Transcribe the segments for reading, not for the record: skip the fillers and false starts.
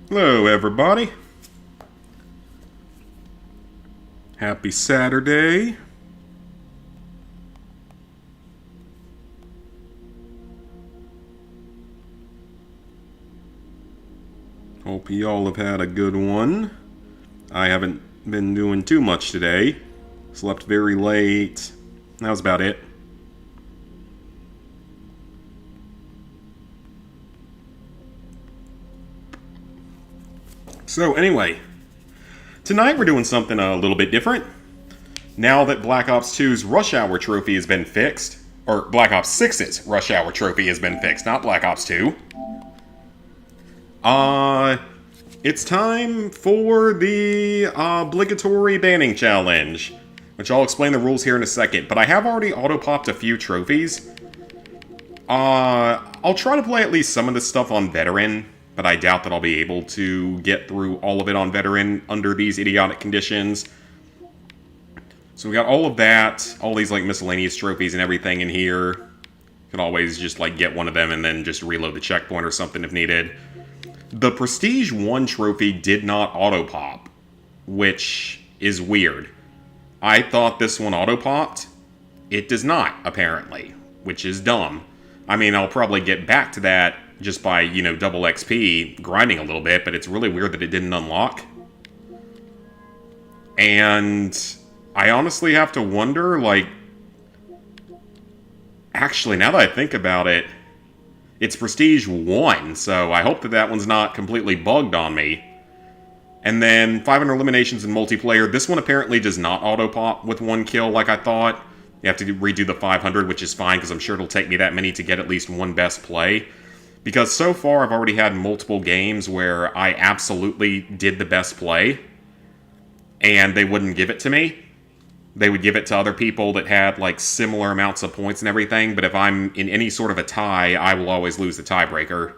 Hello, everybody. Happy Saturday. Hope you all have had a good one. I haven't been doing too much today. Slept very late. That was about it. So anyway, tonight we're doing something a little bit different. Now that Black Ops 2's Rush Hour trophy has been fixed, or Black Ops 6's Rush Hour trophy has been fixed, not Black Ops 2. It's time for the obligatory banning challenge, which I'll explain the rules here in a second, but I have already auto-popped a few trophies. I'll try to play at least some of this stuff on Veteran, but I doubt that I'll be able to get through all of it on Veteran under these idiotic conditions. So we got all of that, all these like miscellaneous trophies and everything in here. You can always just like get one of them and then just reload the checkpoint or something if needed. The Prestige 1 trophy did not auto-pop, which is weird. I thought this one auto-popped. It does not, apparently, which is dumb. I mean, I'll probably get back to that just by, you know, double XP, grinding a little bit, but it's really weird that it didn't unlock. And I honestly have to wonder, like... Actually, now that I think about it, it's Prestige 1, so I hope that that one's not completely bugged on me. And then 500 eliminations in multiplayer. This one apparently does not auto-pop with one kill like I thought. You have to redo the 500, which is fine, because I'm sure it'll take me that many to get at least one best play. Because so far, I've already had multiple games where I absolutely did the best play, and they wouldn't give it to me. They would give it to other people that had, like, similar amounts of points and everything, but if I'm in any sort of a tie, I will always lose the tiebreaker.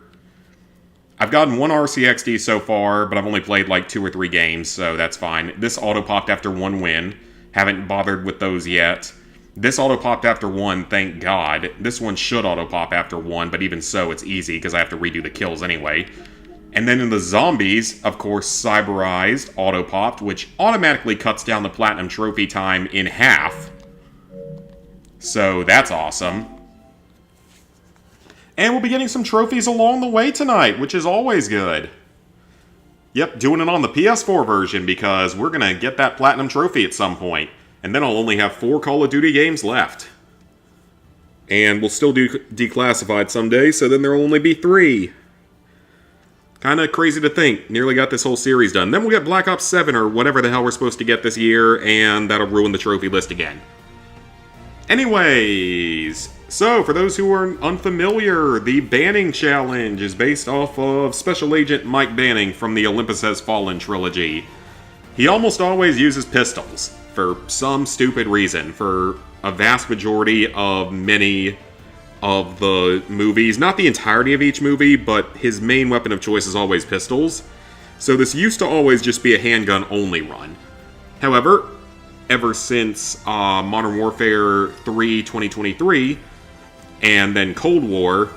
I've gotten one RCXD so far, but I've only played, like, 2 or 3 games, so that's fine. This auto-popped after 1 win. Haven't bothered with those yet. This auto-popped after 1, thank God. This one should auto-pop after 1, but even so, it's easy, because I have to redo the kills anyway. And then in the zombies, of course, Cyberized auto-popped, which automatically cuts down the Platinum Trophy time in half. So that's awesome. And we'll be getting some trophies along the way tonight, which is always good. Yep, doing it on the PS4 version, because we're going to get that Platinum Trophy at some point. And then I'll only have 4 Call of Duty games left. And we'll still do Declassified someday, so then there will only be 3. Kind of crazy to think. Nearly got this whole series done. Then we'll get Black Ops 7 or whatever the hell we're supposed to get this year, and that'll ruin the trophy list again. Anyways, so for those who are unfamiliar, the Banning Challenge is based off of Special Agent Mike Banning from the Olympus Has Fallen trilogy. He almost always uses pistols, for some stupid reason, for a vast majority of many of the movies. Not the entirety of each movie, but his main weapon of choice is always pistols. So this used to always just be a handgun-only run. However, ever since Modern Warfare 3 2023, and then Cold War,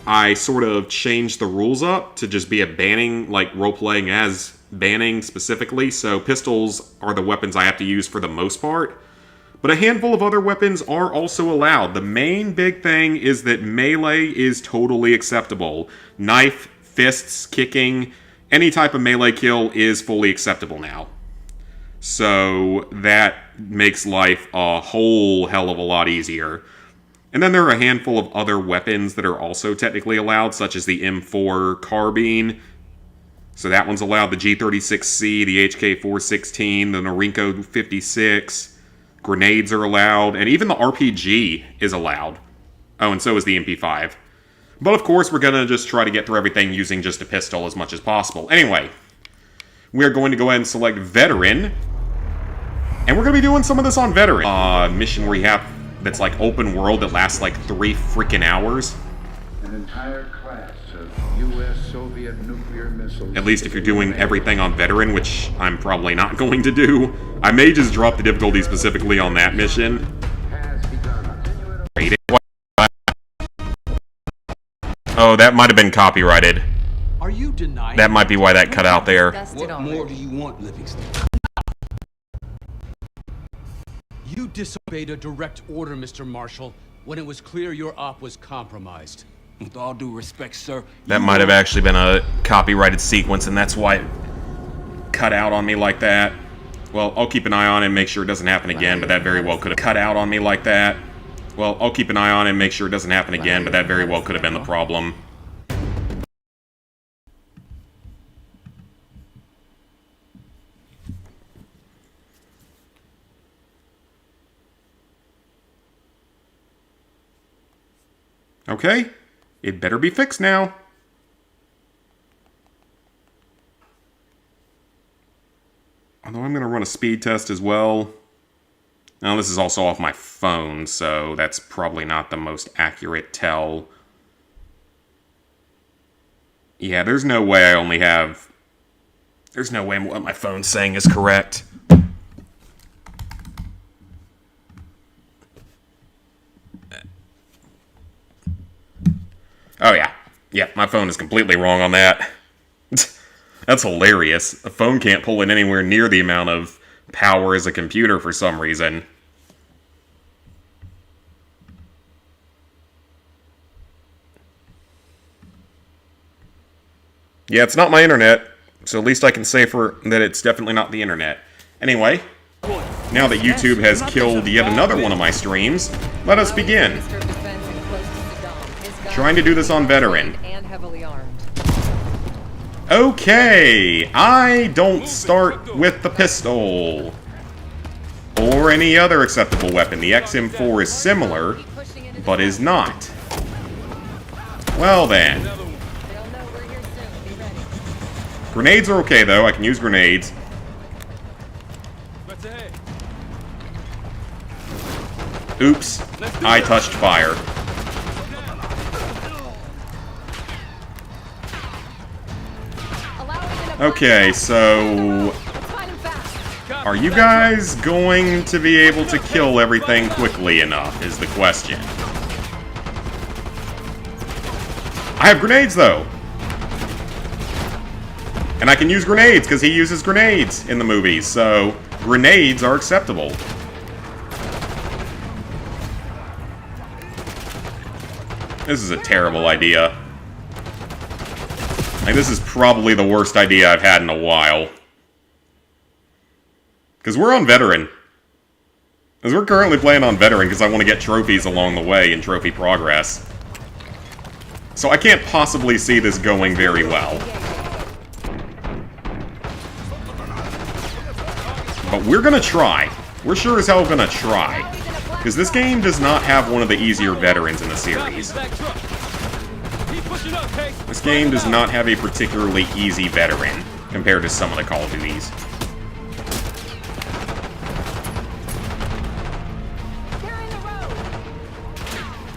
I sort of changed the rules up to just be a banning, like role-playing as banning specifically, so pistols are the weapons I have to use for the most part. But a handful of other weapons are also allowed. The main big thing is that melee is totally acceptable. Knife, fists, kicking, any type of melee kill is fully acceptable now. So that makes life a whole hell of a lot easier. And then there are a handful of other weapons that are also technically allowed, such as the M4 carbine. So that one's allowed, the G36C, the HK416, the Norinco 56... Grenades are allowed, and even the RPG is allowed. Oh, and so is the MP5. But of course, we're gonna just try to get through everything using just a pistol as much as possible. Anyway, we are going to go ahead and select Veteran. And we're gonna be doing some of this on Veteran. Mission where you have, that's like open world that lasts like 3 freaking hours. An entire class of U.S. Soviet nuclear missiles. At least if you're doing everything on Veteran, which I'm probably not going to do. I may just drop the difficulty specifically on that mission. Oh, that might have been copyrighted. Are you denying? That might be why that cut out there. What more do you want, Livingston? You disobeyed a direct order, Mr. Marshall, when it was clear your op was compromised. With all due respect, sir. That might have actually been a copyrighted sequence, and that's why it cut out on me like that. Well, I'll keep an eye on it and make sure it doesn't happen again, but that very well could have cut out on me like that. Well, I'll keep an eye on it and make sure it doesn't happen again, but that very well could have been the problem. Okay, it better be fixed now. Although I'm going to run a speed test as well. Now, this is also off my phone, so that's probably not the most accurate tell. Yeah, there's no way I only have... There's no way what my phone's saying is correct. Oh, yeah. Yeah, my phone is completely wrong on that. That's hilarious. A phone can't pull in anywhere near the amount of power as a computer for some reason. Yeah, it's not my internet, so at least I can say that it's definitely not the internet. Anyway, now that YouTube has killed yet another one of my streams, let us begin. Trying to do this on veteran. Okay, I don't start with the pistol. Or any other acceptable weapon. The XM4 is similar, but is not. Well then. Grenades are okay though, I can use grenades. Oops, I touched fire. Okay, so... Are you guys going to be able to kill everything quickly enough, is the question. I have grenades, though! And I can use grenades, because he uses grenades in the movies, so grenades are acceptable. This is a terrible idea. Like, this is probably the worst idea I've had in a while. Because we're on veteran. Because we're currently playing on veteran because I want to get trophies along the way in trophy progress. So I can't possibly see this going very well. But we're gonna try. We're sure as hell gonna try. Because this game does not have one of the easier veterans in the series. This game does not have a particularly easy veteran compared to some of the Call of Duties.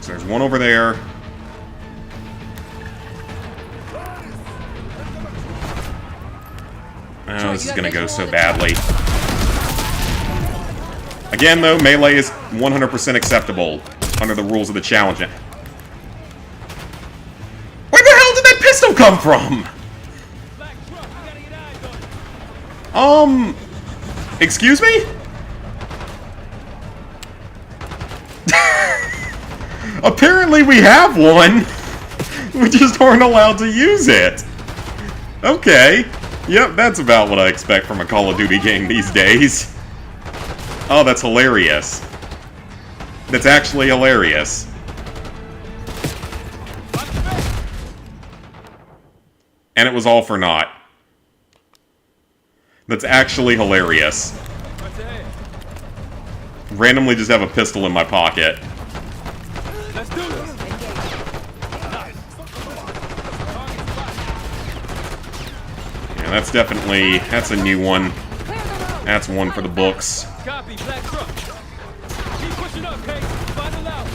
So there's one over there. Oh, this is gonna go so badly. Again, though, melee is 100% acceptable under the rules of the challenge. Where the hell did that pistol come from? Excuse me? Apparently we have one. We just aren't allowed to use it. Okay. Yep, that's about what I expect from a Call of Duty game these days. Oh, that's hilarious. That's actually hilarious. And it was all for naught. That's actually hilarious. Randomly just have a pistol in my pocket. Let's do this. Yeah, that's definitely, that's a new one. That's one for the books. Copy, black truck. Keep pushing up, Kate. Find it out.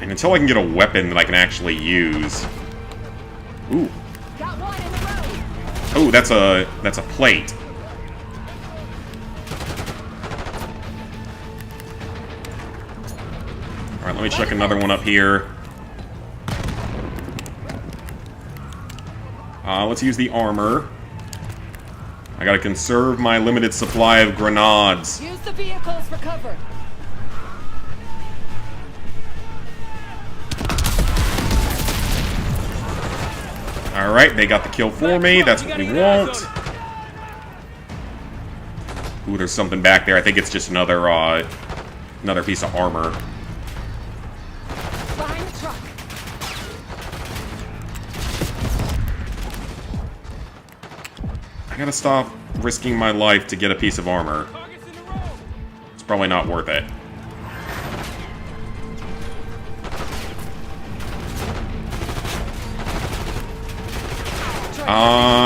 And until I can get a weapon that I can actually use. Ooh. Got one in the road. Oh, that's a plate. Alright, let me check another one up here. Let's use the armor. I gotta conserve my limited supply of grenades. Use the vehicles for cover. Alright, they got the kill for me. That's what we want. Ooh, there's something back there. I think it's just another piece of armor. Behind the truck. I gotta stop risking my life to get a piece of armor. It's probably not worth it.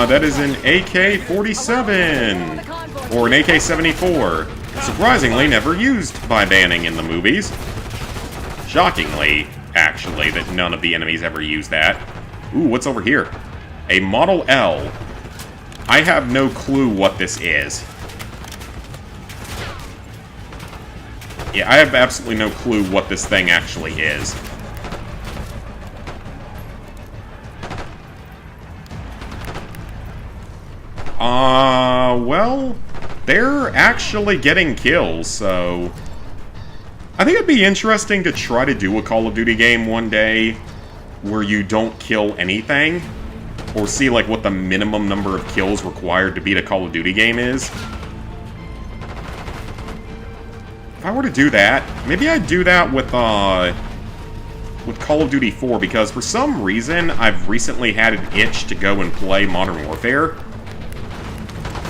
That is an AK-47 or an AK-74. Surprisingly, never used by Banning in the movies. Shockingly, actually, that none of the enemies ever use that. Ooh, what's over here? A Model L. I have no clue what this is. Yeah, I have absolutely no clue what this thing actually is. Well, they're actually getting kills, so... I think it'd be interesting to try to do a Call of Duty game one day where you don't kill anything, or see, like, what the minimum number of kills required to beat a Call of Duty game is. If I were to do that, maybe I'd do that with Call of Duty 4, because for some reason, I've recently had an itch to go and play Modern Warfare,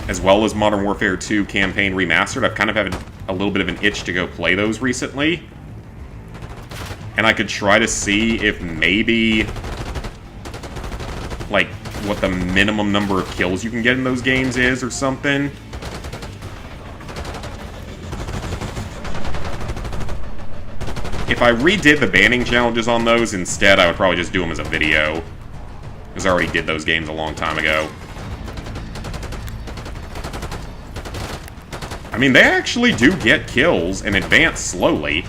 as well as Modern Warfare 2 Campaign Remastered. I've kind of had a little bit of an itch to go play those recently. And I could try to see if maybe, like, what the minimum number of kills you can get in those games is or something. If I redid the banning challenges on those instead, I would probably just do them as a video, because I already did those games a long time ago. I mean, they actually do get kills and advance slowly.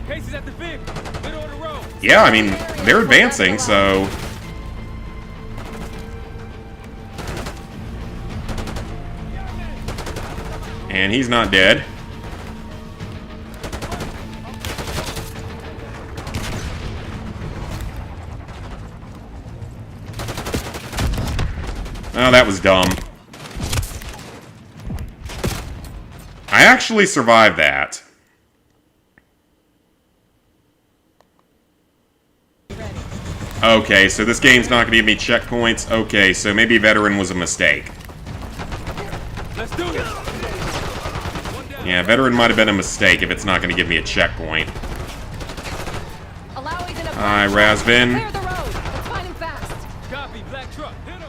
Cases at the vehicle, middle of the road. Yeah, I mean, they're advancing, so... And he's not dead. Oh, that was dumb. I actually survived that. Okay, so this game's not gonna give me checkpoints. Okay, so maybe Veteran was a mistake. Let's do this. Yeah, Veteran might have been a mistake if it's not gonna give me a checkpoint. Hi, Razvin. Clear the road. Let's find him fast. Copy, black truck. Hit him.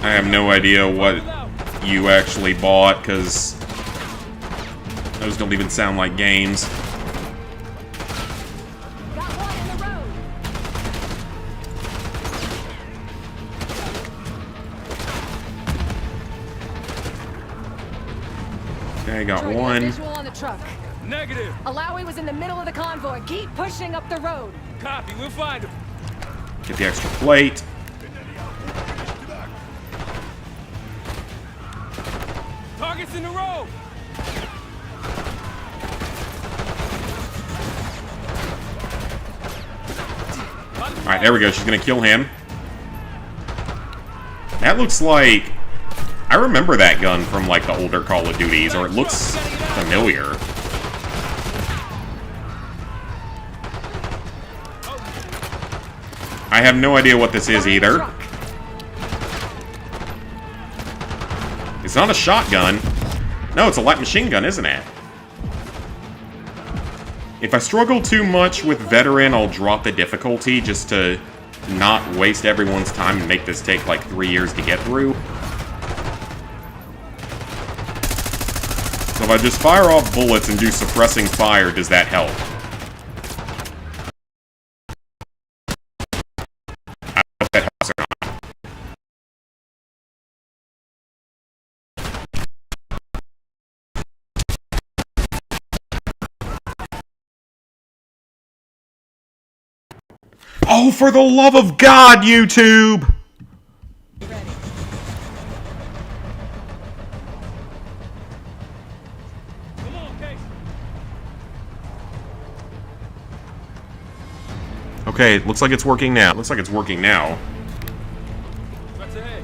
I have no idea what you actually bought, because those don't even sound like games. Got one in the road. Okay, got Troy, one. visual on the truck. Negative. Alawi was in the middle of the convoy. Keep pushing up the road. Copy, we'll find him. Get the extra plate. Targets in the road. Alright, there we go. She's gonna kill him. That looks like... I remember that gun from, like, the older Call of Duties, or it looks familiar. I have no idea what this is either. It's not a shotgun. No, it's a light machine gun, isn't it? If I struggle too much with Veteran, I'll drop the difficulty just to not waste everyone's time and make this take like 3 years to get through. So if I just fire off bullets and do suppressing fire, does that help? I don't know if that helps or not. Oh, for the love of God, YouTube! Come on, Case. Okay, looks like it's working now. Looks like it's working now. Threats ahead.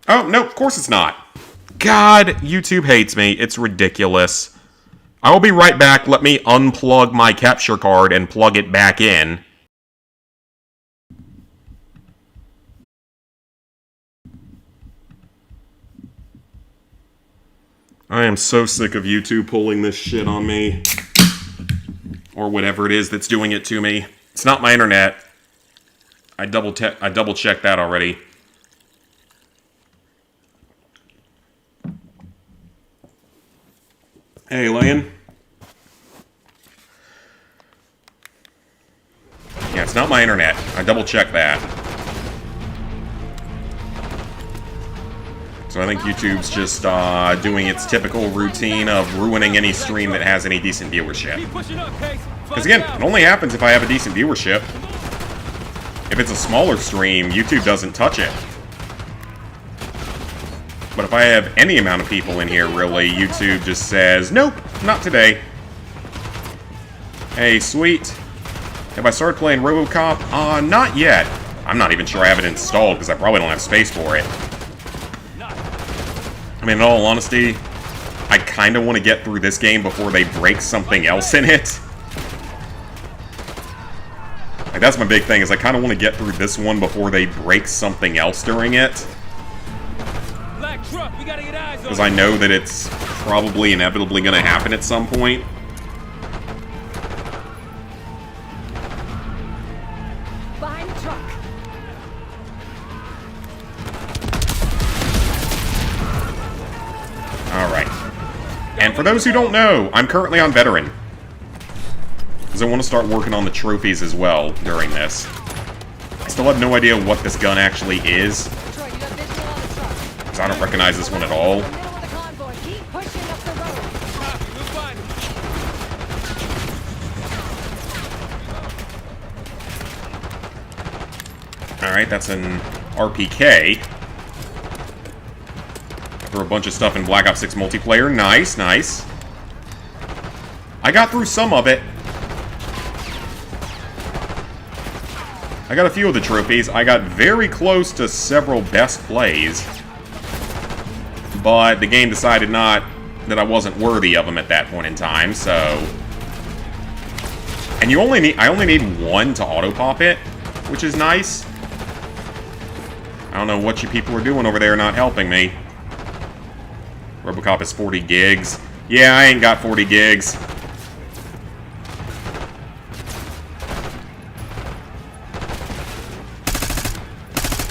Oh, no, of course it's not. God, YouTube hates me. It's ridiculous. I will be right back. Let me unplug my capture card and plug it back in. I am so sick of YouTube pulling this shit on me. Or whatever it is that's doing it to me. It's not my internet. I double checked that already. Hey, Lan. Yeah, it's not my internet. I double checked that. So I think YouTube's just doing its typical routine of ruining any stream that has any decent viewership. Keep pushing up, Case. Because again, it only happens if I have a decent viewership. If it's a smaller stream, YouTube doesn't touch it. But if I have any amount of people in here, really, YouTube just says, nope, not today. Hey, sweet. Have I started playing RoboCop? Not yet. I'm not even sure I have it installed, because I probably don't have space for it. I mean, in all honesty, I kind of want to get through this game before they break something else in it. Like, that's my big thing, is I kind of want to get through this one before they break something else during it. Because I know that it's probably inevitably going to happen at some point. Behind the truck. Alright. And for those who don't know, I'm currently on Veteran. Because I want to start working on the trophies as well during this. I still have no idea what this gun actually is. Troy, you got visual on the truck. Because I don't recognize this one at all. Middle of the convoy. Keep pushing up the road. Copy. We'll find him. Alright, that's an RPK. Throw a bunch of stuff in Black Ops 6 multiplayer. Nice, nice. I got through some of it. I got a few of the trophies. I got very close to several best plays. But the game decided that I wasn't worthy of them at that point in time, so... And I only need one to auto-pop it, which is nice. I don't know what you people are doing over there not helping me. RoboCop is 40 gigs. Yeah, I ain't got 40 gigs.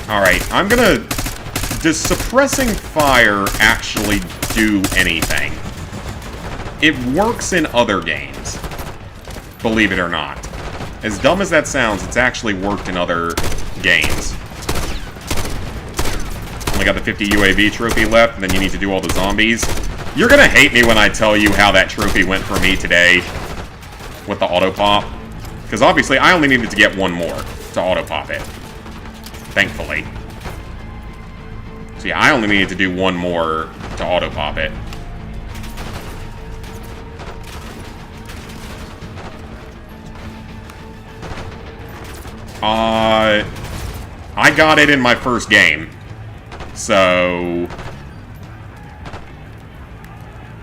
Alright, I'm gonna... Does suppressing fire actually do anything? It works in other games. Believe it or not. As dumb as that sounds, it's actually worked in other games. Only got the 50 UAV trophy left, and then you need to do all the zombies. You're gonna hate me when I tell you how that trophy went for me today with the auto-pop. Because obviously, I only needed to get one more to auto-pop it. Thankfully. So yeah, I only needed to do one more to auto-pop it. I got it in my first game. So...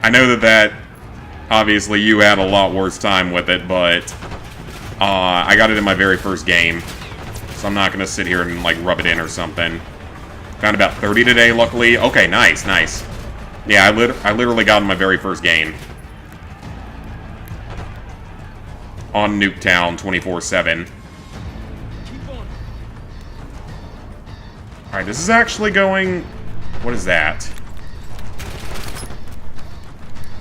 I know that obviously you had a lot worse time with it, but... I got it in my very first game. So I'm not gonna sit here and, like, rub it in or something. Found about 30 today, luckily. Okay, nice, nice. Yeah, I literally got in my very first game. On Nuketown 24/7. Alright, this is actually going... What is that?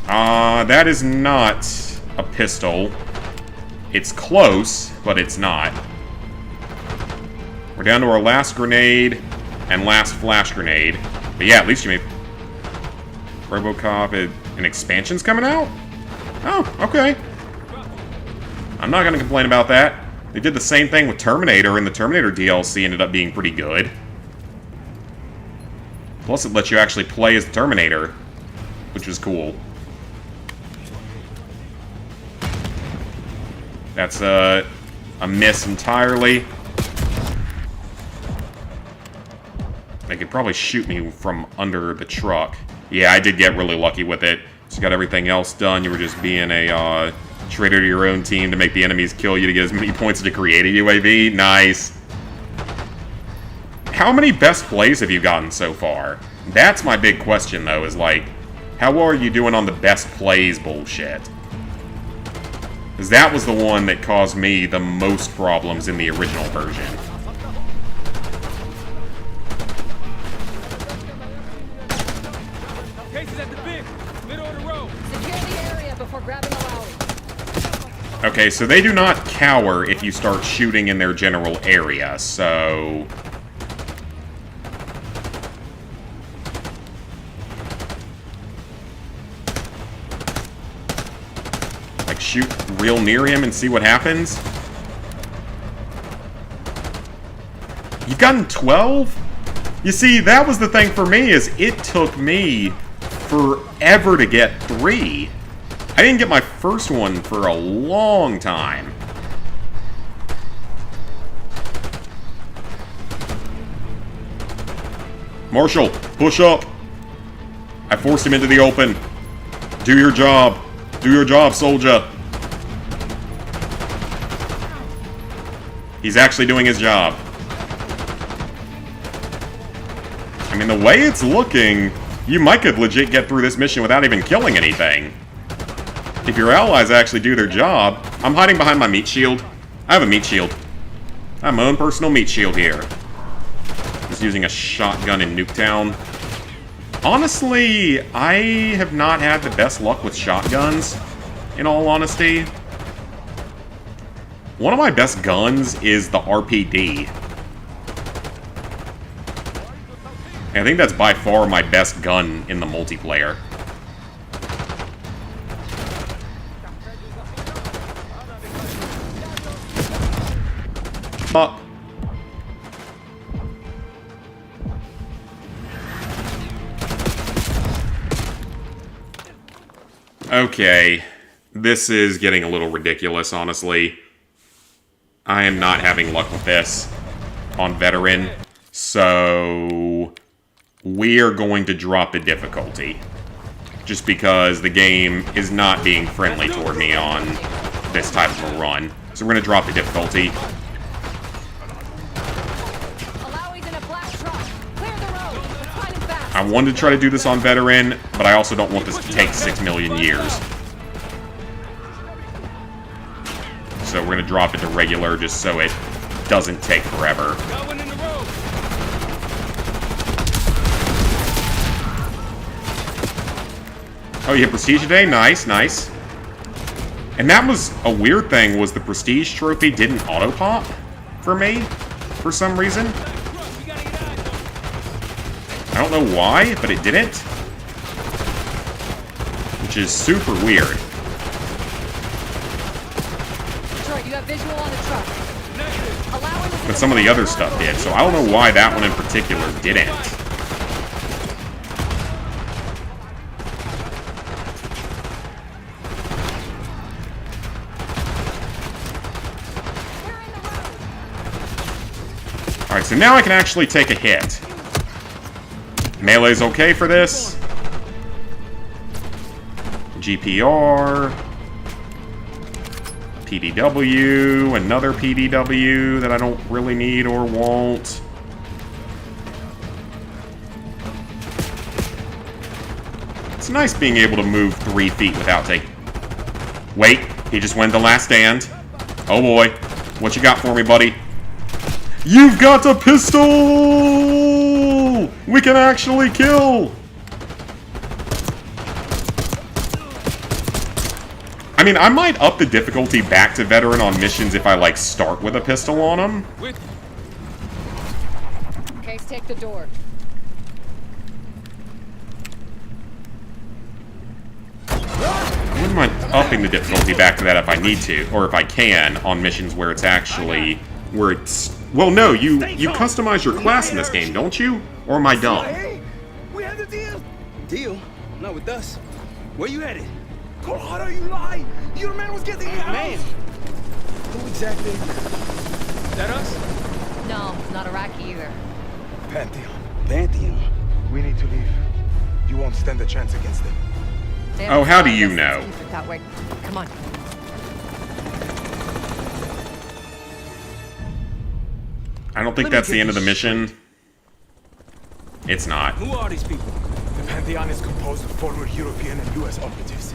That is not a pistol. It's close, but it's not. We're down to our last grenade and last flash grenade. But yeah, at least you made... RoboCop, an expansion's coming out? Oh, okay. I'm not gonna complain about that. They did the same thing with Terminator, and the Terminator DLC ended up being pretty good. Plus, it lets you actually play as the Terminator, which was cool. That's a miss entirely. They could probably shoot me from under the truck. Yeah, I did get really lucky with it. So you got everything else done. You were just being a traitor to your own team to make the enemies kill you to get as many points to create a UAV. Nice. How many best plays have you gotten so far? That's my big question, though, is like, how well are you doing on the best plays bullshit? Because that was the one that caused me the most problems in the original version. Cases at the big, middle of the road. Secure the area before grabbing a Lowry. Okay, so they do not cower if you start shooting in their general area, so... like, shoot real near him and see what happens? You've gotten 12? You see, that was the thing for me, is it took me forever to get 3. I didn't get my first one for a long time. Marshall, push up. I forced him into the open. Do your job. Do your job, soldier. He's actually doing his job. I mean, the way it's looking, you might could legit get through this mission without even killing anything. If your allies actually do their job. I'm hiding behind my meat shield. I have a meat shield. I have my own personal meat shield here. Just using a shotgun in Nuketown. Honestly, I have not had the best luck with shotguns, in all honesty. One of my best guns is the RPD. And I think that's by far my best gun in the multiplayer. Okay, this is getting a little ridiculous, honestly. I am not having luck with this on Veteran, so we are going to drop the difficulty. Just because the game is not being friendly toward me on this type of a run. So we're going to drop the difficulty. I wanted to try to do this on Veteran, but I also don't want this to take 6 million years. So we're going to drop it to regular just so it doesn't take forever. Oh, you hit Prestige today? Nice, nice. And that was a weird thing, was the Prestige trophy didn't auto-pop for me, for some reason. I don't know why, but it didn't. Which is super weird. Detroit, you have visual on the truck. But some of the other stuff did, so I don't know why that one in particular didn't. Alright, so now I can actually take a hit. Melee's okay for this. GPR. PDW. Another PDW that I don't really need or won't. It's nice being able to move 3 feet without taking... Wait, he just went the last stand. Oh boy. What you got for me, buddy? You've got a pistol! We can actually kill! I mean, I might up the difficulty back to Veteran on missions if I, like, start with a pistol on them. Case, take the door. I wouldn't mind... upping the difficulty back to that if I need to, or if I can, on missions where it's actually... where it's... Well, no, you customize your class in this game, don't you? Or am I dumb? Hey, we had a deal. Deal? Not with us. Where you headed? Colorado, you lie. Your man was getting me out. Man! Who exactly? Is that us? No, not Iraqi either. Pantheon. Pantheon. We need to leave. You won't stand a chance against them. They Oh, how do haven't you tried know? us since That way. Come on. I don't think that's the end of the mission. It's not. Who are these people? The Pantheon is composed of former European and US operatives.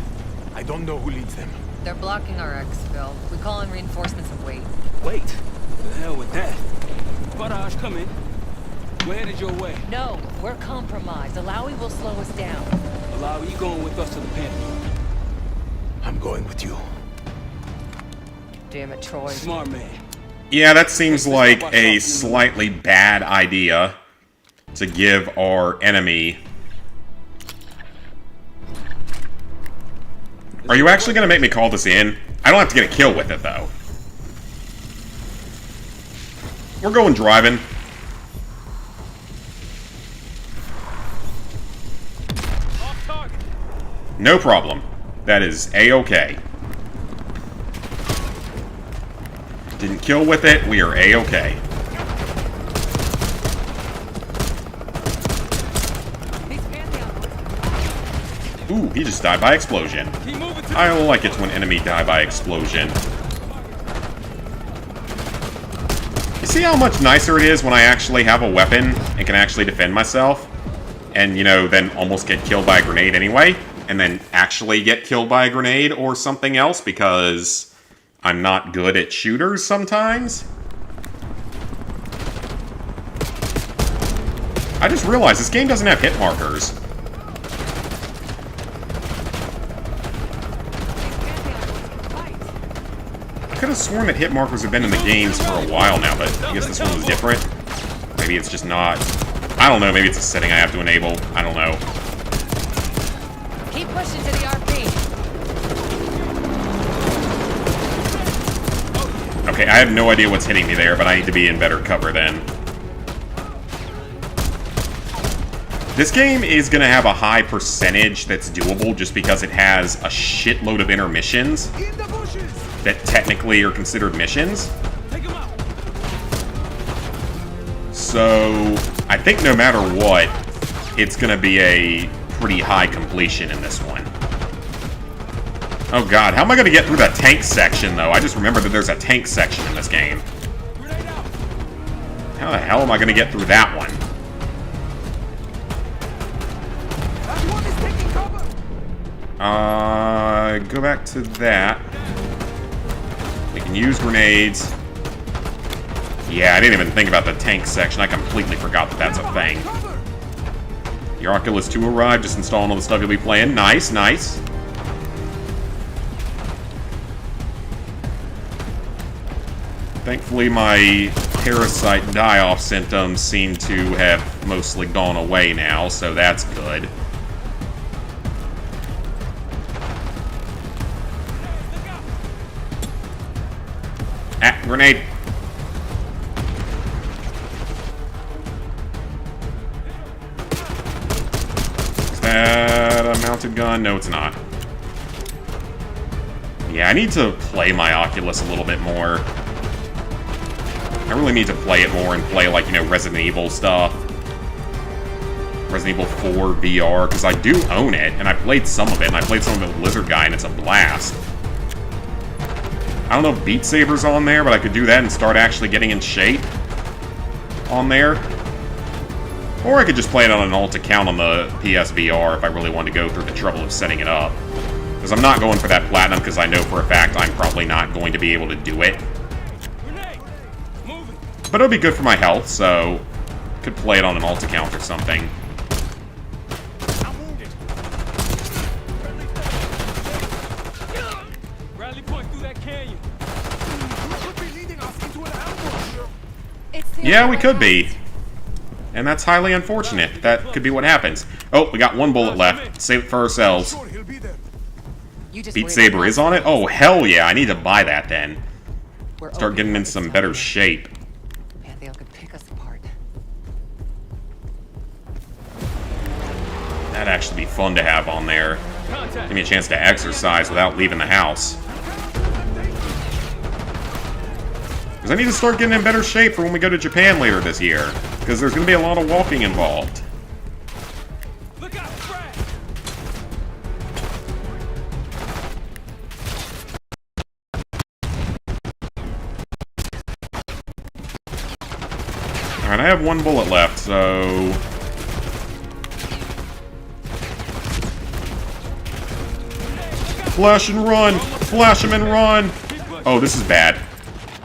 I don't know who leads them. They're blocking our exfil. We call in reinforcements and wait. Wait. The hell with that. Barrage, come in. We're headed your way. No, we're compromised. Alawi will slow us down. Allow you going with us to the Pantheon. I'm going with you. Damn it, Troy. Smart man. Yeah, that seems like a slightly bad idea to give our enemy. Are you actually going to make me call this in? I don't have to get a kill with it, though. We're going driving. Off target. No problem. That is A-okay. Didn't kill with it, we are A-okay. These Pantheon. Ooh, he just died by explosion. Keep moving to I like it when enemy die by explosion. You see how much nicer it is when I actually have a weapon and can actually defend myself? And, you know, then almost get killed by a grenade anyway? And then actually get killed by a grenade or something else because I'm not good at shooters sometimes? I just realized this game doesn't have hit markers. I could have sworn that hit markers have been in the games for a while now, but I guess this one was different. Maybe it's just not. I don't know, maybe it's a setting I have to enable. I don't know. Keep pushing to the RP. Okay, I have no idea what's hitting me there, but I need to be in better cover then. This game is going to have a high percentage that's doable just because it has a shitload of intermissions in the bushes. that technically are considered missions. Take him out. So, I think no matter what, it's going to be a pretty high completion in this one. Oh god, how am I going to get through that tank section, though? I just remember that there's a tank section in this game. Grenade out. How the hell am I going to get through that one? That one is taking cover. Go back to that. We can use grenades. Yeah, I didn't even think about the tank section. I completely forgot that that's a thing. Cover. Your Oculus 2 arrived, just installing all the stuff you'll be playing. Nice, nice. Thankfully, my parasite die-off symptoms seem to have mostly gone away now, so that's good. Ah, grenade. Is that a mounted gun? No, it's not. Yeah, I need to play my Oculus a little bit more. I really need to play it more and play, like, you know, Resident Evil stuff. Resident Evil 4 VR, because I do own it, and I played some of it, and I played some of it with Lizard Guy, and it's a blast. I don't know if Beat Saber's on there, but I could do that and start actually getting in shape on there. Or I could just play it on an alt account on the PSVR if I really wanted to go through the trouble of setting it up. Because I'm not going for that platinum, because I know for a fact I'm probably not going to be able to do it. Grenade. Moving. But it'll be good for my health, so could play it on an alt account or something. I'm wounded. Bradley point through that canyon. You could be leading us into an ambush. It's the Yeah, we other could way. be. And that's highly unfortunate. That could be what happens. Oh, we got one bullet left. Save it for ourselves. Sure, he'll be there. Beat Saber is on it? Oh, hell yeah, I need to buy that then. Start getting in some better shape. Man, they could pick us apart. That'd actually be fun to have on there. Give me a chance to exercise without leaving the house. Because I need to start getting in better shape for when we go to Japan later this year. Because there's going to be a lot of walking involved. Look out, Brad! Alright, I have one bullet left, so... Flash and run! Flash him and run! Oh, this is bad.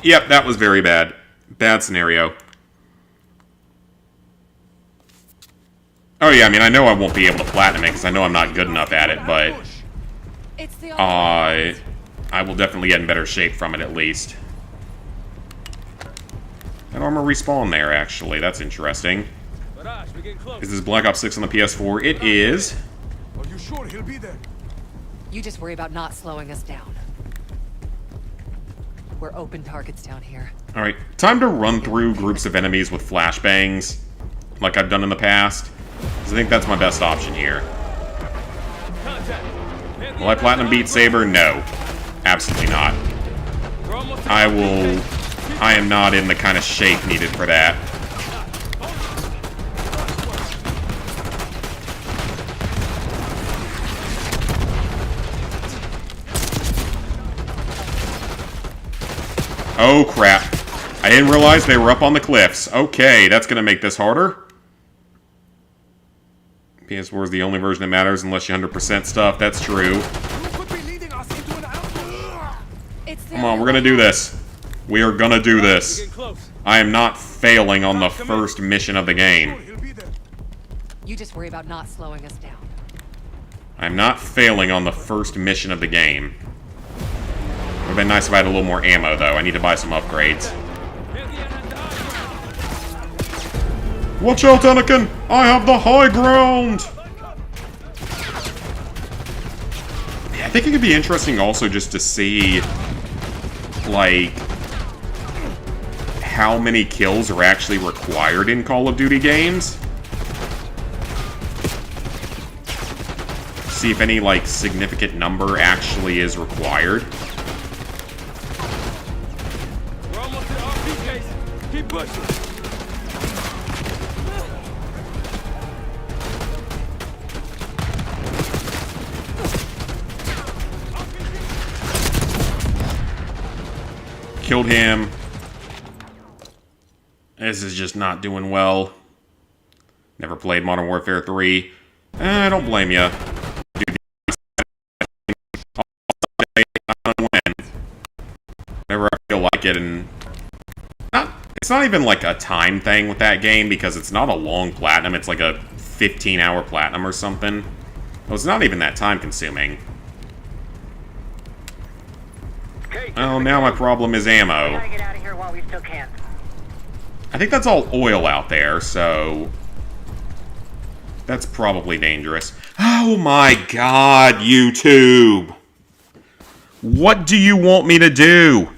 Yep, that was very bad. Bad scenario. Oh yeah, I mean, I know I won't be able to platinum it, because I know I'm not good enough at it, but... It's the I will definitely get in better shape from it, at least. That armor respawn there, actually. That's interesting. Barrage, we're getting close. Is this Black Ops 6 on the PS4? It is. Are you sure he'll be there? You just worry about not slowing us down. We're open targets down here. Alright, time to run through groups of enemies with flashbangs, like I've done in the past. Because I think that's my best option here. Will I platinum Beat Saber? No. Absolutely not. I am not in the kind of shape needed for that. Oh crap. I didn't realize they were up on the cliffs. Okay, that's gonna make this harder. PS4 is the only version that matters unless you 100% stuff. That's true. You could be leading us into an ambush. Come on, we're gonna do this. We are gonna do this. I am not failing on the first mission of the game. He'll be there. You just worry about not slowing us down. I'm not failing on the first mission of the game. Would have been nice if I had a little more ammo, though. I need to buy some upgrades. Watch out, Anakin! I have the high ground! Yeah, I think it could be interesting also just to see, like, how many kills are actually required in Call of Duty games. See if any, like, significant number actually is required. We're almost to the RP case. Keep pushing. Killed him. This is just not doing well. Never played Modern Warfare 3. I don't blame ya. Whenever I feel like it, and it's not even like a time thing with that game because it's not a long platinum. It's like a 15-hour platinum or something. Well, it's not even that time consuming. Oh, now my problem is ammo. Gotta get out of here while we still can. I think that's all oil out there, so that's probably dangerous. Oh my god, YouTube! What do you want me to do?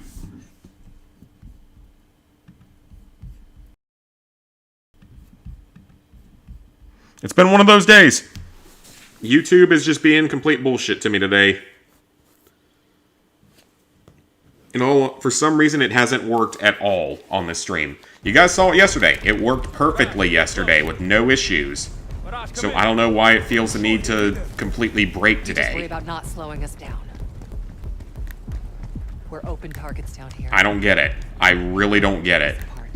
It's been one of those days. YouTube is just being complete bullshit to me today. You know, for some reason it hasn't worked at all on this stream. You guys saw it yesterday. It worked perfectly yesterday with no issues. So I don't know why it feels the need to completely break You just worry today. about not slowing us down. We're open targets down here. I don't get it. I really don't get it. Apart.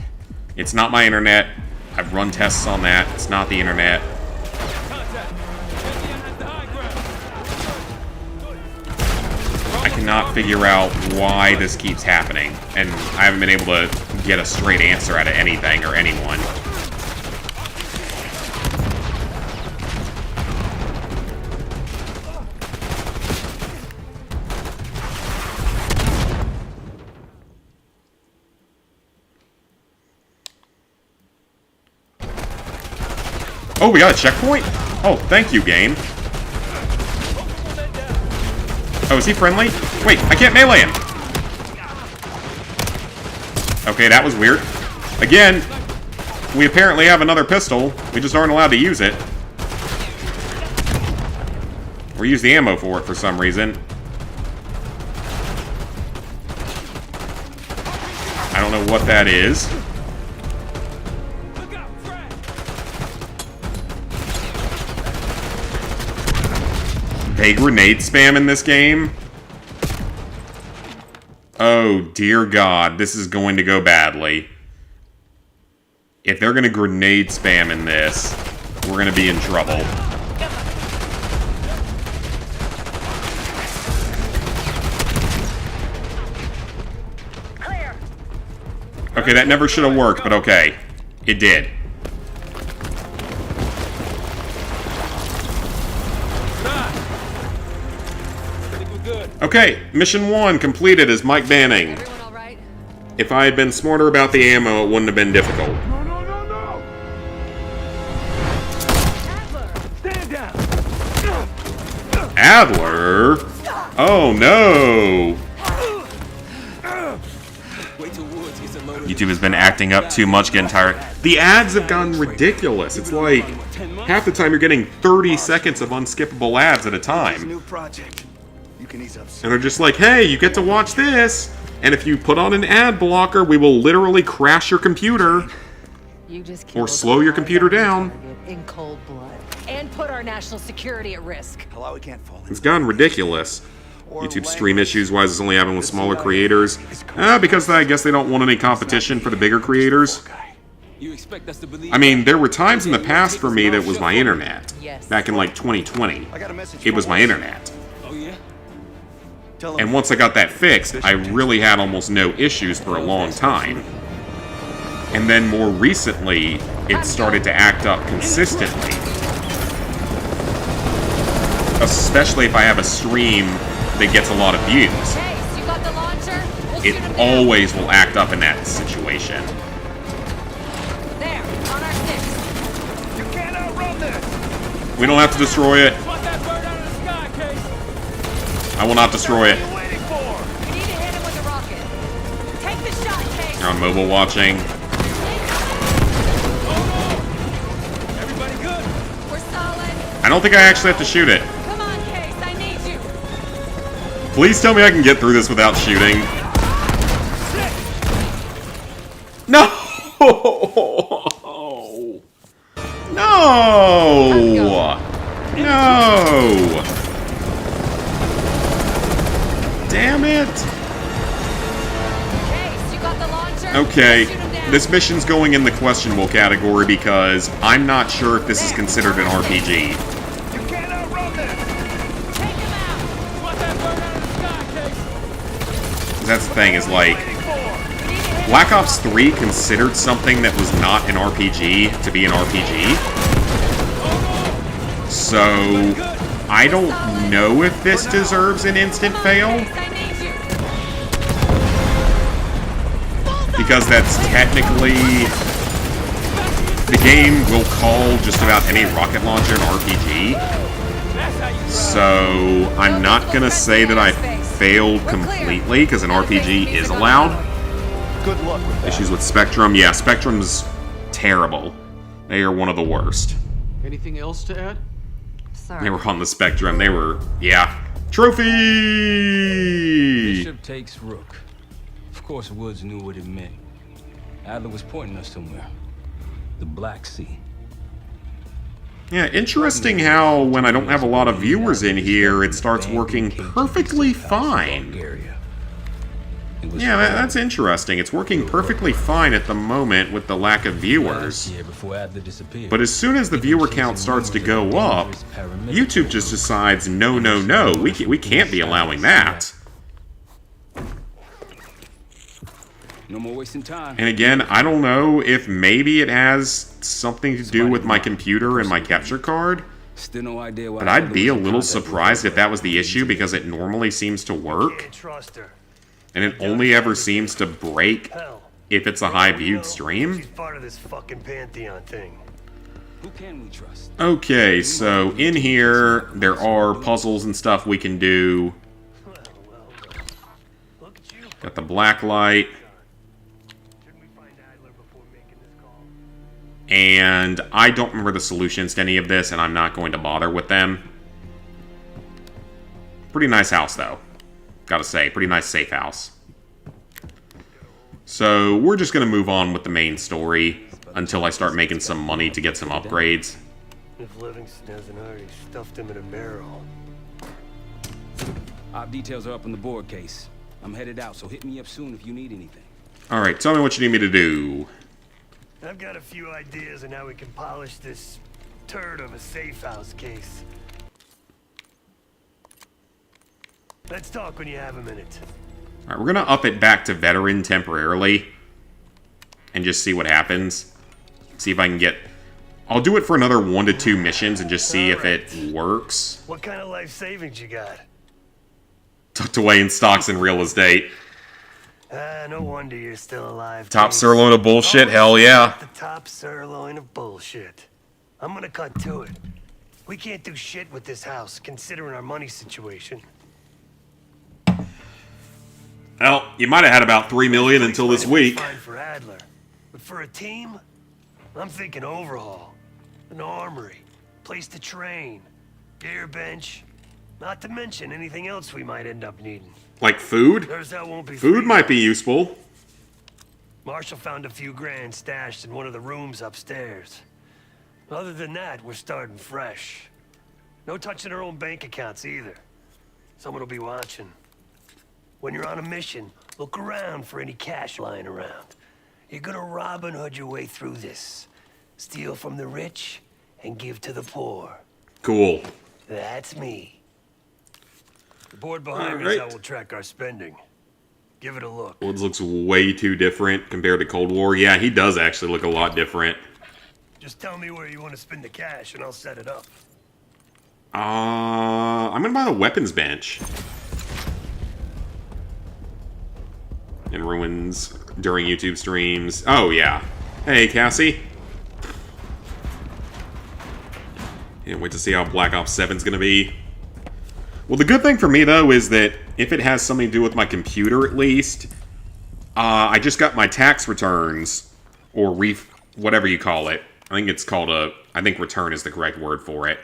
It's not my internet. I've run tests on that. It's not the internet. I cannot figure out why this keeps happening, and I haven't been able to get a straight answer out of anything or anyone. Oh, we got a checkpoint? Oh, thank you, game. Oh, is he friendly? Wait, I can't melee him. Okay, that was weird. Again, we apparently have another pistol. We just aren't allowed to use it. Or use the ammo for it for some reason. I don't know what that is. They grenade spam in this game? Oh, dear God, this is going to go badly. If they're going to grenade spam in this, we're going to be in trouble. Okay, that never should have worked, but okay. It did. Okay, mission 1 completed as Mike Banning. Everyone all right? If I had been smarter about the ammo, it wouldn't have been difficult. No, no, no, no! Adler! Stand down! Adler? Oh no! YouTube has been acting up too much, getting tired. The ads have gotten ridiculous. It's like half the time you're getting 30 seconds of unskippable ads at a time. New project. You can ease up. And they're just like, hey, you get to watch this. And if you put on an ad blocker, we will literally crash your computer. You just Or killed slow your our computer down. target in cold blood. And put our national security at risk. Hello, we can't fall. It's gotten ridiculous. YouTube stream issues, why is this only happening with smaller creators? Because I guess they don't want any competition for the bigger creators. I mean, there were times in the past for me that was my internet. Yes. Back in like 2020. I got a message. It was my internet. Oh, yeah? Tell And once I got that fixed, I really had almost no issues for a long time. And then more recently, it started to act up consistently. Especially if I have a stream that gets a lot of views. Chase, you got the launcher? We'll shoot It him down. always will act up in that situation. There, on our six. You can't outrun this! We don't have to destroy it. Want that bird out of the sky, Case? I will not destroy it. What are you waiting for? We need to hit him with a rocket. Take the shot, Case. You're on mobile watching. Everybody good? We're solid. I don't think I actually have to shoot it. Come on, Case, I need you. Please tell me I can get through this without shooting. No! No! No! Damn it! Case, you got the launcher? Okay, Shoot him down. this mission's going in the questionable category because I'm not sure if this is considered an RPG. You can't outrun this! Take him out. Want that bird out of the sky, Case? That's the thing, is like, Waiting for? We need to hit Black Ops 3 considered something that was not an RPG to be an RPG. So, I don't know if this deserves an instant fail, Case, I need you. because that's technically... The game will call just about any rocket launcher an RPG. So, I'm not gonna say that I failed completely, because an RPG is allowed. Good luck with that. Issues with Spectrum, yeah, Spectrum's terrible. They are one of the worst. Anything else to add? Sorry. They were on the Spectrum, they were, yeah. Trophy! Bishop takes Rook. Of course, Woods knew what it meant. Adler was pointing us somewhere. The Black Sea. Yeah, interesting how when I don't have a lot of viewers in here, it starts working perfectly fine. Yeah, that's interesting. It's working perfectly fine at the moment with the lack of viewers. But as soon as the viewer count starts to go up, YouTube just decides, no, no, no, we can't be allowing that. No more wasting time. And again, I don't know if maybe it has something to do with my computer and my capture card, Still no idea why. but I'd be a little surprised if that was the issue because it normally seems to work. Trust her. And it only ever seems to break Hell, if it's a high-viewed stream. she's part of this fucking Pantheon thing. Who can we trust? Okay, so in here, there are puzzles and stuff we can do. Got the black light. Shouldn't we find Adler before making this call? And I don't remember the solutions to any of this, and I'm not going to bother with them. Pretty nice house, though. Gotta say, pretty nice safe house. So, we're just gonna move on with the main story until I start making some money to get some upgrades. If Livingston hasn't already stuffed him in a barrel. Op details are up on the board case. I'm headed out, so hit me up soon if you need anything. Alright, tell me what you need me to do. I've got a few ideas on how we can polish this turd of a safe house case. Let's talk when you have a minute. Alright, we're gonna up it back to veteran temporarily. And just see what happens. See if I can get... I'll do it for another 1 to 2 missions and just see if it works. What kind of life savings you got? Tucked away in stocks and real estate. No wonder you're still alive. Top Case. sirloin of bullshit, hell yeah. The top sirloin of bullshit. I'm gonna cut to it. We can't do shit with this house, considering our money situation. Well, you might have had about 3 million until this week. Fine for Adler, but for a team, I'm thinking overhaul, an armory, place to train, gear bench, not to mention anything else we might end up needing. Like food? There's that won't be Food free. might be useful. Marshall found a few grand stashed in one of the rooms upstairs. Other than that, we're starting fresh. No touching our own bank accounts either. Someone will be watching. When you're on a mission, look around for any cash lying around. You're gonna Robin Hood your way through this. Steal from the rich and give to the poor. Cool. That's me. The board behind me is how we'll track our spending. Give it a look. Woods looks way too different compared to Cold War. Yeah, he does actually look a lot different. Just tell me where you want to spend the cash and I'll set it up. I'm gonna buy the weapons bench. In ruins during YouTube streams. Oh, yeah. Hey, Cassie. Can't wait to see how Black Ops 7's gonna be. Well, the good thing for me, though, is that if it has something to do with my computer, at least, I just got my tax returns, or whatever you call it. I think it's called I think return is the correct word for it.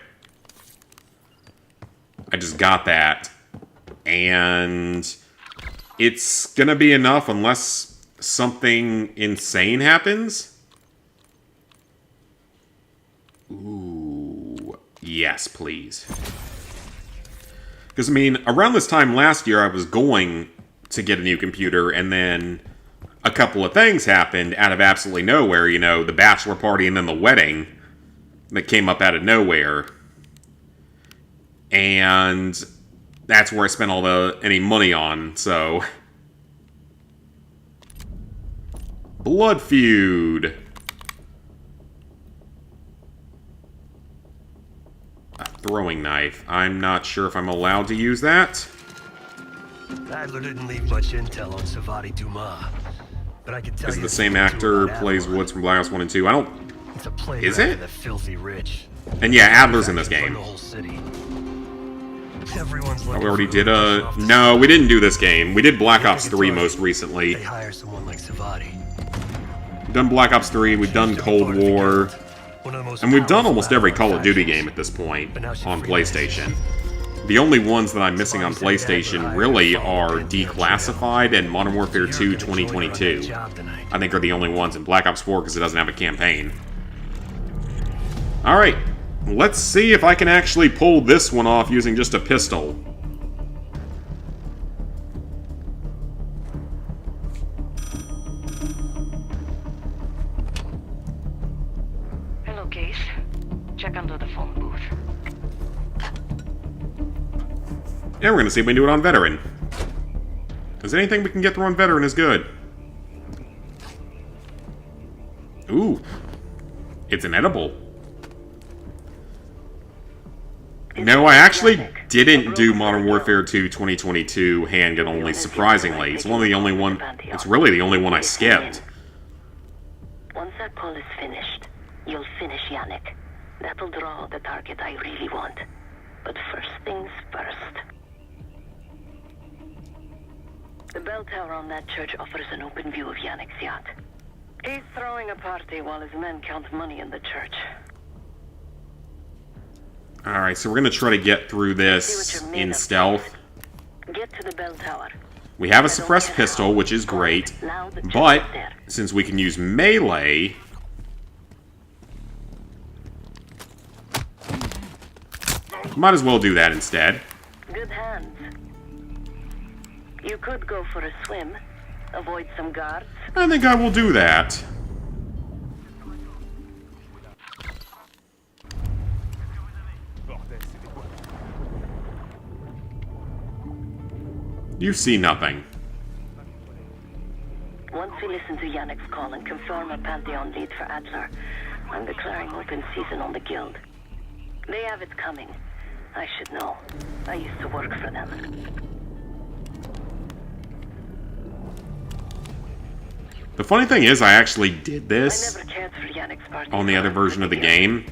I just got that, and it's gonna be enough unless something insane happens. Ooh, yes, please. Because, I mean, around this time last year, I was going to get a new computer, and then a couple of things happened out of absolutely nowhere. You know, the bachelor party and then the wedding that came up out of nowhere. And that's where I spent any money on, so... Blood Feud. A throwing knife. I'm not sure if I'm allowed to use that. Adler didn't leave much intel on Savati Dumas, but I can tell Is you the same actor plays Adler. Woods from Black Ops 1 and 2. I don't... It's a playground Is it? of the filthy rich. And yeah, Adler's in this Run game. the whole city. Everyone's Oh, looking we already for did who off the No, side. we didn't do this game. We did Black Maybe Ops they 3 could most tell you recently. They hire someone like Savati. We've done Black Ops 3, we've done Cold War, and we've done almost every Call of Duty game at this point on PlayStation. The only ones that I'm missing on PlayStation really are Declassified and Modern Warfare 2 2022. I think are the only ones in Black Ops 4 because it doesn't have a campaign. Alright, let's see if I can actually pull this one off using just a pistol. Hello, Case. Check under the phone booth. And we're going to see if we can do it on Veteran. Because anything we can get through on Veteran is good. Ooh. It's an edible. No, I actually didn't do Modern Warfare 2 2022 handgun only, surprisingly. It's one of the only one... It's really the only one I skipped. Once that call is finished, you'll finish Yannick. That'll draw the target I really want. But first things first. The bell tower on that church offers an open view of Yannick's yacht. He's throwing a party while his men count money in the church. Alright, so we're going to try to get through this in stealth. Get to the bell tower. We have a suppressed pistol, which is great, but since we can use melee, might as well do that instead. Good hands. You could go for a swim, avoid some guards. I think I will do that. You see nothing. Once we listen to Yannick's call and confirm a Pantheon lead for Adler, I'm declaring open season on the guild. They have it coming. I should know. I used to work for them. The funny thing is, I actually did this I never cared for Yannick's party on the other version of the game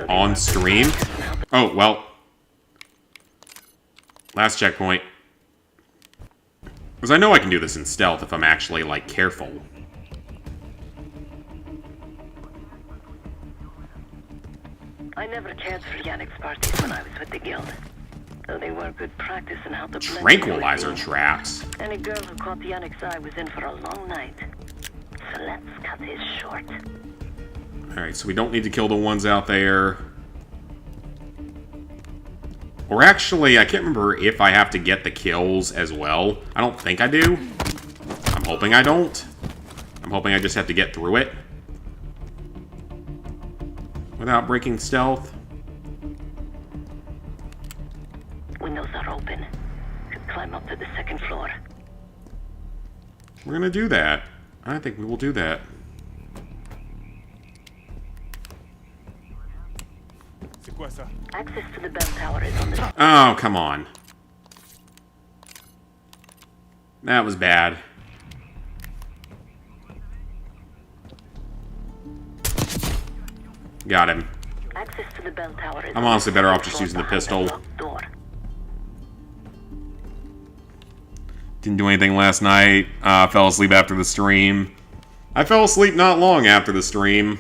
on stream. Oh, well. Last checkpoint. Because I know I can do this in stealth if I'm actually, like, careful. I never cared for Yannick's parties when I was with the guild. Though they were good practice in how to blend Tranquilizer with me. traps. Any girl who caught Yannick's eye was in for a long night. So let's cut this short. Alright, so we don't need to kill the ones out there. Or actually, I can't remember if I have to get the kills as well. I don't think I do. I'm hoping I don't. I'm hoping I just have to get through it without breaking stealth. Windows are open. Could climb up to the second floor. We're gonna do that. I think we will do that. Access to the bell tower is on the... Oh, come on. That was bad. Got him. Access to the bell tower is I'm honestly better off just using the pistol. Door. Didn't do anything last night. Fell asleep after the stream. I fell asleep not long after the stream.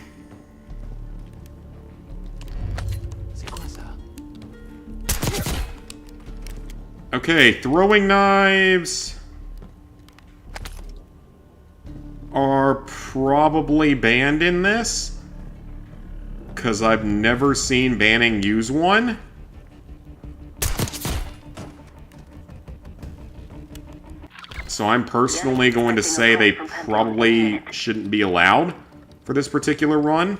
Okay, throwing knives are probably banned in this, because I've never seen Banning use one. So I'm personally going to say they probably shouldn't be allowed for this particular run.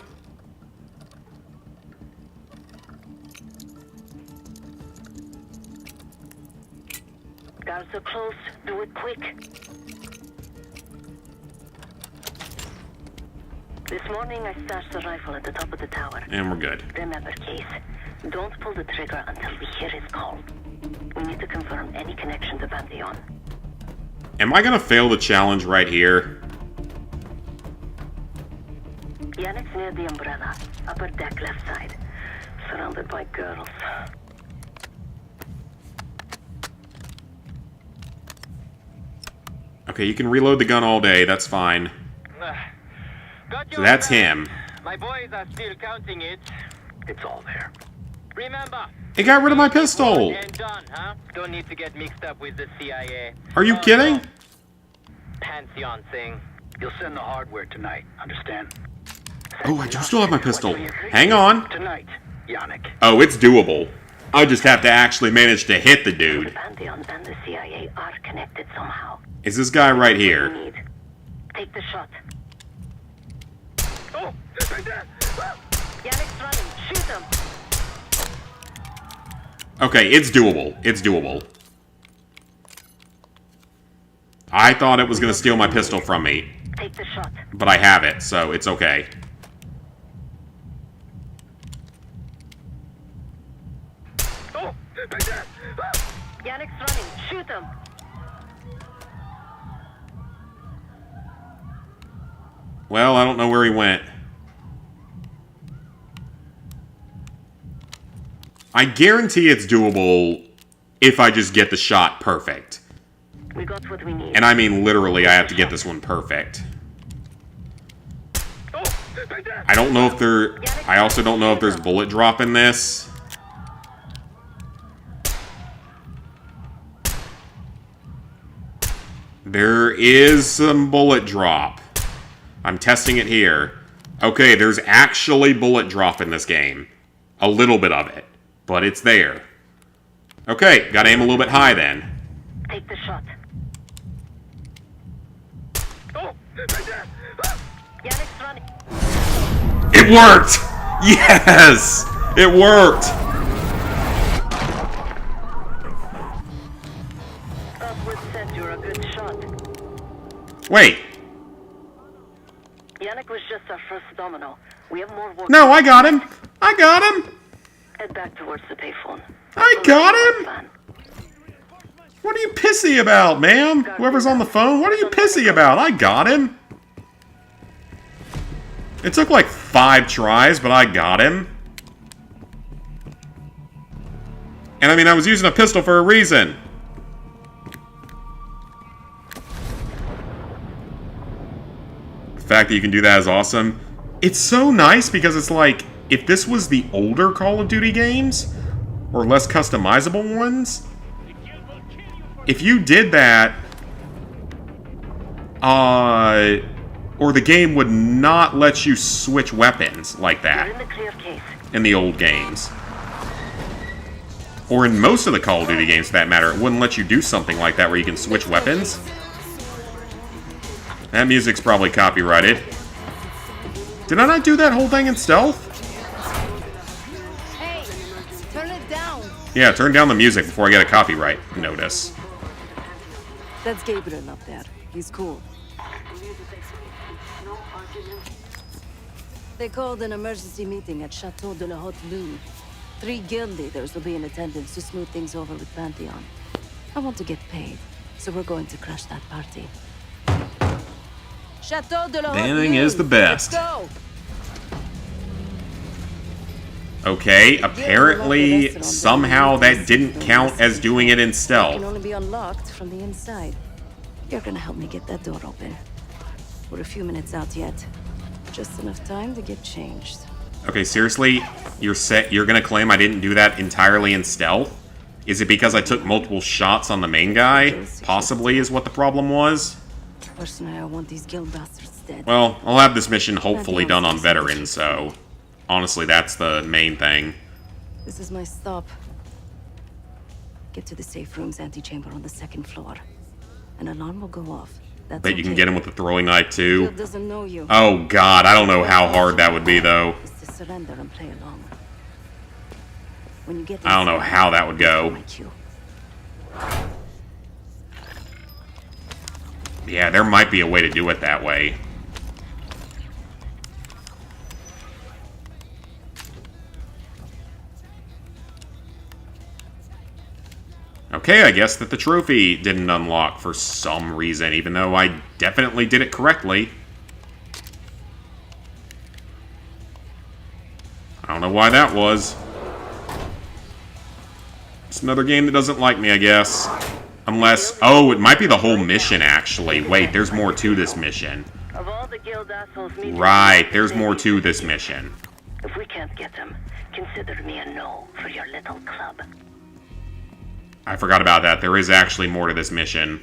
Guards are close. Do it quick. This morning I stashed the rifle at the top of the tower. And we're good. Remember, Case, don't pull the trigger until we hear his call. We need to confirm any connection to Pantheon. Am I gonna fail the challenge right here? Yannick's near the umbrella. Upper deck left side. Surrounded by girls. Okay, you can reload the gun all day, that's fine. So that's him. My boys are still counting it. It's all there. Remember, It got rid of my pistol! and done, huh? Don't need to get mixed up with the CIA. Are you kidding? Pantheon thing. You'll send the hardware tonight, understand? Oh, I do still have my pistol. Hang on. Tonight, Yannick. Oh, it's doable. I just have to actually manage to hit the The dude. Pantheon and the CIA are connected somehow. Is this guy right We here? need. Take the shot. Oh, it's right there. Yannick's running. Shoot him. Okay, it's doable. It's doable. I thought it was going to steal my pistol from me, Take the shot. but I have it, so it's okay. Oh, right there. Yannick's running. Shoot him. Well, I don't know where he went. I guarantee it's doable if I just get the shot perfect. We got what we need. And I mean literally, I have to get this one perfect. I don't know if there... I also don't know if there's bullet drop in this. There is some bullet drop. I'm testing it here. Okay, there's actually bullet drop in this game. A little bit of it. But it's there. Okay, gotta aim a little bit high then. Take the shot. Yannick's running. It worked! Yes! It worked! Upward said you're a good shot. Wait. Yannick was just our first domino. We have more work. No, I got him! I got him! Head back towards the payphone. I got him! What are you pissy about, ma'am? Whoever's on the phone, what are you pissy about? I got him! It took like 5 tries, but I got him. And I mean, I was using a pistol for a reason. The fact that you can do that is awesome. It's so nice because it's like, if this was the older Call of Duty games, or less customizable ones, if you did that, or the game would not let you switch weapons like that in the old games. Or in most of the Call of Duty games, for that matter, it wouldn't let you do something like that where you can switch weapons. That music's probably copyrighted. Did I not do that whole thing in stealth? Hey, turn it down. Yeah, turn down the music before I get a copyright notice. That's Gabriel up there. He's cool. They called an emergency meeting at Chateau de la Haute Lune. 3 guild leaders will be in attendance to smooth things over with Pantheon. I want to get paid, so we're going to crash that party. Chateau de la Haute Lune. Banning is the best. Let's go. Okay, apparently, somehow that didn't count as doing it in It stealth. can only be unlocked from the inside. You're gonna help me get that door open. We're a few minutes out yet. Just enough time to get changed. Okay, seriously? You're gonna claim I didn't do that entirely in stealth? Is it because I took multiple shots on the main guy? Possibly is what the problem was? Personally, I want these guild bastards dead. Well, I'll have this mission hopefully done on veterans, so... Honestly, that's the main thing. This is my stop. Get to the safe room's antechamber on the 2nd floor. An alarm will go off. That's Bet you can okay. get him with the throwing knife, too. Guild doesn't know you. Oh, God, I don't know how hard that would be, though. It's to surrender and play along. When you get I don't know how that would go. my cue. Yeah, there might be a way to do it that way. Okay, I guess that the trophy didn't unlock for some reason, even though I definitely did it correctly. I don't know why that was. It's another game that doesn't like me, I guess. Unless... Oh, it might be the whole mission, actually. Wait, there's more to this mission. Of all the guild assholes meeting, Right, there's more to this mission. if we can't get them, consider me a no for your little club. I forgot about that. There is actually more to this mission.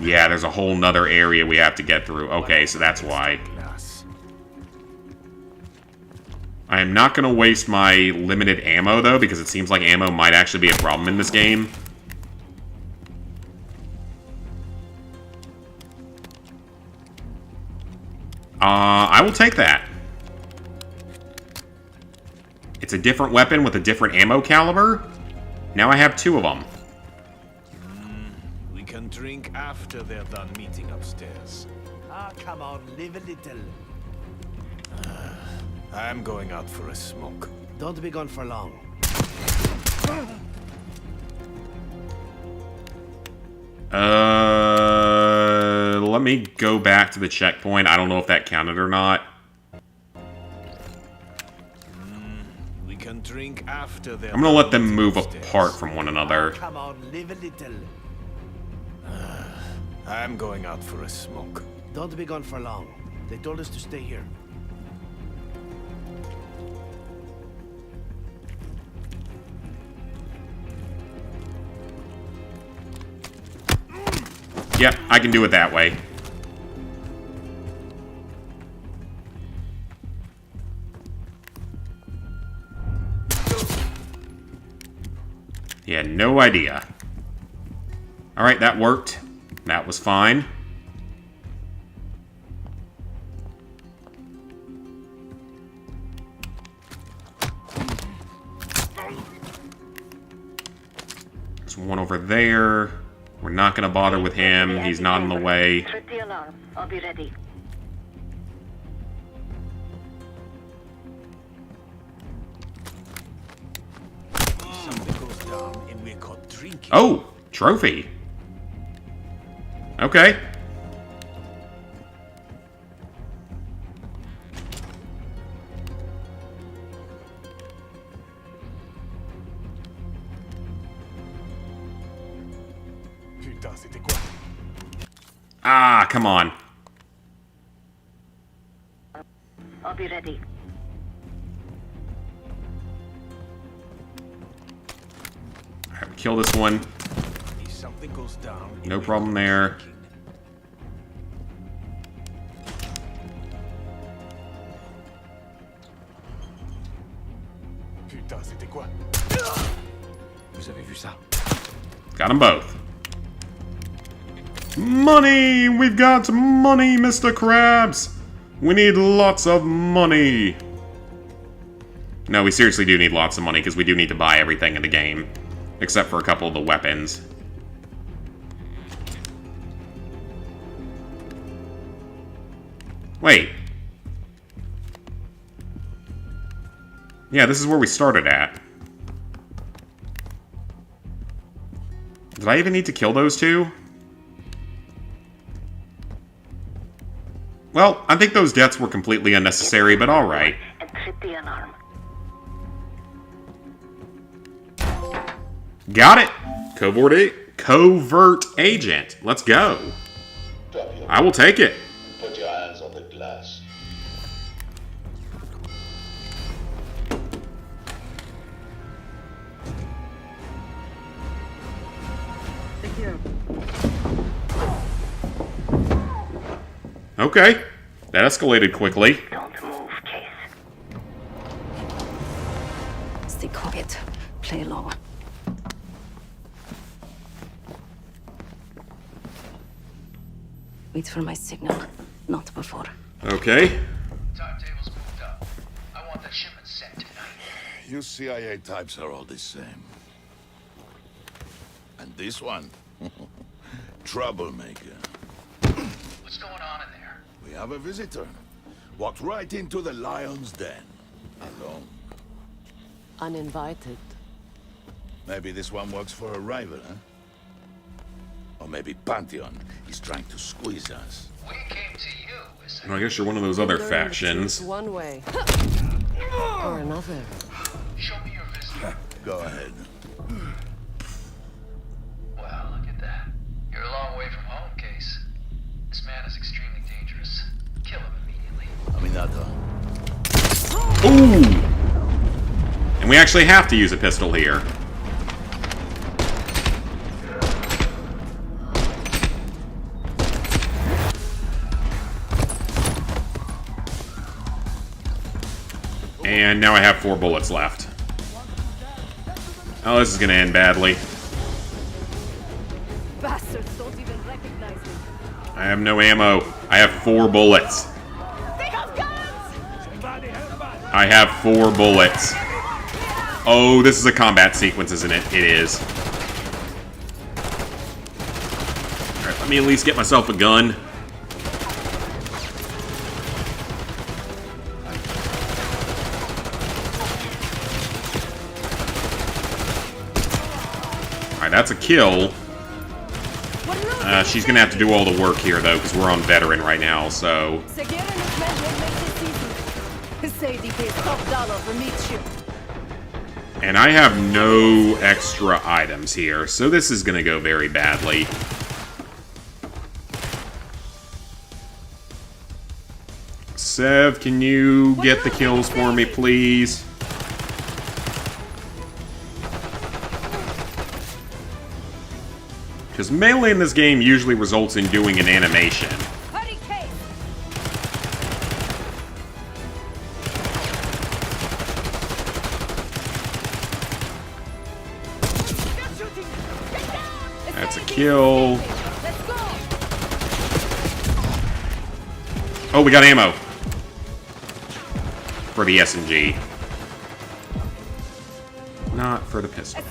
Yeah, there's a whole nother area we have to get through. Okay, so that's why. I am not going to waste my limited ammo, though, because it seems like ammo might actually be a problem in this game. I will take that. It's a different weapon with a different ammo caliber. Now I have 2 of them. We can drink after they're done meeting upstairs. Ah, come on, live a little. I'm going out for a smoke. Don't be gone for long. Let me go back to the checkpoint. I don't know if that counted or not. We can drink after they're I'm gonna let them move apart from one another. Come on, live a little. I'm going out for a smoke. Don't be gone for long. They told us to stay here. Yep, I can do it that way. Yeah, no idea. Alright, that worked. That was fine. There's one over there. We're not going to bother with him. He's not in the way. Trip the alarm. I'll be ready. Something goes down and we're caught drinking. Oh, trophy. Okay. Putain, c'était quoi? Ah, come on. I'll be ready. Alright, we kill this one. If something goes down, No problem there. Putain, c'était quoi? Vous avez vu ça? Got them both. Money! We've got money, Mr. Krabs! We need lots of money. No, we seriously do need lots of money, because we do need to buy everything in the game. Except for a couple of the weapons. Wait. Yeah, this is where we started at. Did I even need to kill those two? Well, I think those deaths were completely unnecessary, but alright. And trip the alarm. Got it! Covert agent. Let's go. I will take it. Put your hands on the glass. Okay. That escalated quickly. Don't move, Case. Stay quiet. Play low. Wait for my signal, not before. Okay. Timetable's moved up. I want that shipment sent tonight. You CIA types are all the same. And this one? Troublemaker. What's going on in there? We have a visitor. Walked right into the lion's den. Alone. Uninvited. Maybe this one works for a rival, huh? Or maybe Pantheon is trying to squeeze us. We came to you as Well, I guess you're one of those other factions. One way. Or another. Show me your visitor. Go ahead. Well, look at that. You're a long way from home, Case. This man is extremely dangerous. Kill him immediately. Aminata. Ooh! And we actually have to use a pistol here. And now I have 4 bullets left. Oh, this is gonna end badly. Bastards don't even recognize me. I have no ammo. I have 4 bullets. They have guns! I have 4 bullets. Oh, this is a combat sequence, isn't it? It is. Alright, let me at least get myself a gun. Alright, that's a kill. She's gonna have to do all the work here, though, because we're on veteran right now, so... Seguir and his men will make this easy. Sadie pays top dollar for meat shoot. And I have no extra items here, so this is gonna go very badly. Sev, can you get the kills for me, please? Because melee in this game usually results in doing an animation. That's a kill. Oh, we got ammo. For the SMG. Not for the pistol.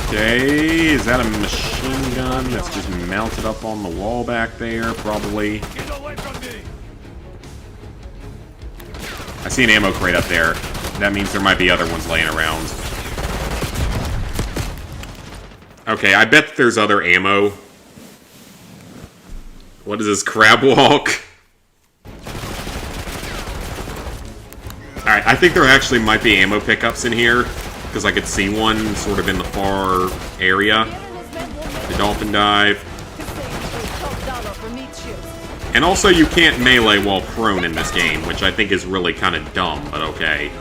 Okay, is that a machine gun that's just mounted up on the wall back there? Probably. I see an ammo crate up there. That means there might be other ones laying around. Okay, I bet there's other ammo. What is this, crab walk? Alright, I think there actually might be ammo pickups in here. Because I could see one sort of in the far area. The dolphin dive. And also you can't melee while prone in this game, which I think is really kind of dumb, but okay.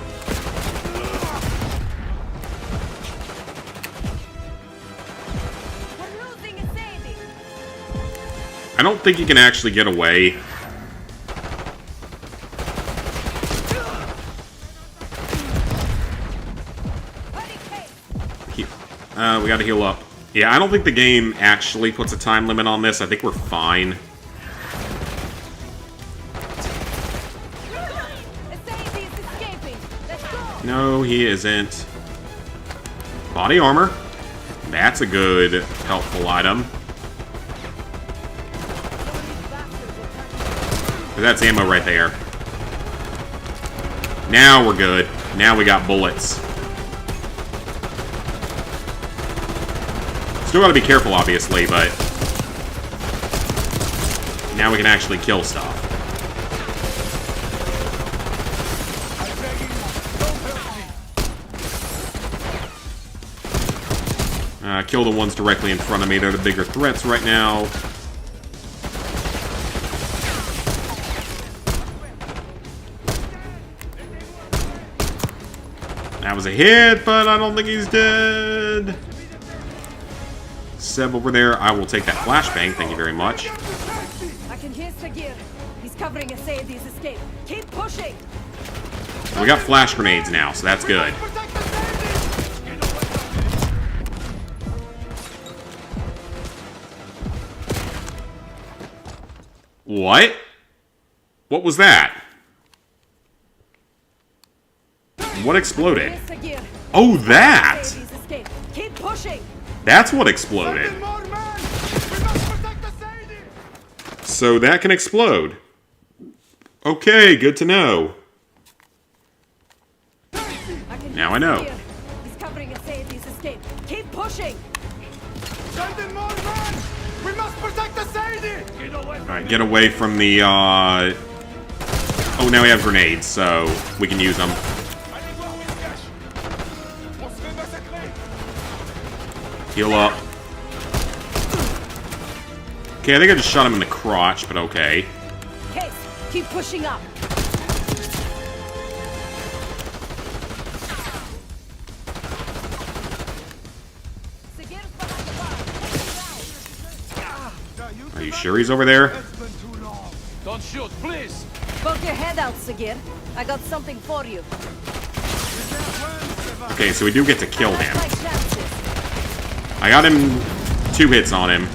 I don't think you can actually get away. We gotta heal up. Yeah, I don't think the game actually puts a time limit on this. I think we're fine. No, he isn't. Body armor. That's a good, helpful item. But that's ammo right there. Now we're good. Now we got bullets. Still gotta be careful, obviously, but now we can actually kill stuff. Kill the ones directly in front of me. They're the bigger threats right now. That was a hit, but I don't think he's dead. Seb over there, I will take that flashbang, thank you very much. I can hear Sagir. He's covering Sayedi's escape. Keep pushing. We got flash grenades now, so that's good. What? What was that? What exploded? Oh, that! Keep pushing. That's what exploded. So that can explode. Okay, good to know. Now I know. He's covering Sayedi's escape. Keep pushing. We must protect the Sayedi! Alright, get away from the, Oh, now we have grenades, so we can use them. Heal up. Okay, I think I just shot him in the crotch, but okay. Case, keep pushing up. Are you sure he's over there? Don't shoot, please! Poke your head out, Sagir. I got something for you. Okay, so we do get to kill him. I got him 2 hits on him.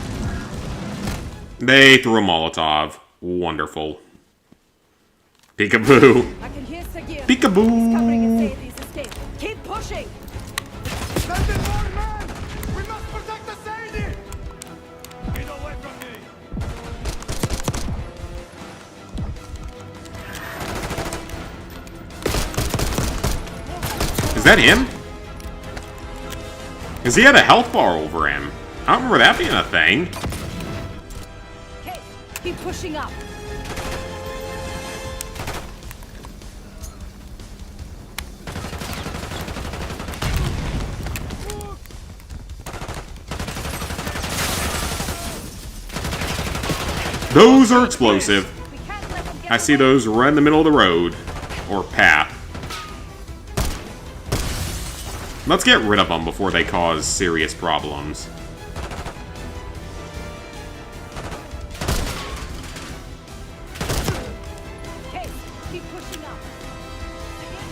They threw a Molotov. Wonderful. Peekaboo. I can hear Sagir. Peekaboo. Covering Sayedi's escape. Keep pushing. Send in more men! We must protect the Sayedi! Get away from me! Is that him? Because he had a health bar over him. I don't remember that being a thing. Hey, keep pushing up. Those are explosive. I see those right in the middle of the road. Or path. Let's get rid of them before they cause serious problems.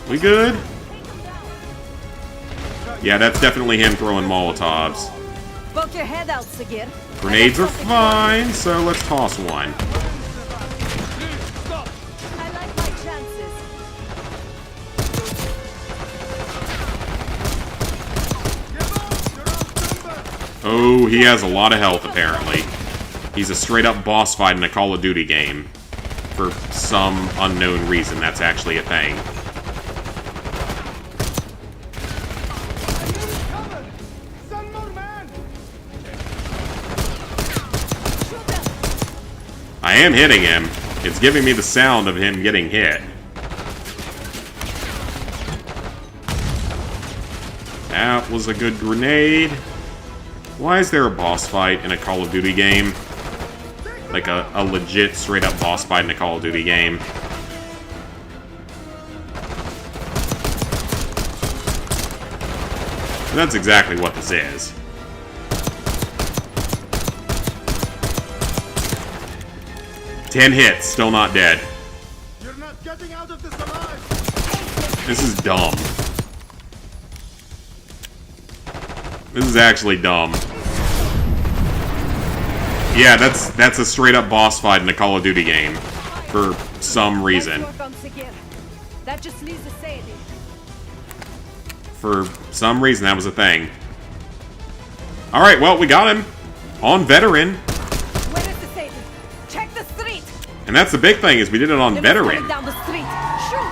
We good? Yeah, that's definitely him throwing Molotovs. Poke your head out, Sigir. Grenades are fine, so let's toss one. I like my chances. Oh, he has a lot of health, apparently. He's a straight-up boss fight in a Call of Duty game. For some unknown reason, that's actually a thing. I am hitting him. It's giving me the sound of him getting hit. That was a good grenade. Why is there a boss fight in a Call of Duty game? Like a legit straight-up boss fight in a Call of Duty game. And that's exactly what this is. Ten hits, still not dead. You're not getting out of this alive. This is dumb. This is actually dumb. Yeah, that's a straight-up boss fight in a Call of Duty game. For some reason. That just leaves the Sadie. For some reason, that was a thing. Alright, well, we got him. On veteran. Where is the Sadie? Check the street. And that's the big thing, is we did it on veteran. Down the street. Shoot.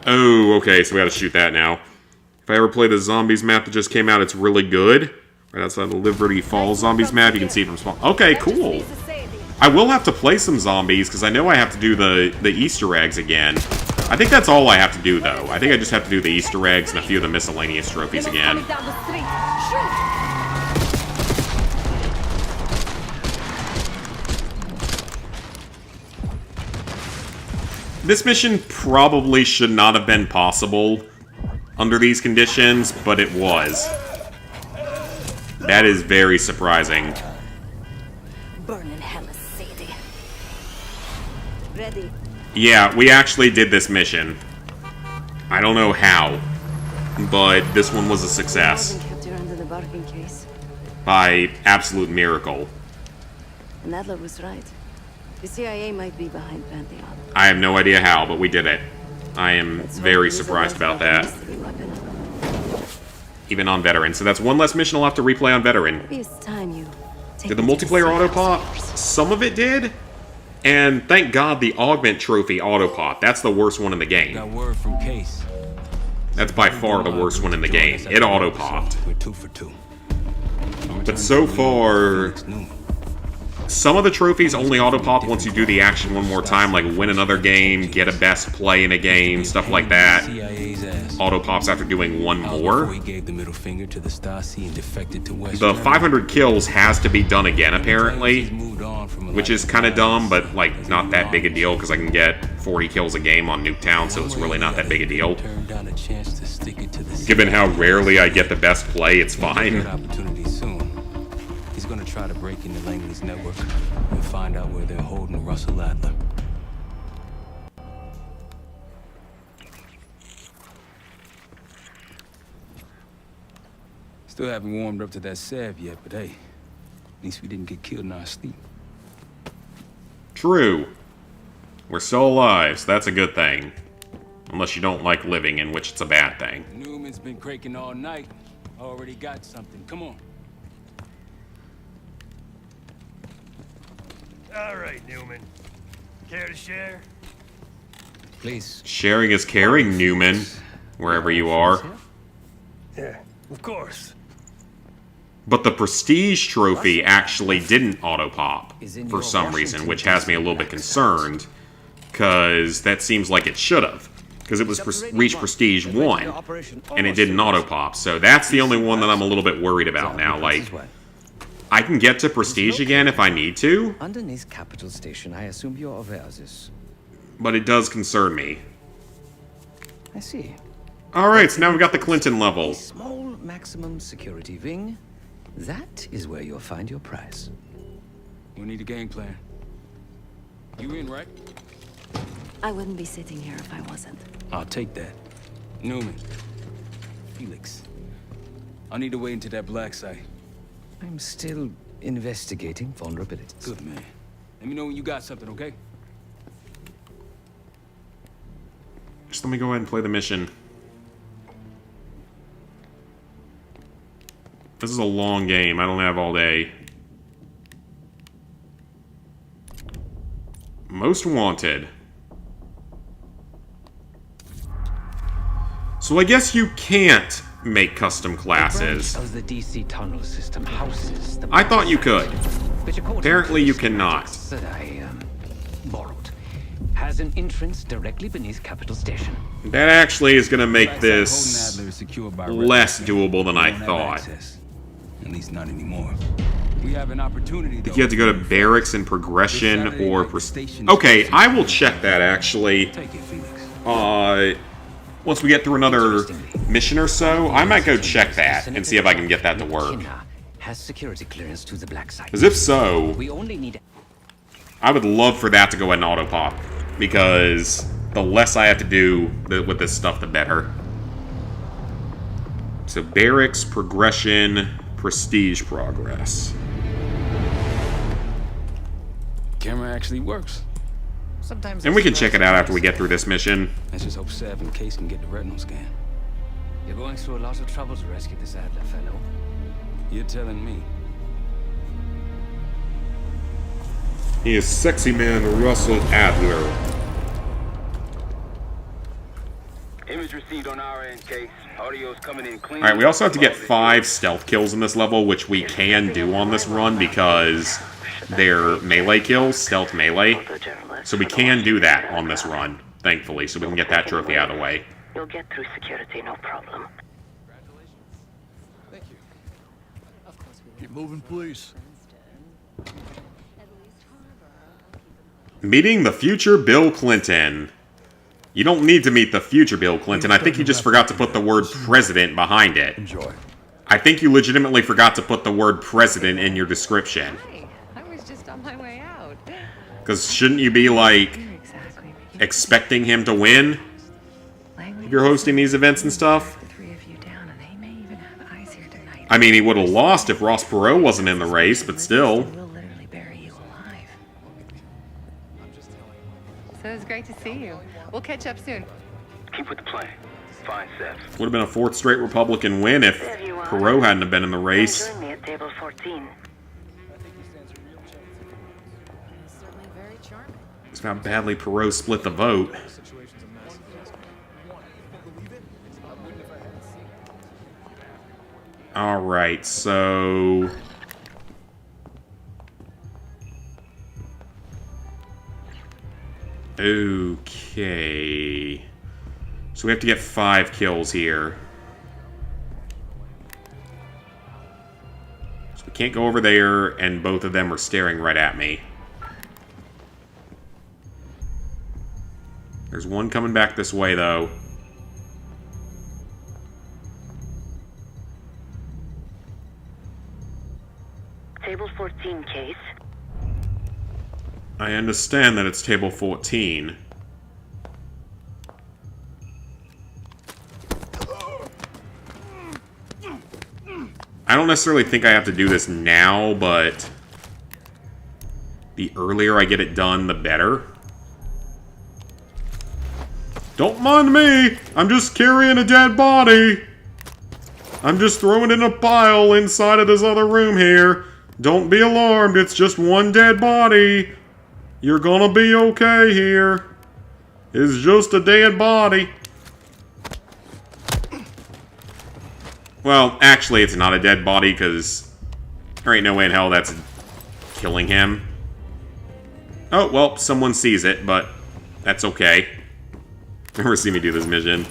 Oh, okay, so we gotta shoot that now. If I ever play the Zombies map that just came out, it's really good. Right outside the Liberty Falls Zombies map, you can see it from small. Okay, cool. I will have to play some zombies, because I know I have to do the Easter eggs again. I think that's all I have to do, though. I think I just have to do the Easter eggs and a few of the miscellaneous trophies again. This mission probably should not have been possible under these conditions, but it was. That is very surprising. Burn in hell, Sadie. Ready. Yeah, we actually did this mission. I don't know how, but this one was a success. Kept her under the bargain case. By absolute miracle. And Adler was right. The CIA might be behind Pantheon. I have no idea how, but we did it. I am very surprised about that. Even on veteran. So that's one less mission I'll have to replay on veteran. Maybe it's time you did the multiplayer auto pop? Some of it did. And thank God the augment trophy auto pop. That's the worst one in the game. Got word from Case. That's by far the worst one in the game. It auto popped. We're 2 for 2. But so far, some of the trophies only auto pop once you do the action one more time, like win another game, get a best play in a game, stuff like that. Auto pops after doing one more. The 500 kills has to be done again, apparently, which is kind of dumb, but like not that big a deal because I can get 40 kills a game on Nuketown, so it's really not that big a deal. Given how rarely I get the best play, it's fine. He's gonna try to break into Langley's network and find out where they're holding Russell Adler. Still haven't warmed up to that salve yet, but hey, at least we didn't get killed in our sleep. True. We're still alive, so that's a good thing. Unless you don't like living, in which it's a bad thing. Newman's been cranking all night. Already got something. Come on. All right, Newman. Care to share? Please. Sharing is caring, Newman. Wherever you are. Yeah, of course. But the Prestige trophy actually didn't auto-pop for some reason, which has me a little bit concerned. Because that seems like it should have. Because it was reached Prestige 1, and it didn't auto-pop. So that's the only one that I'm a little bit worried about now. Like, I can get to Prestige again if I need to. Underneath Capital Station, I assume you're aware of this. But it does concern me. I see. Alright, so now we've got the Clinton level. A small maximum security wing. That is where you'll find your prize. We need a game plan. You in, right? I wouldn't be sitting here if I wasn't. I'll take that. Newman. Felix. I need to wait into that black site. I'm still investigating vulnerabilities. Good, man. Let me know when you got something, okay? Just let me go ahead and play the mission. This is a long game. I don't have all day. Most Wanted. So I guess you can't make custom classes. Of the DC tunnel system houses the I thought you could. Apparently you cannot. That I borrowed has an entrance directly beneath Capital Station. That actually is going to make this less doable than I thought. At least not anymore. We have an opportunity. If you have to go to barracks and progression or okay, I will check that actually. Once we get through another mission or so, I might go check that and see if I can get that to work. Has security clearance to the black site. Because if so, we only need I would love for that to go ahead and auto pop, because the less I have to do with this stuff, the better. So barracks, progression, prestige progress. Camera actually works. Sometimes and we can check it out after we get through this mission. Let's just hope Sev and Case can get the retinal scan. You're going through a lot of trouble to rescue this Adler fellow. You're telling me. He is sexy man Russell Adler. Image received on our end, Case. Audio's coming in clean. Alright, we also have to get 5 stealth kills in this level, which we can do on this run because they're melee kills, stealth melee. So we can do that on this run, thankfully, so we can get that trophy out of the way. You'll get through security, no problem. Thank you. Keep moving, please. Meeting the future Bill Clinton. You don't need to meet the future Bill Clinton. I think you just forgot to put the word president behind it. Enjoy. I think you legitimately forgot to put the word president in your description. I was just on my way out. Because shouldn't you be, like, expecting him to win? If you're hosting these events and stuff? I mean, he would have lost if Ross Perot wasn't in the race, but still. So it's great to see you. We'll catch up soon. Keep with the plan. Fine, Seth. Would have been a 4th straight Republican win if Perot hadn't have been in the race. Join me at table 14. It's how badly Perot split the vote. Alright, so... Okay... So we have to get 5 kills here. So we can't go over there, and both of them are staring right at me. There's one coming back this way, though. Table 14, Case. I understand that it's table 14. I don't necessarily think I have to do this now, but the earlier I get it done, the better. Don't mind me! I'm just carrying a dead body! I'm just throwing it in a pile inside of this other room here. Don't be alarmed, it's just one dead body. You're gonna be okay here. It's just a dead body. Well, actually, it's not a dead body, because there ain't no way in hell that's killing him. Oh, well, someone sees it, but that's okay. Never see me do this mission.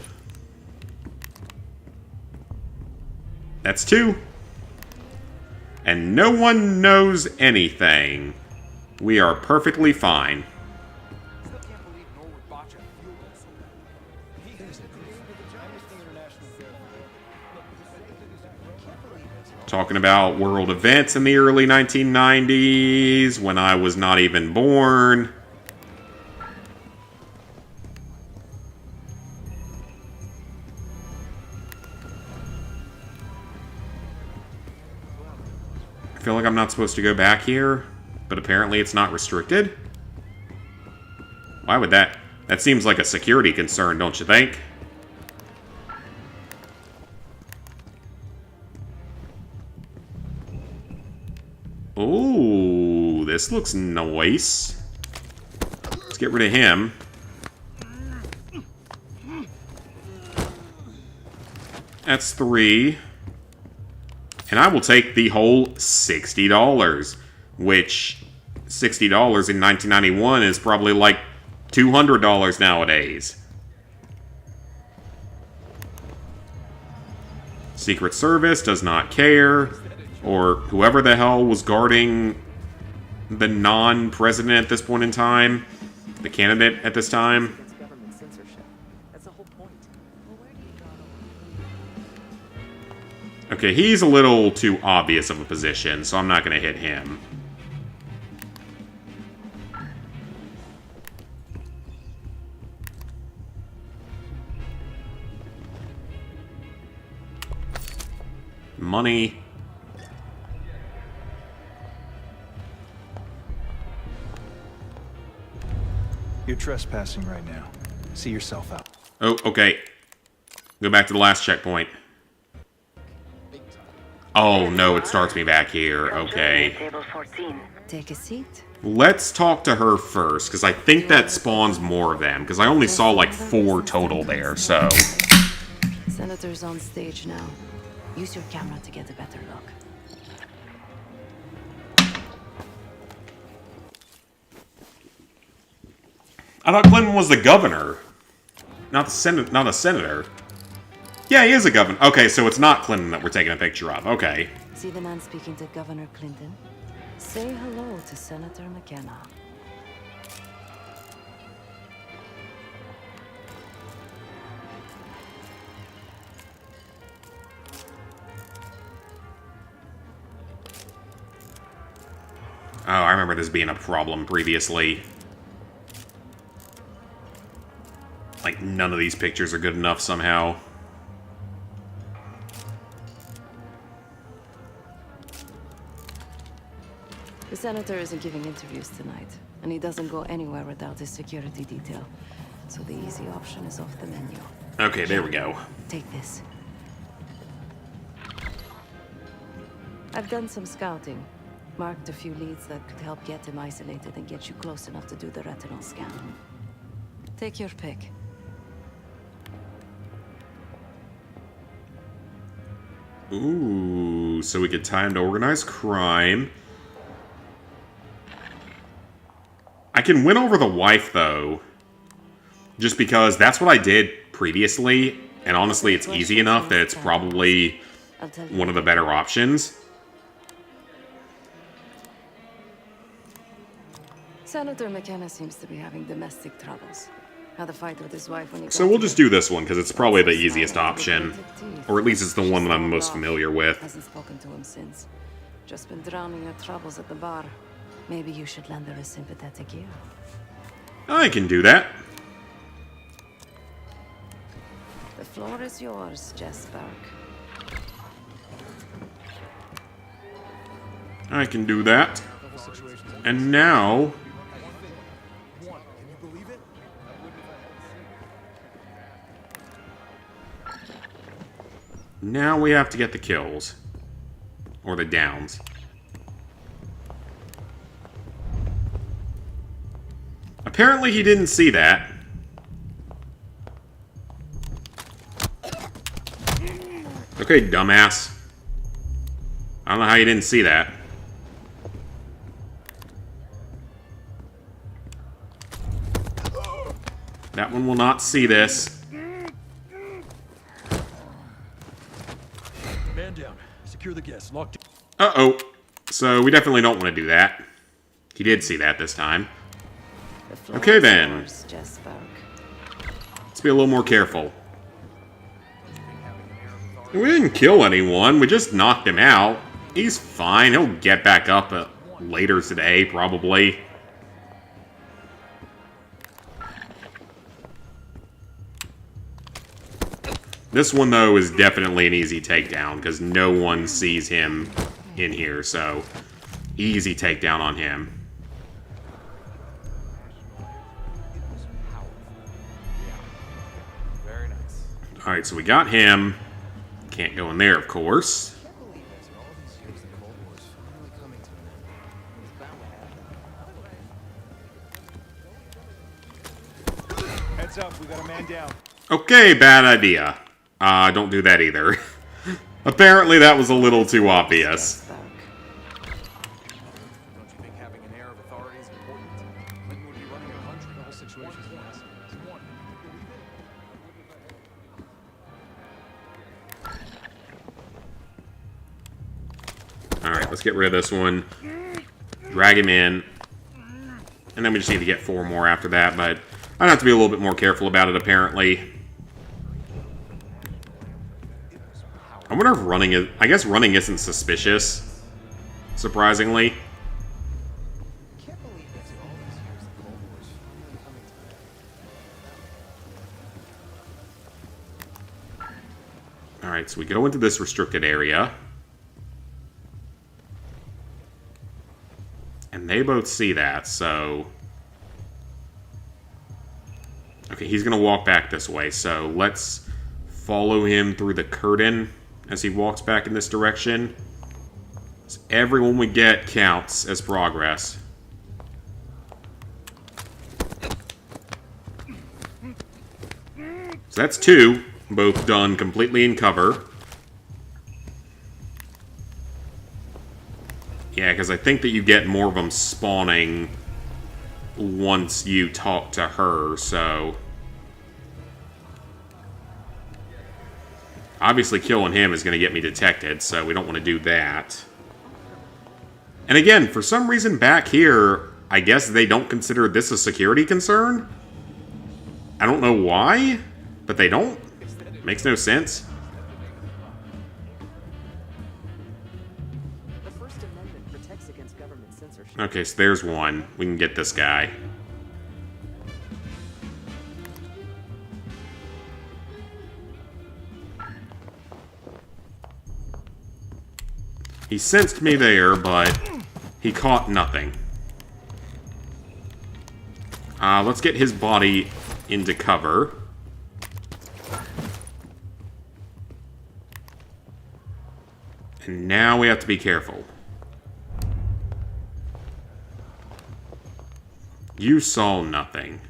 That's 2. And no one knows anything. We are perfectly fine. Talking about world events in the early 1990s, when I was not even born. I feel like I'm not supposed to go back here, but apparently it's not restricted. Why would that? That seems like a security concern, don't you think? Ooh, this looks nice. Let's get rid of him. That's 3. And I will take the whole $60, which $60 in 1991 is probably like $200 nowadays. Secret Service does not care. Or whoever the hell was guarding the non-president at this point in time. The candidate at this time. Okay, he's a little too obvious of a position, so I'm not going to hit him. Money. You're trespassing right now. See yourself out. Oh, okay. Go back to the last checkpoint. Oh, no, it starts me back here. Okay. Take a seat. Let's talk to her first, because I think that spawns more of them, because I only saw like 4 total there, so... Senator's on stage now. Use your camera to get a better look. I thought Clinton was the governor. Not a senator. Yeah, he is a governor. Okay, so it's not Clinton that we're taking a picture of. Okay. See the man speaking to Governor Clinton? Say hello to Senator McKenna. Oh, I remember this being a problem previously. Like, none of these pictures are good enough somehow. The senator isn't giving interviews tonight, and he doesn't go anywhere without his security detail. So the easy option is off the menu. Okay, there we go. Take this. I've done some scouting. Marked a few leads that could help get him isolated and get you close enough to do the retinal scan. Take your pick. Ooh, so we could tie him to organized crime. I can win over the wife, though. Just because that's what I did previously, and honestly, it's easy enough that it's probably one of the better options. Senator McKenna seems to be having domestic troubles. Had a fight with his wife when he So we'll just do this one, because it's probably the easiest option. Or at least it's the one that I'm most familiar with. Hasn't spoken to him since. Just been drowning your troubles at the bar. Maybe you should lend her a sympathetic ear. I can do that. The floor is yours, Jess Burke. I can do that. And now... Now we have to get the kills. Or the downs. Apparently he didn't see that. Okay, dumbass. I don't know how you didn't see that. That one will not see this. Man down. Secure the guests. Locked in. Uh-oh. So we definitely don't want to do that. He did see that this time. Okay then. Let's be a little more careful. We didn't kill anyone, we just knocked him out. He's fine, he'll get back up later today, probably. This one, though, is definitely an easy takedown, because no one sees him in here, so easy takedown on him. Alright, so we got him. Can't go in there, of course. Heads up, we got a man down. Okay, bad idea. Don't do that either. Apparently that was a little too obvious. Alright, let's get rid of this one. Drag him in. And then we just need to get 4 more after that, but I'd have to be a little bit more careful about it, apparently. I wonder if running is... I guess running isn't suspicious, surprisingly. Alright, so we go into this restricted area. And they both see that, so... Okay, he's gonna walk back this way, so let's follow him through the curtain as he walks back in this direction. So everyone we get counts as progress. So that's 2, both done completely in cover. Yeah, because I think that you get more of them spawning once you talk to her, so... Obviously killing him is going to get me detected, so we don't want to do that. And again, for some reason back here, I guess they don't consider this a security concern? I don't know why, but they don't. Makes no sense. The First Amendment protects against government censorship. Okay, so there's one. We can get this guy. He sensed me there, but he caught nothing. Let's get his body into cover. And now we have to be careful. You saw nothing.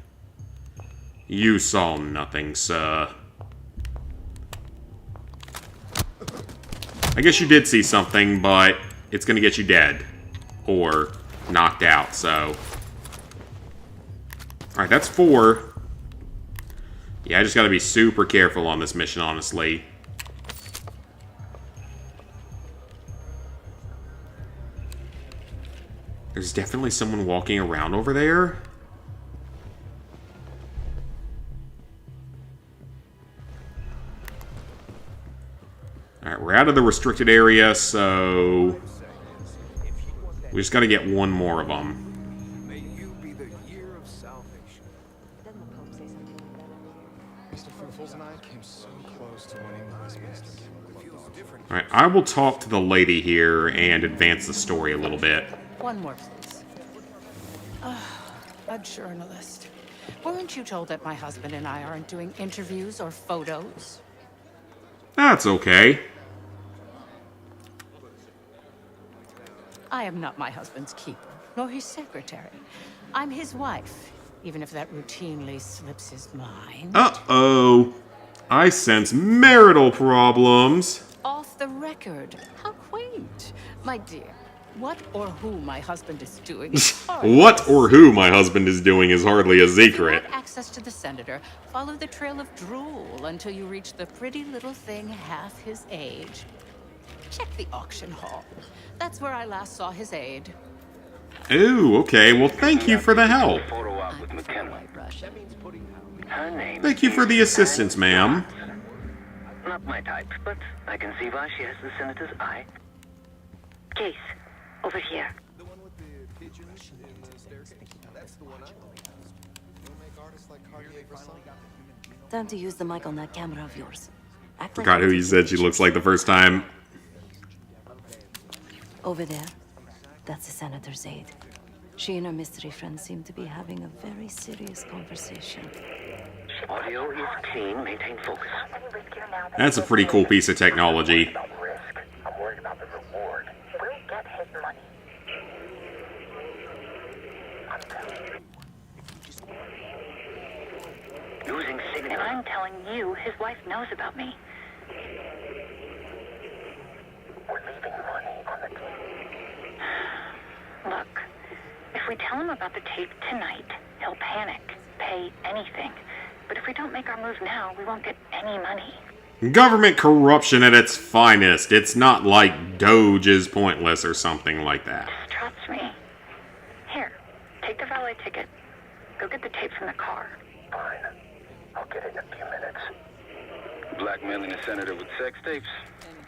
You saw nothing, sir. I guess you did see something, but it's gonna get you dead. Or knocked out, so... Alright, that's 4. Yeah, I just gotta be super careful on this mission, honestly. There's definitely someone walking around over there. Alright, we're out of the restricted area, so... we just gotta get one more of them. May you be the year of salvation. Mr. Fruitfuls and I came so close to winning the Westminster. Alright, I will talk to the lady here and advance the story a little bit. One more, please. A journalist. Weren't you told that my husband and I aren't doing interviews or photos? That's okay. I am not my husband's keeper, nor his secretary. I'm his wife, even if that routinely slips his mind. Uh-oh. I sense marital problems. Off the record. How quaint. My dear, what or who my husband is doing is hardly What or who my husband is doing is hardly a secret. If you want access to the senator, follow the trail of drool until you reach the pretty little thing half his age. Check the auction hall. That's where I last saw his aide. Ooh, okay. Well, thank you for the help. Photo op with McKenna. Her name Thank you for the assistance, ma'am. Not my type, but I can see why she has the senator's eye. Case, over here. Time to use the mic on that camera of yours. Act like Forgot who you said she looks like the first time. over there. That's the senator's aide. She and her mystery friend seem to be having a very serious conversation. Audio is clean. Maintain focus. That's a pretty cool piece of technology. I'm worried about the reward. We'll get his money. Losing signal. And I'm telling you, his wife knows about me. We're leaving money on the table. Look, if we tell him about the tape tonight, he'll panic, pay anything. But if we don't make our move now, we won't get any money. Government corruption at its finest. It's not like Doge is pointless or something like that. Just trust me. Here, take the valet ticket. Go get the tape from the car. Fine. I'll get it in a few minutes. Blackmailing a senator with sex tapes.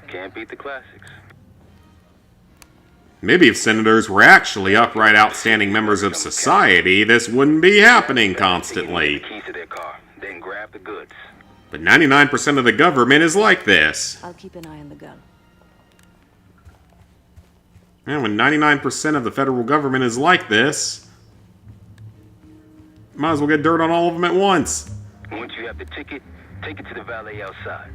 Can't beat the classics. Maybe if senators were actually upright, outstanding members of society, this wouldn't be happening constantly. Keys to their car, then grab the goods. But 99% of the government is like this. I'll keep an eye on the gun. And when 99% of the federal government is like this, might as well get dirt on all of them at once. Once you have the ticket, take it to the valet outside.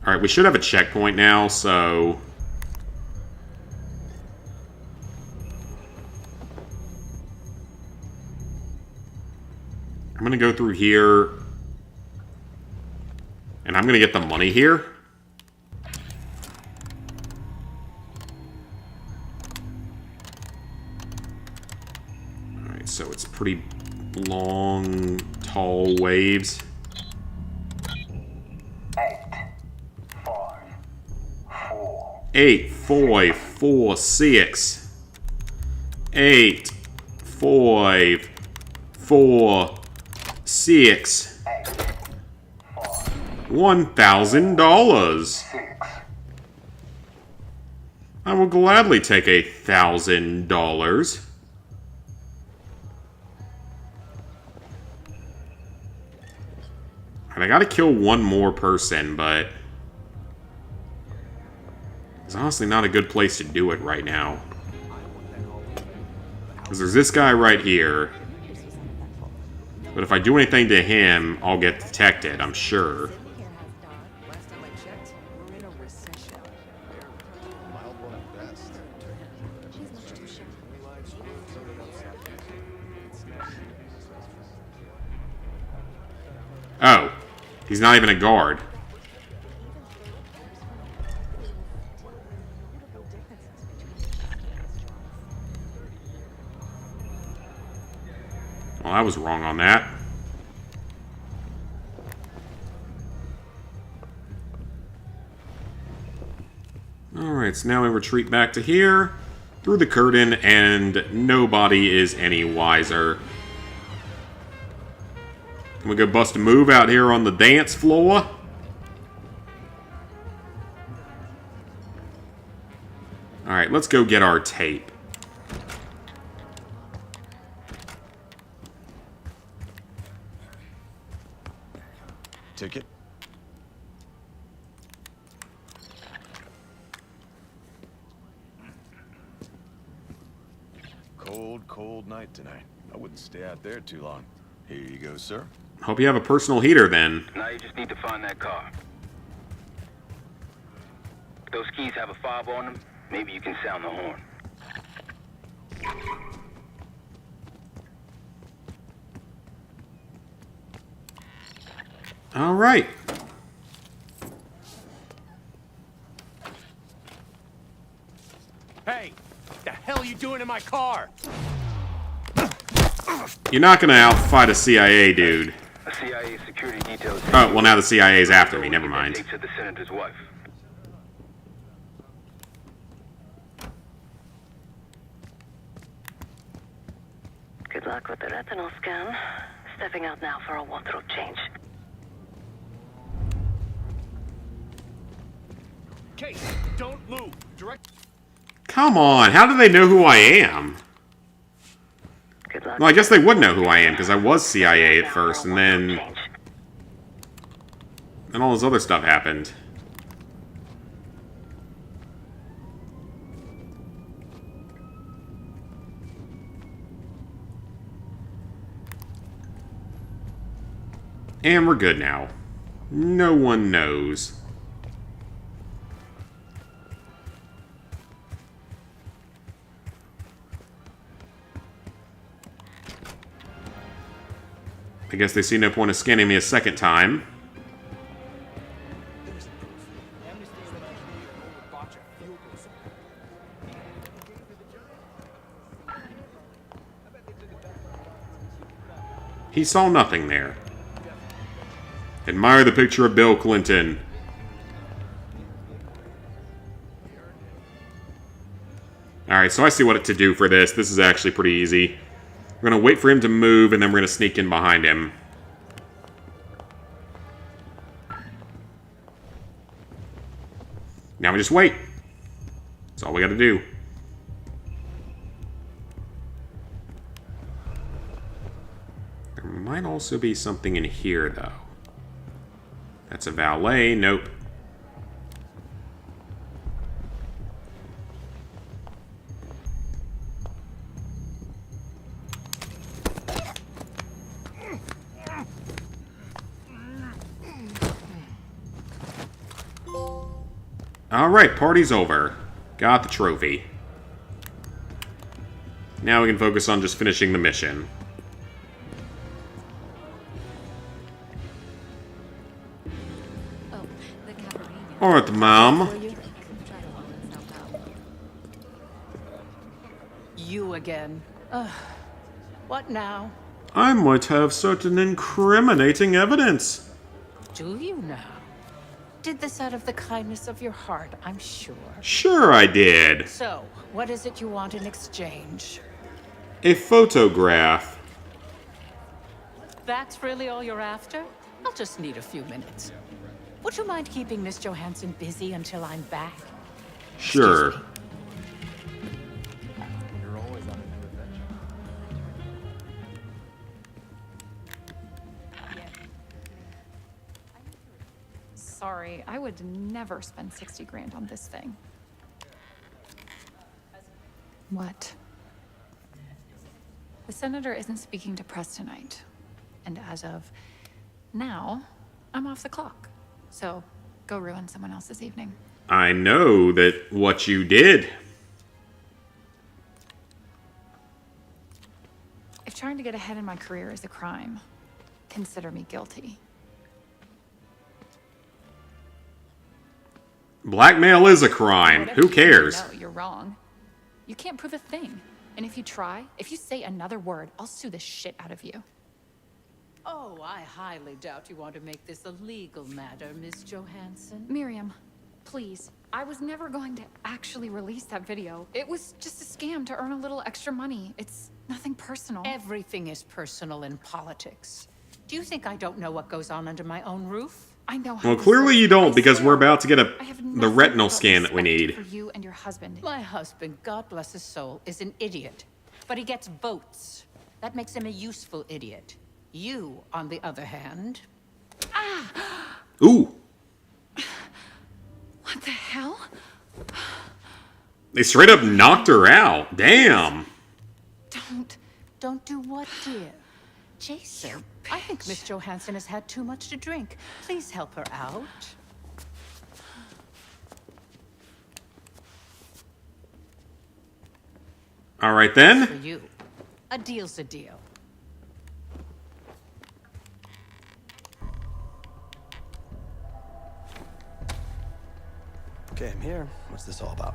Alright, we should have a checkpoint now, so... I'm gonna go through here. And I'm gonna get the money here. Alright, so it's pretty long, tall waves. 8, 5, 4, 6. 8, 5, 4, 6. $1,000. I will gladly take $1,000. And I gotta kill one more person, but it's honestly not a good place to do it right now. Because there's this guy right here. But if I do anything to him, I'll get detected, I'm sure. Oh, he's not even a guard. Well, I was wrong on that. Alright, so now we retreat back to here, through the curtain, and nobody is any wiser. We go bust a move out here on the dance floor. Alright, let's go get our tape. Ticket? Cold night tonight. I wouldn't stay out there too long. Here you go, sir. Hope you have a personal heater then. Now you just need to find that car. If those keys have a fob on them, maybe you can sound the horn. Alright. Hey, the hell are you doing in my car? You're not gonna outfight a CIA dude. A CIA security details. Oh, well now the CIA is after me, never mind. To the senator's wife. Good luck with the retinal scan. Stepping out now for a wardrobe change. Case, don't move. Direct. Come on, how do they know who I am? Well, I guess they would know who I am, because I was CIA at first, and then all this other stuff happened. And we're good now. No one knows. I guess they see no point of scanning me a second time. He saw nothing there. Admire the picture of Bill Clinton. Alright, so I see what to do for this. This is actually pretty easy. We're going to wait for him to move, and then we're going to sneak in behind him. Now we just wait. That's all we got to do. There might also be something in here, though. That's a valet. Nope. Alright, party's over. Got the trophy. Now we can focus on just finishing the mission. Alright, Mom. You again. Ugh. What now? I might have certain incriminating evidence. Do you now? Did this out of the kindness of your heart, I'm sure. Sure I did. So, what is it you want in exchange? A photograph. That's really all you're after? I'll just need a few minutes. Would you mind keeping Miss Johansson busy until I'm back? Sure. You're always on a new adventure. Sorry, I would never spend 60 grand on this thing. What? The senator isn't speaking to press tonight. And as of now, I'm off the clock. So, go ruin someone else's evening. I know that what you did. If trying to get ahead in my career is a crime, consider me guilty. Blackmail is a crime. Who cares? No, you're wrong. You can't prove a thing. And if you try, if you say another word, I'll sue the shit out of you. Oh, I highly doubt you want to make this a legal matter, Miss Johansson. Miriam, please. I was never going to actually release that video. It was just a scam to earn a little extra money. It's nothing personal. Everything is personal in politics. Do you think I don't know what goes on under my own roof? I know how. Well, clearly you don't, because we're about to get the retinal scan that we need. For you and your husband. My husband, God bless his soul, is an idiot. But he gets votes. That makes him a useful idiot. You, on the other hand... Ah! Ooh. What the hell? They straight up knocked her out. Damn. Don't do what, dear? Jason, I think Miss Johansson has had too much to drink. Please help her out. All right then. For you, a deal's a deal. Okay, I'm here. What's this all about?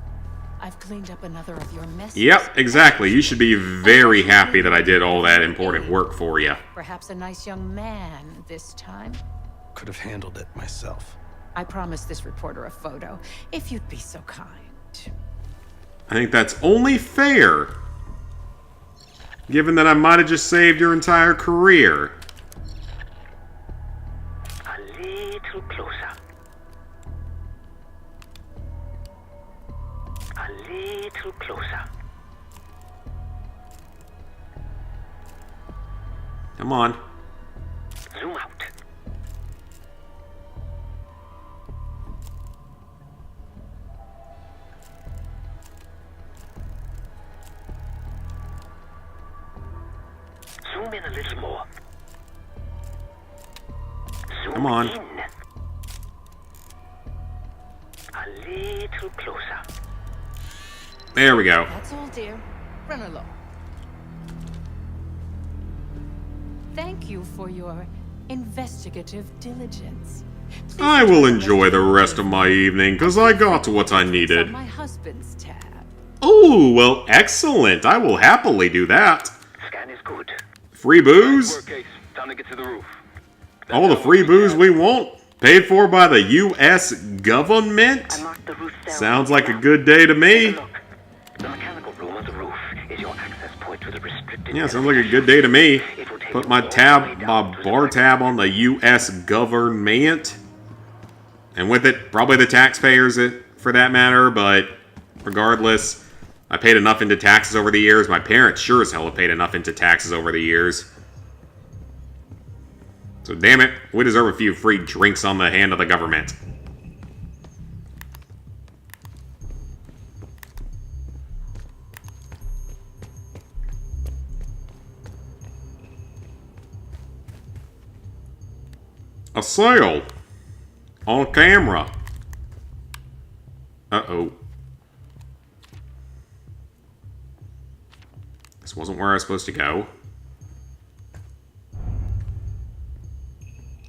I've cleaned up another of your messes. Yep, exactly. You should be very happy that I did all that important work for you. Perhaps a nice young man this time. Could have handled it myself. I promised this reporter a photo, if you'd be so kind. I think that's only fair, given that I might have just saved your entire career. A little closer. A little closer. Come on. Zoom out. Zoom in a little more. Zoom Come on. in. A little closer. There we go. That's all, dear. Run along. Thank you for your investigative diligence. I will enjoy the rest of my evening, because I got what I It's needed. on my husband's tab. Oh, well, excellent. I will happily do that. Scan is good. Free booze? Time to get to the roof. All the free booze we want? Paid for by the U.S. government? Sounds like a good day to me. The mechanical room on the roof is your access point to the restricted. Yeah, sounds like a good day to me. Put my bar tab on the U.S. government. And with it, probably the taxpayers for that matter, but regardless, I paid enough into taxes over the years. My parents sure as hell have paid enough into taxes over the years. So damn it, we deserve a few free drinks on the hand of the government. A sale! On camera! Uh-oh. This wasn't where I was supposed to go.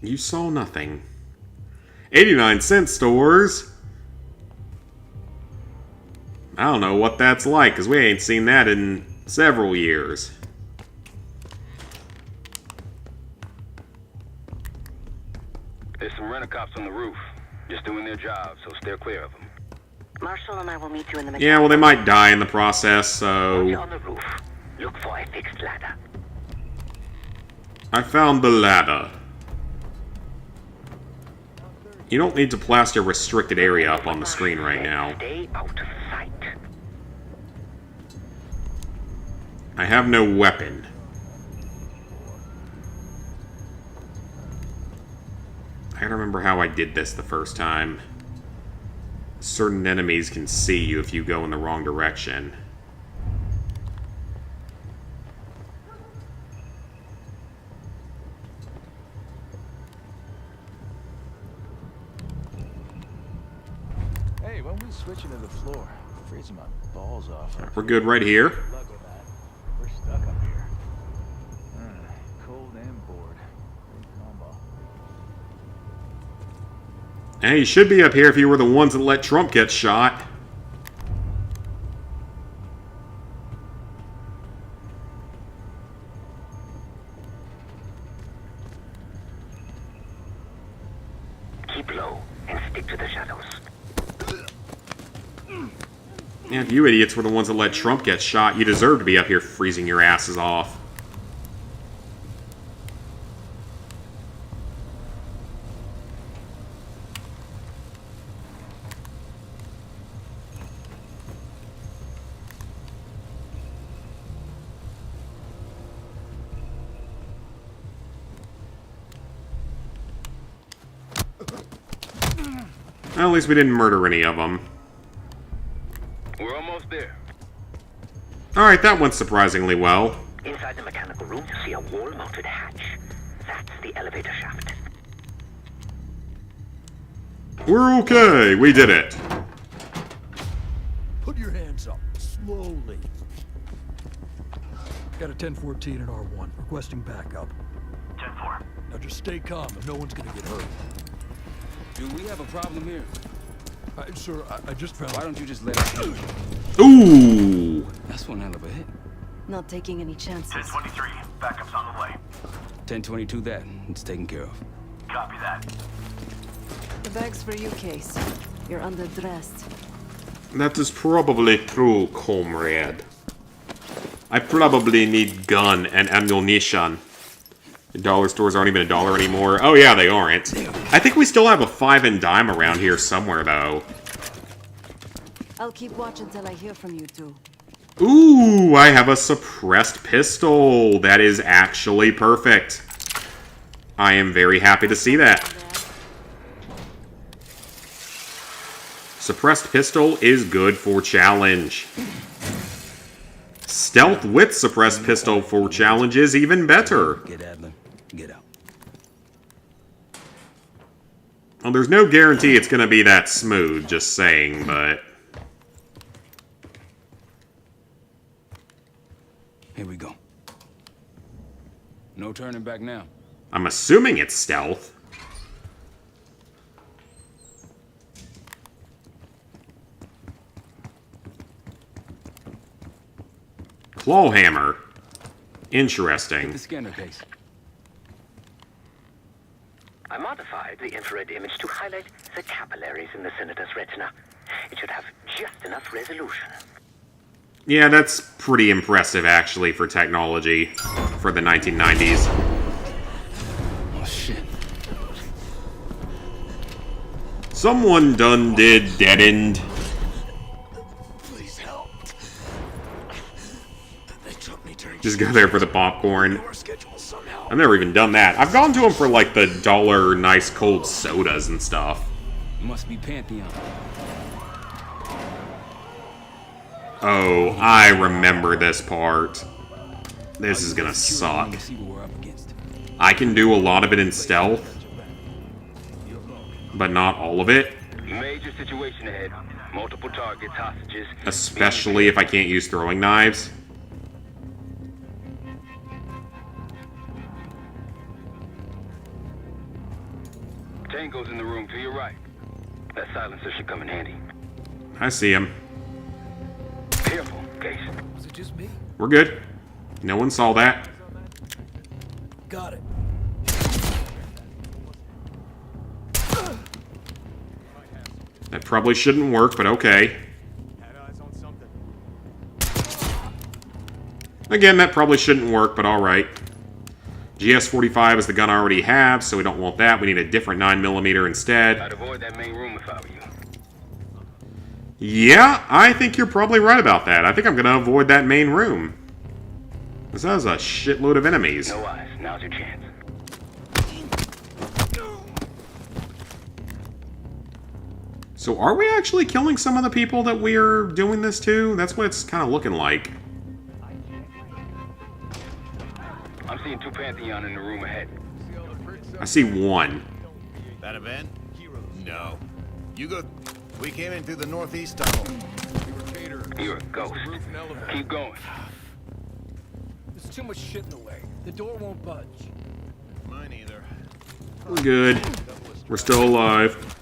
You saw nothing. 89-cent stores? I don't know what that's like, because we ain't seen that in several years. There's some rent-a-cops on the roof. Just doing their job, so steer clear of them. Marshall and I will meet you in the Yeah, well, they might die in the process, so... Once you're on the roof, look for a fixed ladder. I found the ladder. You don't need to plaster restricted area up on the screen right now. Stay out of sight. I have no weapon. I gotta remember how I did this the first time. Certain enemies can see you if you go in the wrong direction. Hey, when we switching to the floor, freezing my balls off. We're good right here. We're stuck up here. Cold and bored. Great combo. Hey, you should be up here if you were the ones that let Trump get shot. Keep low and stick to the shadows. Yeah, if you idiots were the ones that let Trump get shot, you deserve to be up here freezing your asses off. Well, at least we didn't murder any of them. We're almost there. Alright, that went surprisingly well. Inside the mechanical room, you see a wall-mounted hatch. That's the elevator shaft. We're okay, we did it. Put your hands up, slowly. Got a 1014 in R1, requesting backup. 10-4. Now just stay calm, and no one's gonna get hurt. Do we have a problem here? Sir, I just found... Why don't you just let it... Ooh! That's one hell of a hit. Not taking any chances. 1023, backup's on the way. 1022 that. It's taken care of. Copy that. The bag's for you, Case. You're underdressed. That is probably true, comrade. I probably need gun and ammunition. The dollar stores aren't even a dollar anymore. Oh yeah, they aren't. I think we still have a 5 and dime around here somewhere, though. I'll keep watch until I hear from you two. Ooh, I have a suppressed pistol. That is actually perfect. I am very happy to see that. Suppressed pistol is good for challenge. Stealth with suppressed pistol for challenge is even better. Get Adler. Get out. Well, there's no guarantee it's going to be that smooth, just saying, but... Here we go. No turning back now. I'm assuming it's stealth. Clawhammer. Interesting. The scanner case. I modified the infrared image to highlight the capillaries in the senator's retina. It should have just enough resolution. Yeah, that's pretty impressive, actually, for technology for the 1990s. Oh, shit. Someone done did dead end. Please help. They took me during... Just go there for the popcorn. I've never even done that. I've gone to them for, like, the dollar nice cold sodas and stuff. Must be Pantheon. Oh, I remember this part. This is gonna suck. I can do a lot of it in stealth, but not all of it. Major situation ahead. Multiple targets, hostages. Especially if I can't use throwing knives. Tango's in the room to your right. That silencer should come in handy. I see him. Careful, Case. Was it just me? We're good. No one saw that. Got it. That probably shouldn't work, but okay. Again, that probably shouldn't work, but alright. GS-45 is the gun I already have, so we don't want that. We need a different 9mm instead. I'd avoid that main room if I were you. Yeah, I think you're probably right about that. I think I'm going to avoid that main room. This has a shitload of enemies. No eyes. Now's your chance. So are we actually killing some of the people that we're doing this to? That's what it's kind of looking like. I'm seeing 2 Pantheon in the room ahead. I see one. That event? No. You go... We came in through the northeast tunnel. You're a ghost. Keep going. There's too much shit in the way. The door won't budge. Mine either. We're good. We're still alive.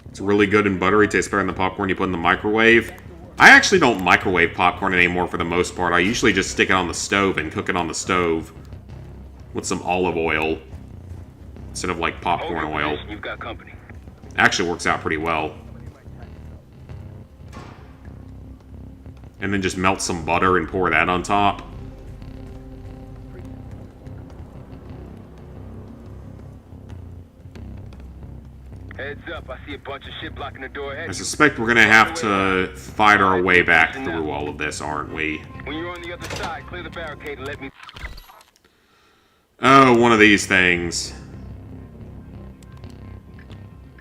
It's really good and buttery. Tastes better than the popcorn you put in the microwave. I actually don't microwave popcorn anymore for the most part. I usually just stick it on the stove and cook it on the stove with some olive oil instead of like popcorn oil. You've got company. Actually works out pretty well. And then just melt some butter and pour that on top. Heads up, I see a bunch of shit blocking the door ahead. I suspect we're gonna have to fight our way back through all of this, aren't we? When you're on the other side, clear the barricade and let me... Oh, one of these things.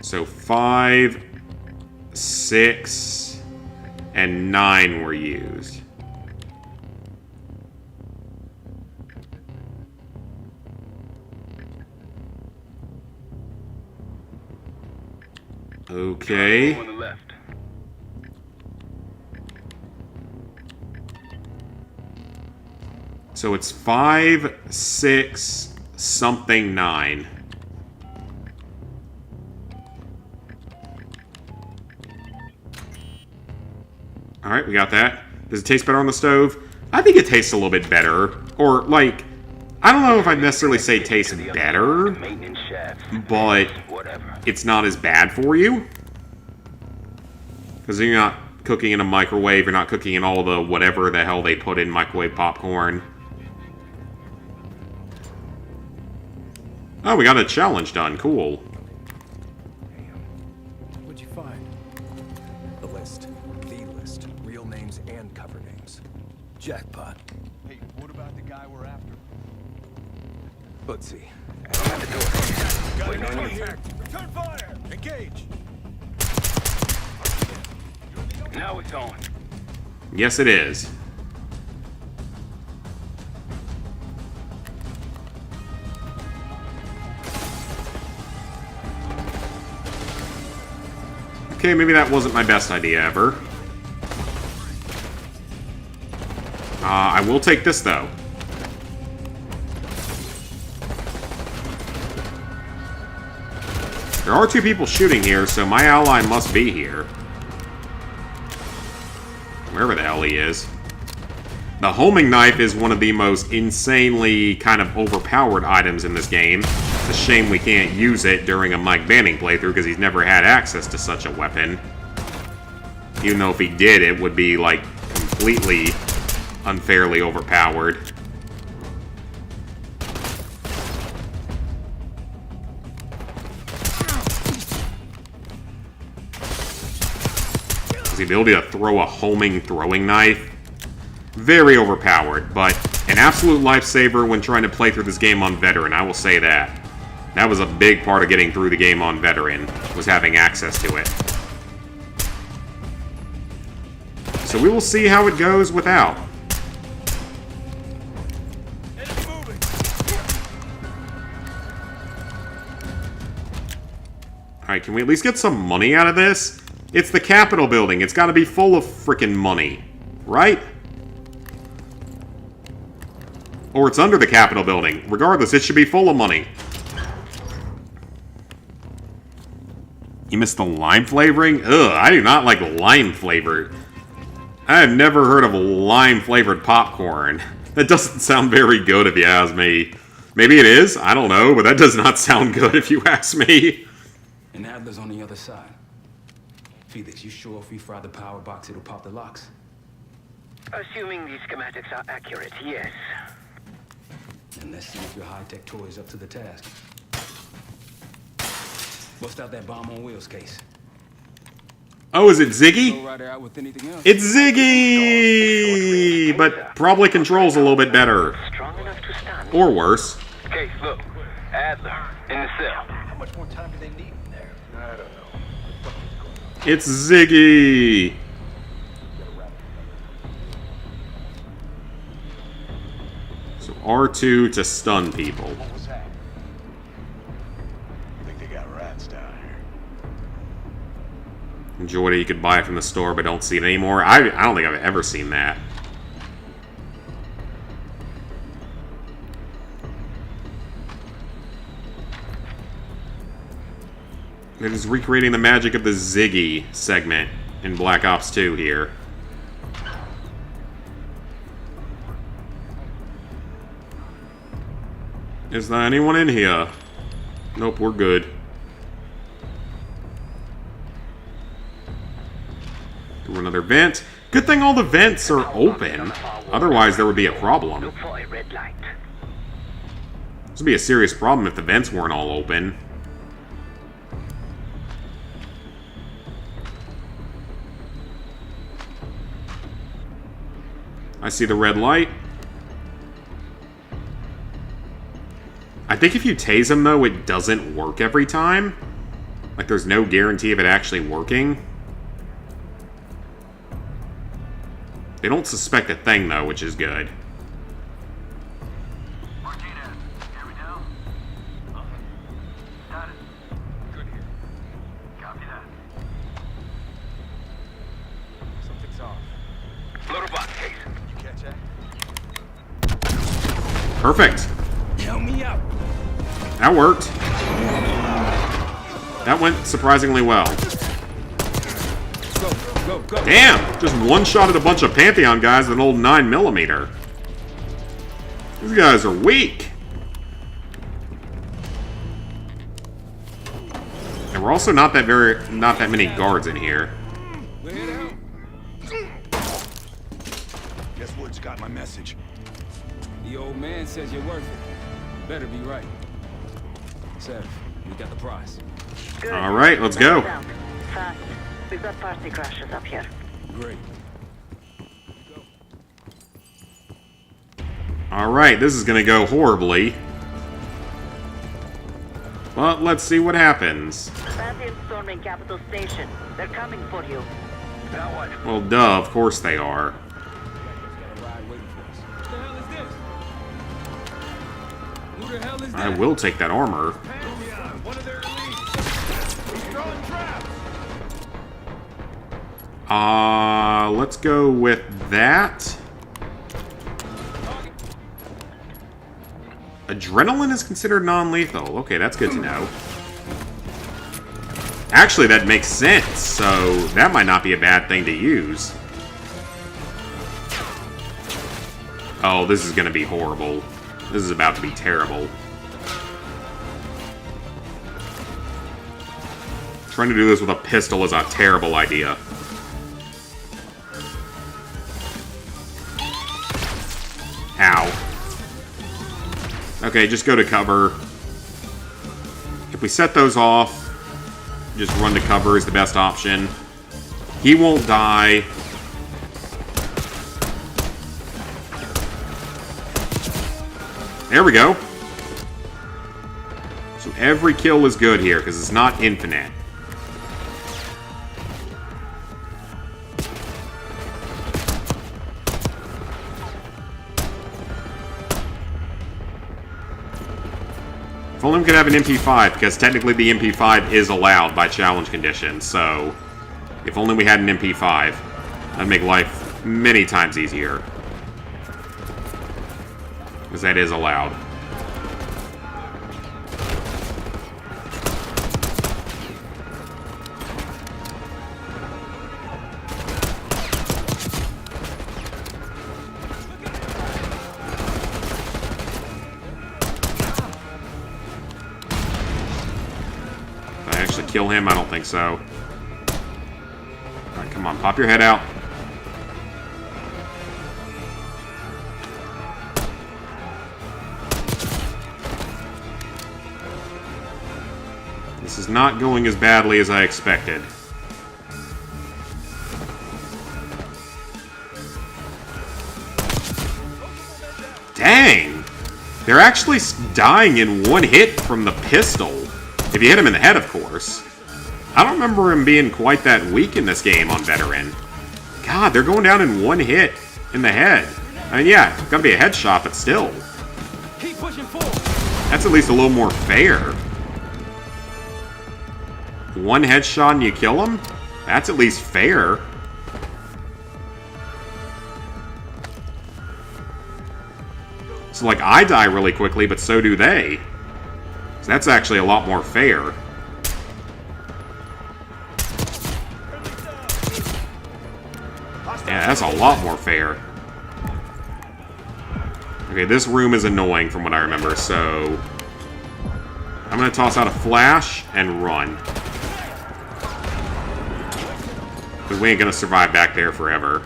So 5, 6, and 9 were used. Okay. On the left. So it's 5, 6, something 9. Alright, we got that. Does it taste better on the stove? I think it tastes a little bit better. Or, like, I don't know if I'd necessarily say it tastes better, but it's not as bad for you. Because you're not cooking in a microwave, you're not cooking in all the whatever the hell they put in microwave popcorn. Oh, we got a challenge done. Cool. What'd you find? The list. The list. Real names and cover names. Jackpot. Hey, what about the guy we're after? Let's see. Got contact! Return fire! Engage! Now it's on. Yes, it is. Okay, maybe that wasn't my best idea ever. I will take this, though. There are two people shooting here, so my ally must be here. Wherever the hell he is. The homing knife is one of the most insanely kind of overpowered items in this game. It's a shame we can't use it during a Mike Banning playthrough because he's never had access to such a weapon. Even though if he did, it would be, like, completely unfairly overpowered. The ability to throw a homing throwing knife, very overpowered, but an absolute lifesaver when trying to play through this game on Veteran, I will say that. That was a big part of getting through the game on Veteran, was having access to it. So we will see how it goes without. Alright, can we at least get some money out of this? It's the Capitol building. It's got to be full of frickin' money. Right? Or it's under the Capitol building. Regardless, it should be full of money. You missed the lime flavoring? Ugh, I do not like lime flavored. I have never heard of lime flavored popcorn. That doesn't sound very good if you ask me. Maybe it is, I don't know, but that does not sound good if you ask me. And Adler's on the other side. Felix, you sure if we fry the power box, it'll pop the locks? Assuming these schematics are accurate, yes. And let's see if your high-tech toy is up to the task. Bust out that bomb on wheels case. Oh, is it Ziggy? Go right out with anything else. It's Ziggy! But probably controls a little bit better. Or worse. Case, look. Adler, in the cell. How much more time do they need in there? I don't know. It's Ziggy! So R2 to stun people. What was that? I think they got rats down here. Enjoyed it, you could buy it from the store but don't see it anymore. I don't think I've ever seen that. It is recreating the magic of the Ziggy segment in Black Ops 2 here. Is there anyone in here? Nope, we're good. Through another vent. Good thing all the vents are open. Otherwise, there would be a problem. This would be a serious problem if the vents weren't all open. I see the red light. I think if you tase him, though, it doesn't work every time. Like, there's no guarantee of it actually working. They don't suspect a thing, though, which is good. Perfect. Help me out. That worked. That went surprisingly well. Go, go. Damn! Just one-shotted a bunch of Pantheon guys with an old 9mm. These guys are weak. And we're also not that many guards in here. Guess Wood's got my message. The old man says you're worth it. Better be right. Sev, we got the prize. All right, let's go. Fast. We've got party crashes up here. Great. All right, this is gonna go horribly. But let's see what happens. Pantheon storming Capital Station. They're coming for you. Now what? Well, duh, of course they are. I will take that armor. Let's go with that. Adrenaline is considered non-lethal. Okay, that's good to know. Actually, that makes sense, so that might not be a bad thing to use. Oh, this is gonna be horrible. This is about to be terrible. Trying to do this with a pistol is a terrible idea. Ow. Okay, just go to cover. If we set those off, just run to cover is the best option. He won't die. There we go. So every kill is good here, because it's not infinite. If only we could have an MP5, because technically the MP5 is allowed by challenge conditions, so if only we had an MP5, that'd make life many times easier. Because that is allowed. Kill him? I don't think so. Alright, come on, pop your head out. This is not going as badly as I expected. Dang! They're actually dying in one hit from the pistol. If you hit him in the head, of course. I don't remember him being quite that weak in this game on Veteran. God, they're going down in one hit in the head. I mean, yeah, it's gotta be a headshot, but still. Keep pushing forward. That's at least a little more fair. One headshot and you kill him? That's at least fair. So, like, I die really quickly, but so do they. So that's actually a lot more fair. Yeah, that's a lot more fair. Okay, this room is annoying from what I remember, so I'm gonna toss out a flash and run. Because we ain't gonna survive back there forever.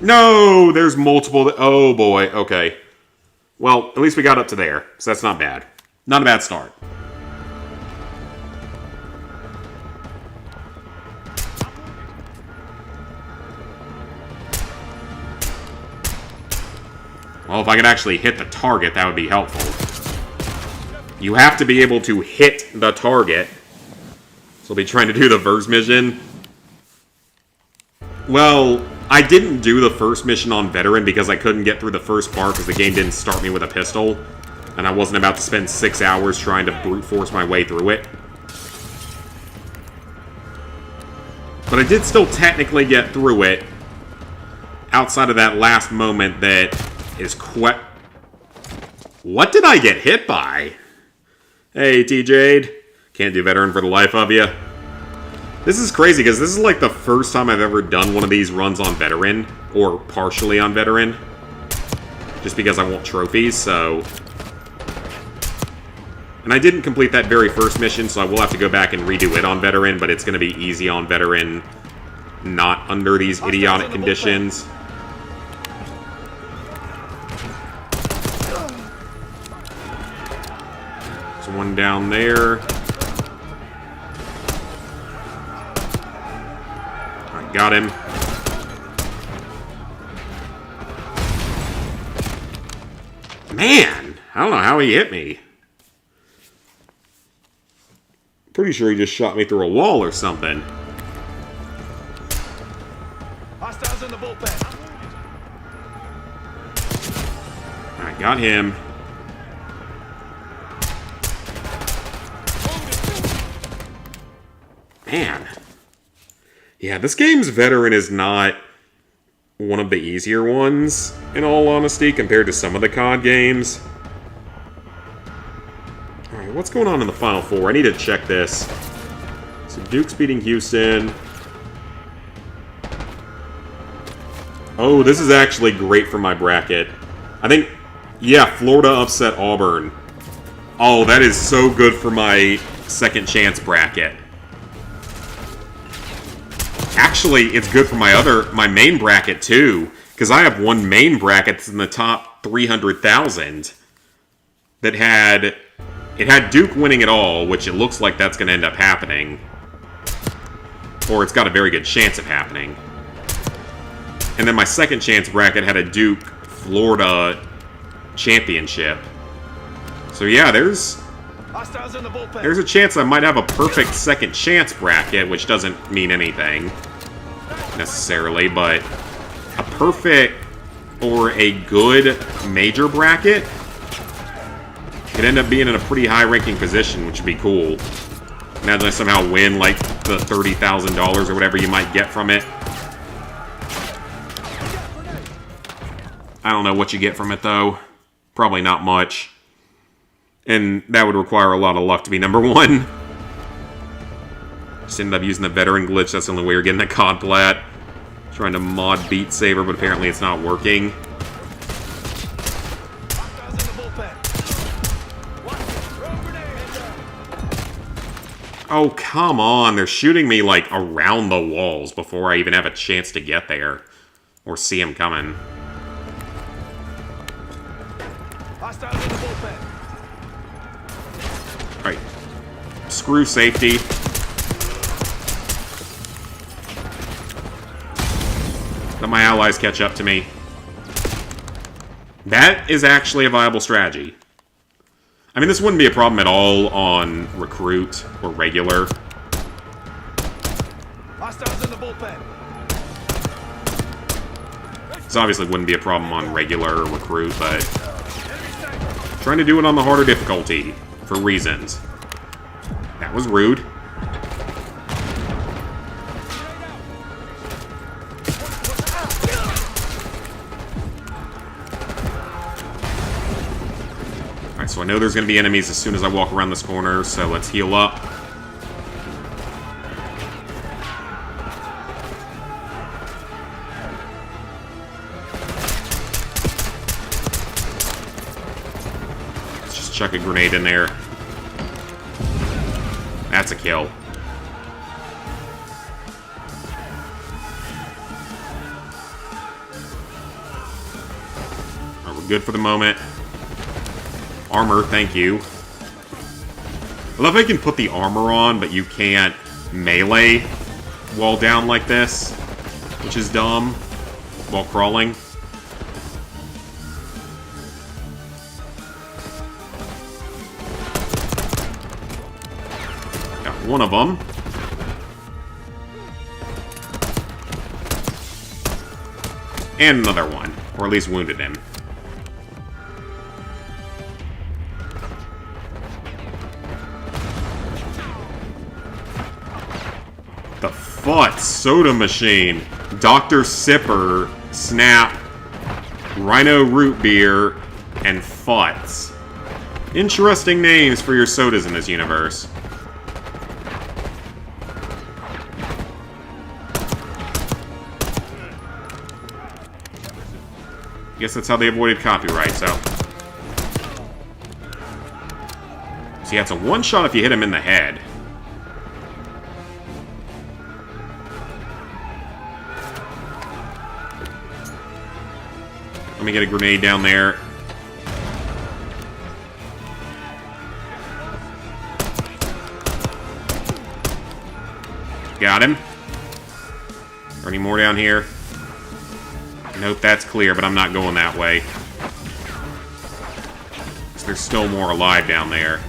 No! There's multiple... Oh, boy. Okay. Well, at least we got up to there, so that's not bad. Not a bad start. Well, if I could actually hit the target, that would be helpful. You have to be able to hit the target. So I'll be trying to do the first mission. Well, I didn't do the first mission on Veteran because I couldn't get through the first part because the game didn't start me with a pistol. And I wasn't about to spend 6 hours trying to brute force my way through it. But I did still technically get through it. Outside of that last moment that is What did I get hit by? Hey, T-Jade. Can't do veteran for the life of you. This is crazy, because this is like the first time I've ever done one of these runs on veteran, or partially on veteran. Just because I want trophies, so... And I didn't complete that very first mission, so I will have to go back and redo it on veteran, but it's going to be easy on veteran, not under these idiotic conditions. There's one down there. I got him. Man, I don't know how he hit me. Pretty sure he just shot me through a wall or something. Hostiles in the bullpen. I got him. Man. Yeah, this game's veteran is not one of the easier ones, in all honesty, compared to some of the COD games. Alright, what's going on in the Final Four? I need to check this. So Duke's beating Houston. Oh, this is actually great for my bracket. I think, yeah, Florida upset Auburn. Oh, that is so good for my second chance bracket. Actually, it's good for my main bracket too, because I have one main bracket that's in the top 300,000 that had Duke winning it all, which it looks like that's going to end up happening, or it's got a very good chance of happening. And then my second chance bracket had a Duke Florida championship. So yeah, there's a chance I might have a perfect second chance bracket, which doesn't mean anything necessarily, but a perfect or a good major bracket could end up being in a pretty high ranking position, which would be cool. Imagine I somehow win like the $30,000 or whatever you might get from it. I don't know what you get from it though. Probably not much. And that would require a lot of luck to be number one. Just ended up using the veteran glitch. That's the only way you're getting the COD plat. Trying to mod Beat Saber, but apparently it's not working. Oh, come on. They're shooting me, like, around the walls before I even have a chance to get there. Or see them coming. Alright. Screw safety. Let my allies catch up to me. That is actually a viable strategy. I mean, this wouldn't be a problem at all on Recruit or Regular. Hostiles in the bullpen. This obviously wouldn't be a problem on Regular or Recruit, but trying to do it on the harder difficulty for reasons. That was rude. Alright, so I know there's going to be enemies as soon as I walk around this corner, so let's heal up. Let's just chuck a grenade in there. That's a kill. Alright, we're good for the moment. Armor, thank you. I love how you can put the armor on, but you can't melee while down like this, which is dumb, while crawling. Got one of them. And another one, or at least wounded him. But Soda Machine, Dr. Sipper, Snap, Rhino Root Beer, and Futz. Interesting names for your sodas in this universe. Guess that's how they avoided copyright, so. See, that's a one-shot if you hit him in the head. Let me get a grenade down there. Got him. Are any more down here? Nope, that's clear, but I'm not going that way. So there's still more alive down there.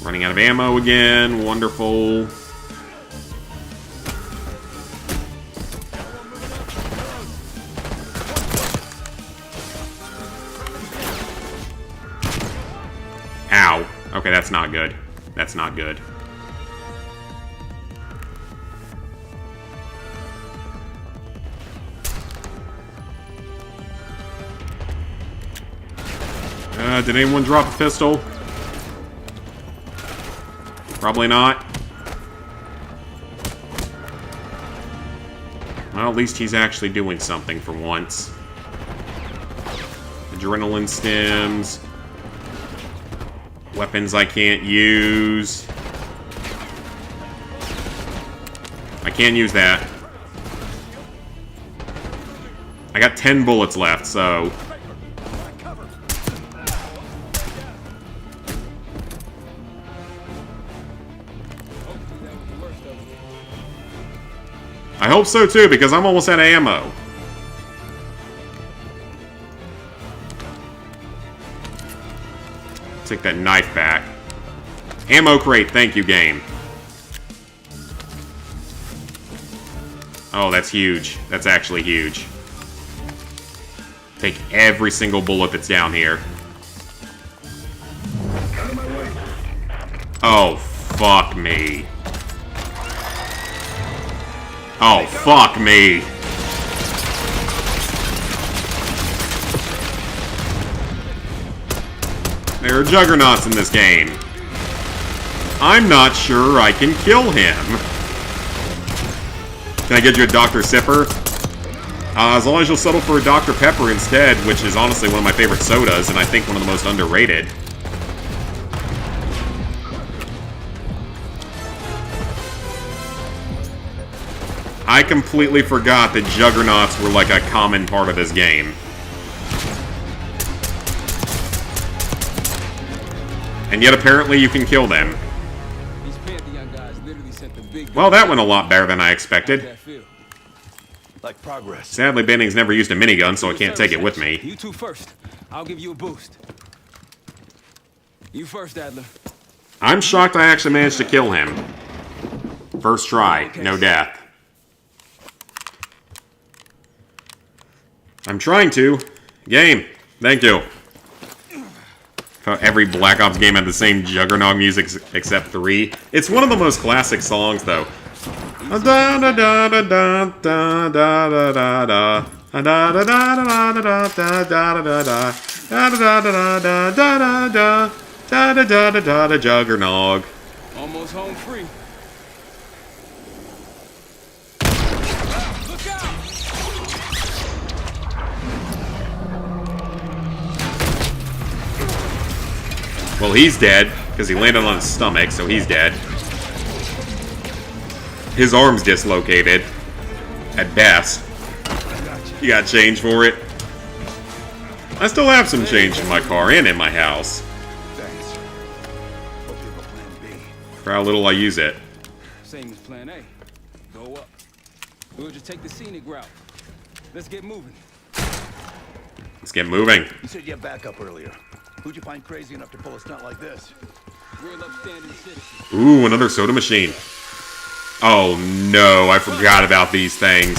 Running out of ammo again. Wonderful. Ow. Okay, that's not good. That's not good. Did anyone drop a pistol? Probably not. Well, at least he's actually doing something for once. Adrenaline stems. Weapons I can't use. I can't use that. I got 10 bullets left, so... I hope so too, because I'm almost out of ammo. Take that knife back. Ammo crate, thank you, game. Oh, that's huge. That's actually huge. Take every single bullet that's down here. Oh, fuck me. Oh, fuck me. There are juggernauts in this game. I'm not sure I can kill him. Can I get you a Dr. Sipper? As long as you'll settle for a Dr. Pepper instead, which is honestly one of my favorite sodas, and I think one of the most underrated. I completely forgot that juggernauts were like a common part of this game. And yet apparently you can kill them. Well, that went a lot better than I expected. Like progress. Sadly, Benning's never used a minigun, so I can't take it with me. You two first. I'll give you a boost. You first, Adler. I'm shocked I actually managed to kill him. First try, no death. I'm trying to. Game. Thank you. Every Black Ops game had the same Juggernaut music except 3. It's one of the most classic songs, though. Juggernaut. Almost home free. Well, he's dead, because he landed on his stomach, so he's dead. His arm's dislocated. At best. You got change for it? I still have some change in my car and in my house. For how little I use it. Same as plan A. Go up. We'll just take the scenic route. Let's get moving. Let's get moving. You said you had backup earlier. Who'd you find crazy enough to pull a stunt like this? Real upstanding citizen. Ooh, another soda machine. Oh no, I forgot about these things.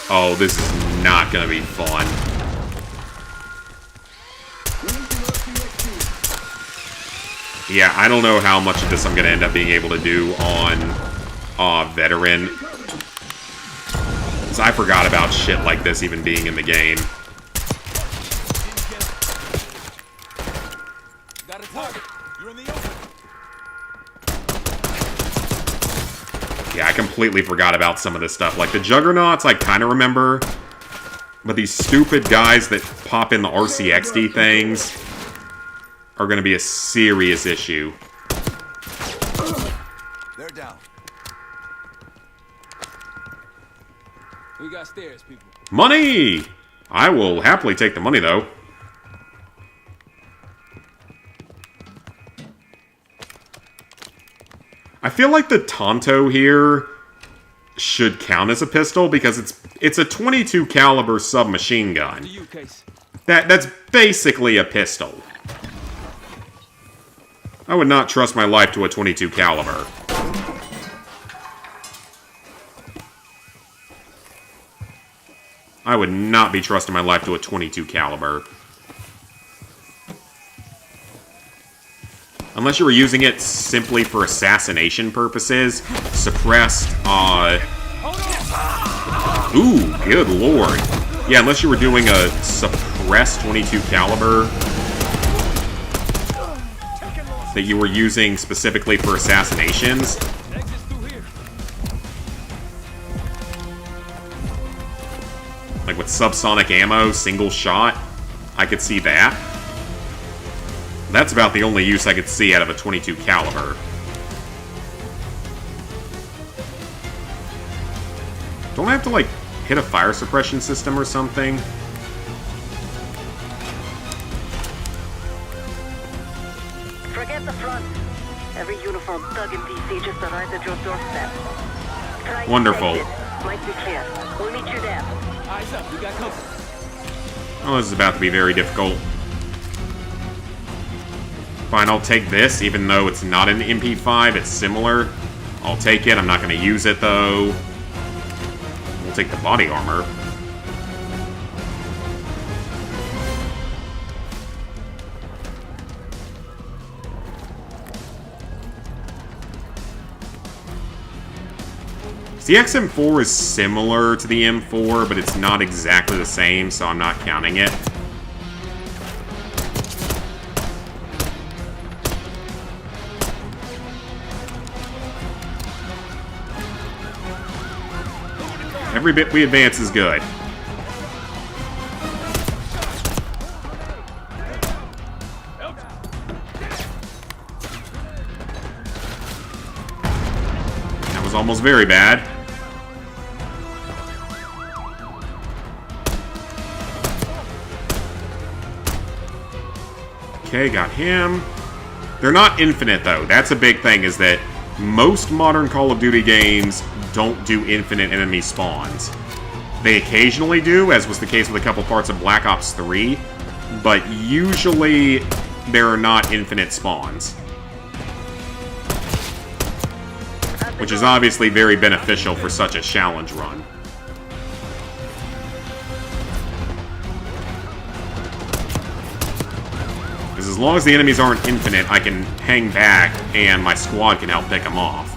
Oh, this is not gonna be fun. Yeah, I don't know how much of this I'm gonna end up being able to do on Veteran. Because I forgot about shit like this even being in the game. Got a target. You're in the open. Yeah, I completely forgot about some of this stuff. Like, the Juggernauts, I kind of remember. But these stupid guys that pop in the RCXD things are going to be a serious issue. They're down. We got stairs, people. Money! I will happily take the money, though. I feel like the Tonto here should count as a pistol because it's a 22 caliber submachine gun. That's basically a pistol. I would not trust my life to a 22 caliber. I would not be trusting my life to a 22 caliber. Unless you were using it simply for assassination purposes. Suppressed, ooh, good lord. Yeah, unless you were doing a suppressed 22 caliber that you were using specifically for assassinations. Like with subsonic ammo, single shot, I could see that. That's about the only use I could see out of a 22 caliber. Don't I have to, like, hit a fire suppression system or something? Forget the front. Every uniform thug in DC just arrived at your doorstep. Try Wonderful. Might be clear. We'll meet you there. Eyes up, we got company. Oh, this is about to be very difficult. Fine, I'll take this, even though it's not an MP5, it's similar. I'll take it, I'm not going to use it, though. We'll take the body armor. The XM4 is similar to the M4, but it's not exactly the same, so I'm not counting it. Every bit we advance is good. That was almost very bad. Okay, got him. They're not infinite, though. That's a big thing, is that most modern Call of Duty games don't do infinite enemy spawns. They occasionally do, as was the case with a couple parts of Black Ops 3, but usually there are not infinite spawns. Which is obviously very beneficial for such a challenge run. Because as long as the enemies aren't infinite, I can hang back and my squad can help pick them off.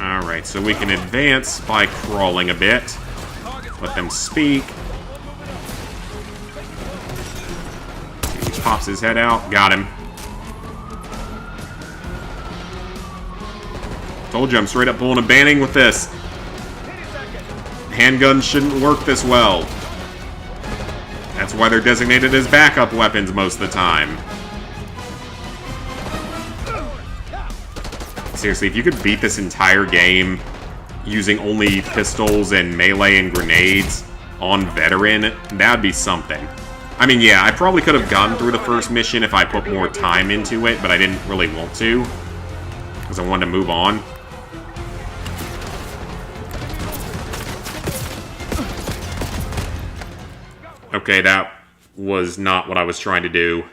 Alright, so we can advance by crawling a bit. Let them speak. He pops his head out. Got him. Told you, I'm straight up pulling a banning with this. Handguns shouldn't work this well. That's why they're designated as backup weapons most of the time. Seriously, if you could beat this entire game using only pistols and melee and grenades on veteran, that'd be something. I mean, yeah, I probably could have gotten through the first mission if I put more time into it, but I didn't really want to, because I wanted to move on. Okay, that was not what I was trying to do.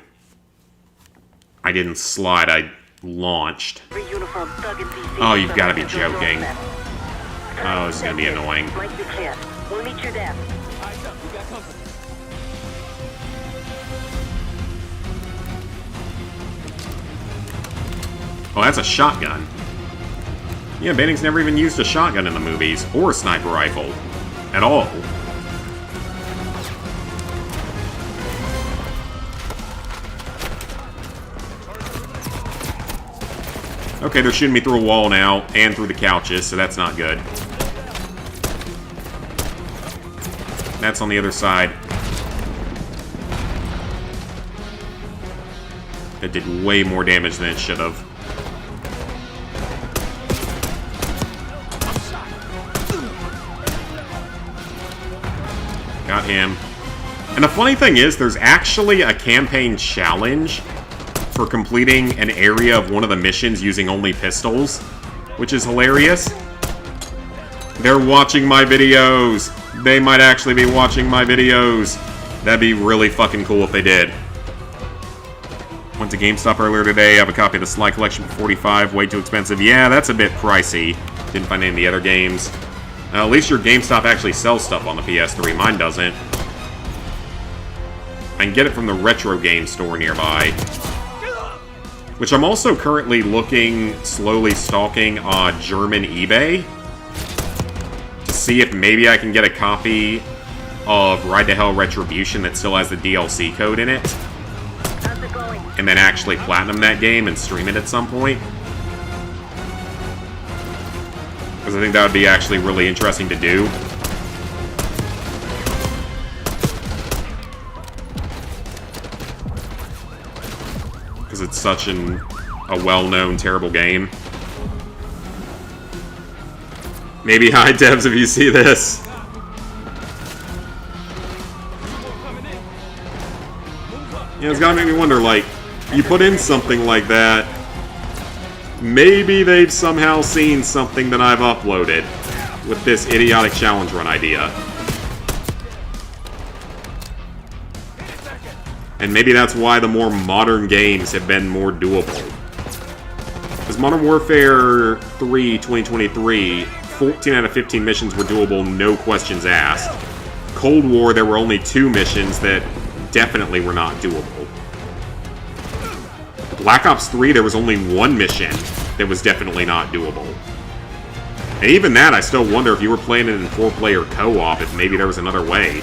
I didn't slide, I launched. Oh, you've got to be joking. Oh, this is going to be annoying. Might be clear. We'll meet you there. Oh, that's a shotgun. Yeah, Banning's never even used a shotgun in the movies, or a sniper rifle. At all. Okay, they're shooting me through a wall now, and through the couches, so that's not good. That's on the other side. That did way more damage than it should have. Got him. And the funny thing is, there's actually a campaign challenge for completing an area of one of the missions using only pistols, which is hilarious. They're watching my videos. They might actually be watching my videos. That'd be really fucking cool if they did. Went to GameStop earlier today. I have a copy of the Sly Collection for $45. Way too expensive. Yeah, that's a bit pricey. Didn't find any of the other games. At least your GameStop actually sells stuff on the PS3. Mine doesn't. I can get it from the retro game store nearby. Which I'm also currently slowly stalking on German eBay. To see if maybe I can get a copy of Ride to Hell Retribution that still has the DLC code in it. And then actually platinum that game and stream it at some point. Because I think that would be actually really interesting to do. Because it's such a well-known, terrible game. Maybe hi, devs, if you see this. Yeah, it's gotta make me wonder, like, you put in something like that, maybe they've somehow seen something that I've uploaded with this idiotic challenge run idea. And maybe that's why the more modern games have been more doable. Because Modern Warfare 3 2023, 14 out of 15 missions were doable, no questions asked. Cold War, there were only 2 missions that definitely were not doable. Black Ops 3, there was only 1 mission that was definitely not doable. And even that, I still wonder if you were playing it in 4-player co-op, if maybe there was another way.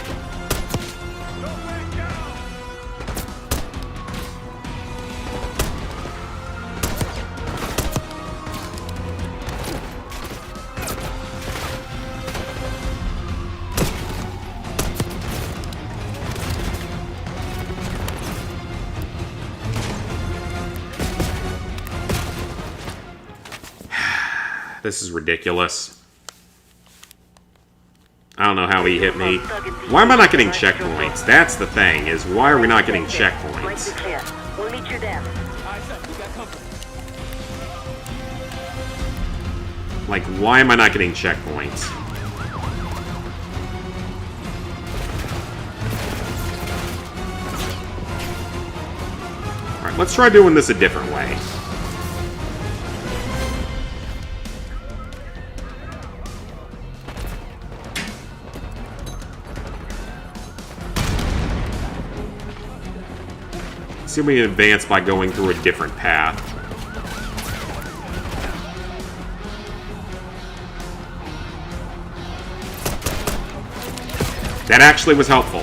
This is ridiculous. I don't know how he hit me. Why am I not getting checkpoints? That's the thing, is why are we not getting checkpoints? We'll meet you there. Like, why am I not getting checkpoints? Alright, let's try doing this a different way. See if we can advance by going through a different path. That actually was helpful.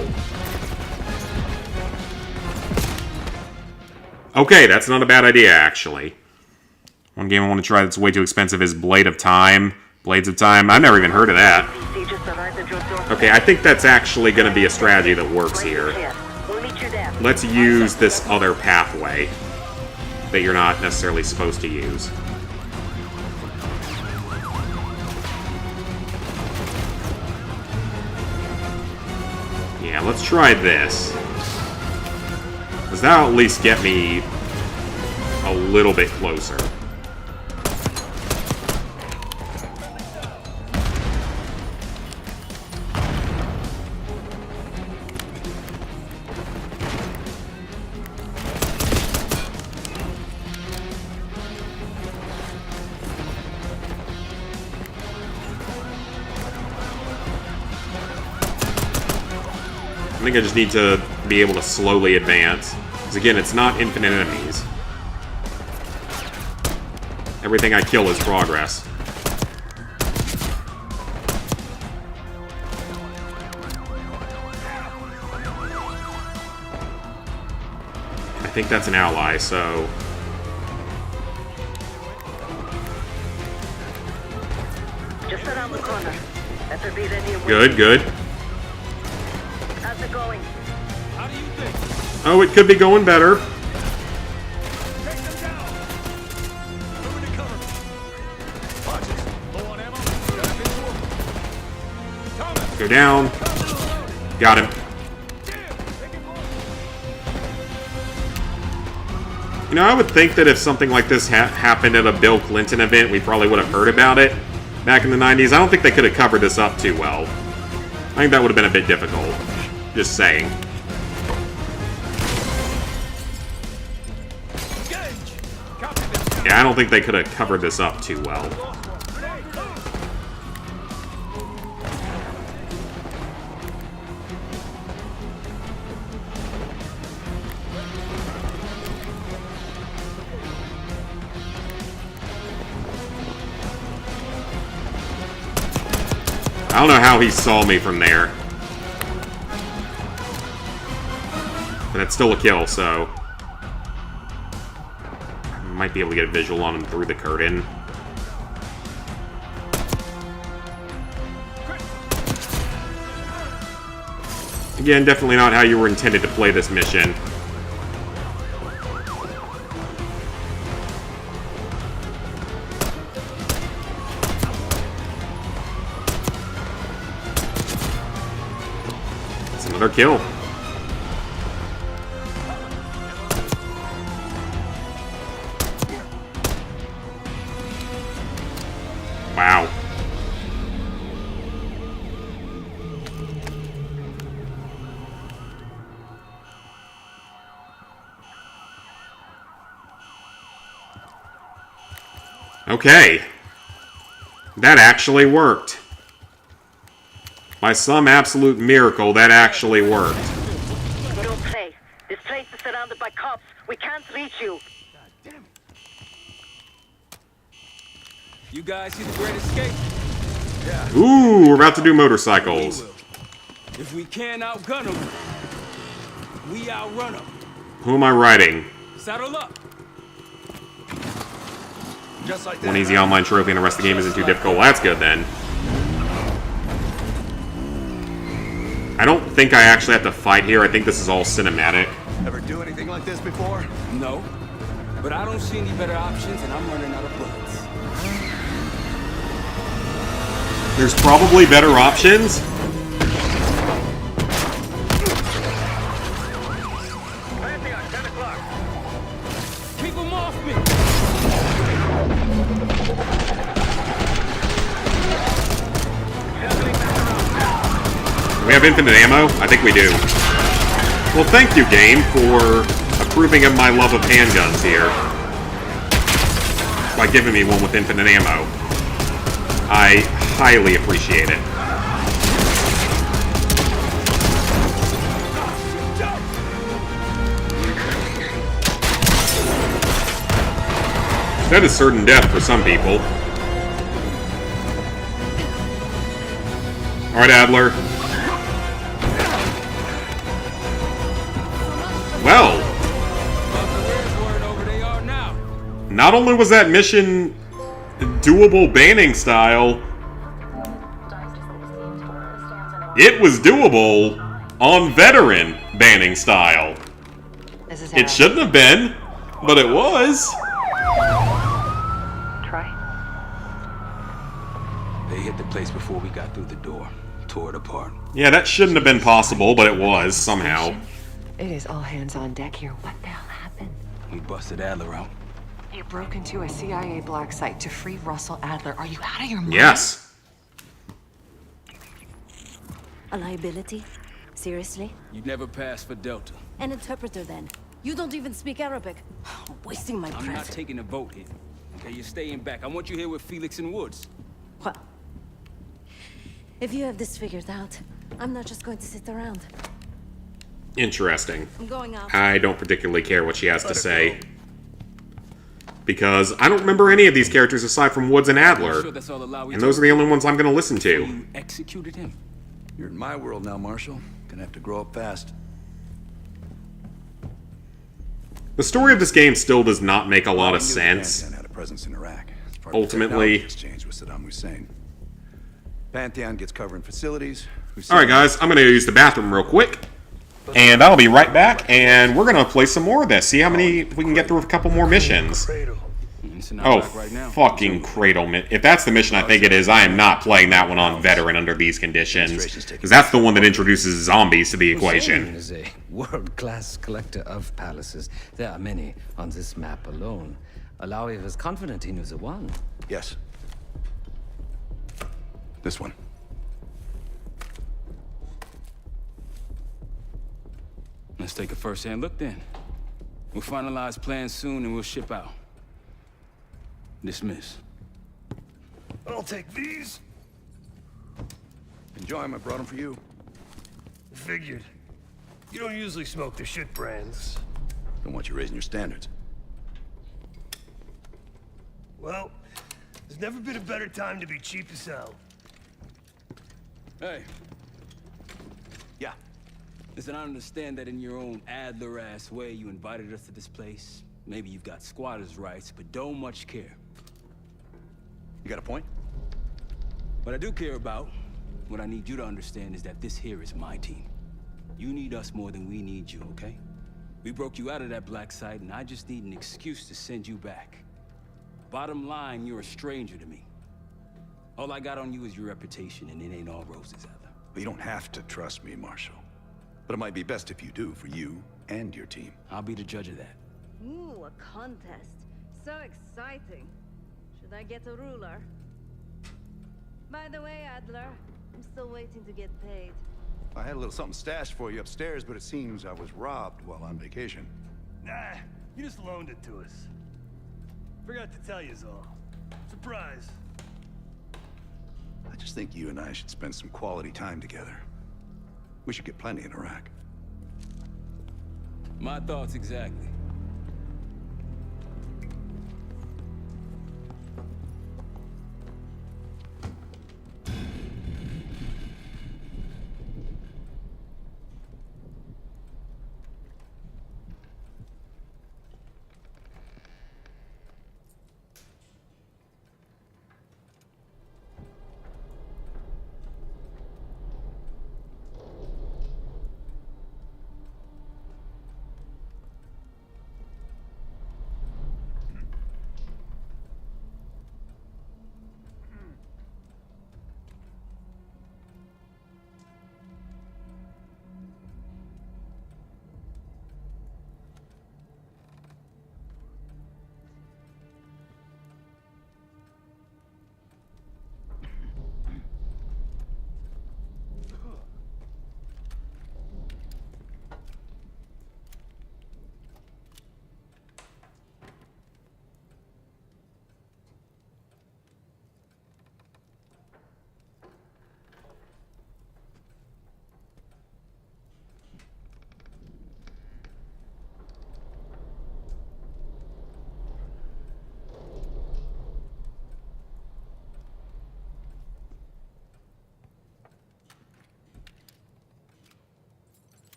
Okay, that's not a bad idea, actually. One game I want to try that's way too expensive is Blade of Time. Blades of Time, I've never even heard of that. Okay, I think that's actually going to be a strategy that works here. Let's use this other pathway that you're not necessarily supposed to use. Yeah, let's try this. Because that'll at least get me a little bit closer. I think I just need to be able to slowly advance. Because again, it's not infinite enemies. Everything I kill is progress. I think that's an ally, so... just around the corner. Better be ready and Good, good. How's it going? How do you think? Oh, it could be going better. Take them down! Moving to cover. Watches. Low on ammo. Thomas! Go down. Got him. You know, I would think that if something like this happened at a Bill Clinton event, we probably would have heard about it back in the 90s. I don't think they could have covered this up too well. I think that would have been a bit difficult. Just saying. Yeah, I don't think they could have covered this up too well. I don't know how he saw me from there. But that's still a kill, so... I might be able to get a visual on him through the curtain. Again, definitely not how you were intended to play this mission. Another kill. Wow. Okay. That actually worked. By some absolute miracle, that actually worked. Don't play. This place is surrounded by cops. We can't reach you. You guys see the Great Escape? Yeah. Ooh, we're about to do motorcycles. If we can't outgun them, we outrun them. Who am I riding? Saddle up. Just like that. One easy online trophy and the rest of the game isn't too difficult. Well, that's good then. I don't think I actually have to fight here. I think this is all cinematic. Ever do anything like this before? No. But I don't see any better options, and I'm running out of bullets. There's probably better options. Keep them off me. Do we have infinite ammo? I think we do. Well, thank you, game, for approving of my love of handguns here. By giving me one with infinite ammo. I highly appreciate it. That is certain death for some people. Alright, Adler. Well, not only was that mission doable banning style, it was doable on veteran banning style. It shouldn't have been, but it was. Try. They hit the place before we got through the door. Tore it apart. Yeah, that shouldn't have been possible, but it was, somehow. It is all hands on deck here. What the hell happened? We busted Adler out. You broke into a CIA black site to free Russell Adler. Are you out of your mind? Yes. A liability? Seriously? You'd never pass for Delta. An interpreter then. You don't even speak Arabic. I'm wasting my breath. I'm not taking a vote here. Okay, you're staying back. I want you here with Felix and Woods. Well, if you have this figured out, I'm not just going to sit around. Interesting. I'm going out. I don't particularly care what she has to say. Because I don't remember any of these characters aside from Woods and Adler. And those are the only ones I'm going to listen to. You executed him. You're in my world now, Marshall. Gonna have to grow up fast. The story of this game still does not make a lot of sense. Had a presence in Iraq. Ultimately, exchange with Saddam Hussein. Pantheon gets covering facilities. Alright guys, I'm going to use the bathroom real quick. And I'll be right back, and we're going to play some more of this. See how many we can get through with a couple more missions. Oh, fucking Cradle. If that's the mission I think it is, I am not playing that one on Veteran under these conditions. Because that's the one that introduces zombies to the equation. Hussein is a world-class collector of palaces. There are many on this map alone. Alawi was confident he knew the one. Yes. This one. Let's take a first-hand look then. We'll finalize plans soon and we'll ship out. Dismiss. I'll take these. Enjoy them. I brought them for you. Figured. You don't usually smoke the shit brands. Don't want you raising your standards. Well, there's never been a better time to be cheap as hell. Hey. Yeah. Listen, I understand that in your own Adler-ass way you invited us to this place. Maybe you've got squatters' rights, but don't much care. You got a point? What I do care about, what I need you to understand is that this here is my team. You need us more than we need you, okay? We broke you out of that black site, and I just need an excuse to send you back. Bottom line, you're a stranger to me. All I got on you is your reputation, and it ain't all roses, Adler. But you don't have to trust me, Marshal. But it might be best if you do, for you and your team. I'll be the judge of that. Ooh, a contest. So exciting. Should I get a ruler? By the way, Adler, I'm still waiting to get paid. I had a little something stashed for you upstairs, but it seems I was robbed while on vacation. Nah, you just loaned it to us. Forgot to tell you all. Surprise. I just think you and I should spend some quality time together. We should get plenty in Iraq. My thoughts exactly.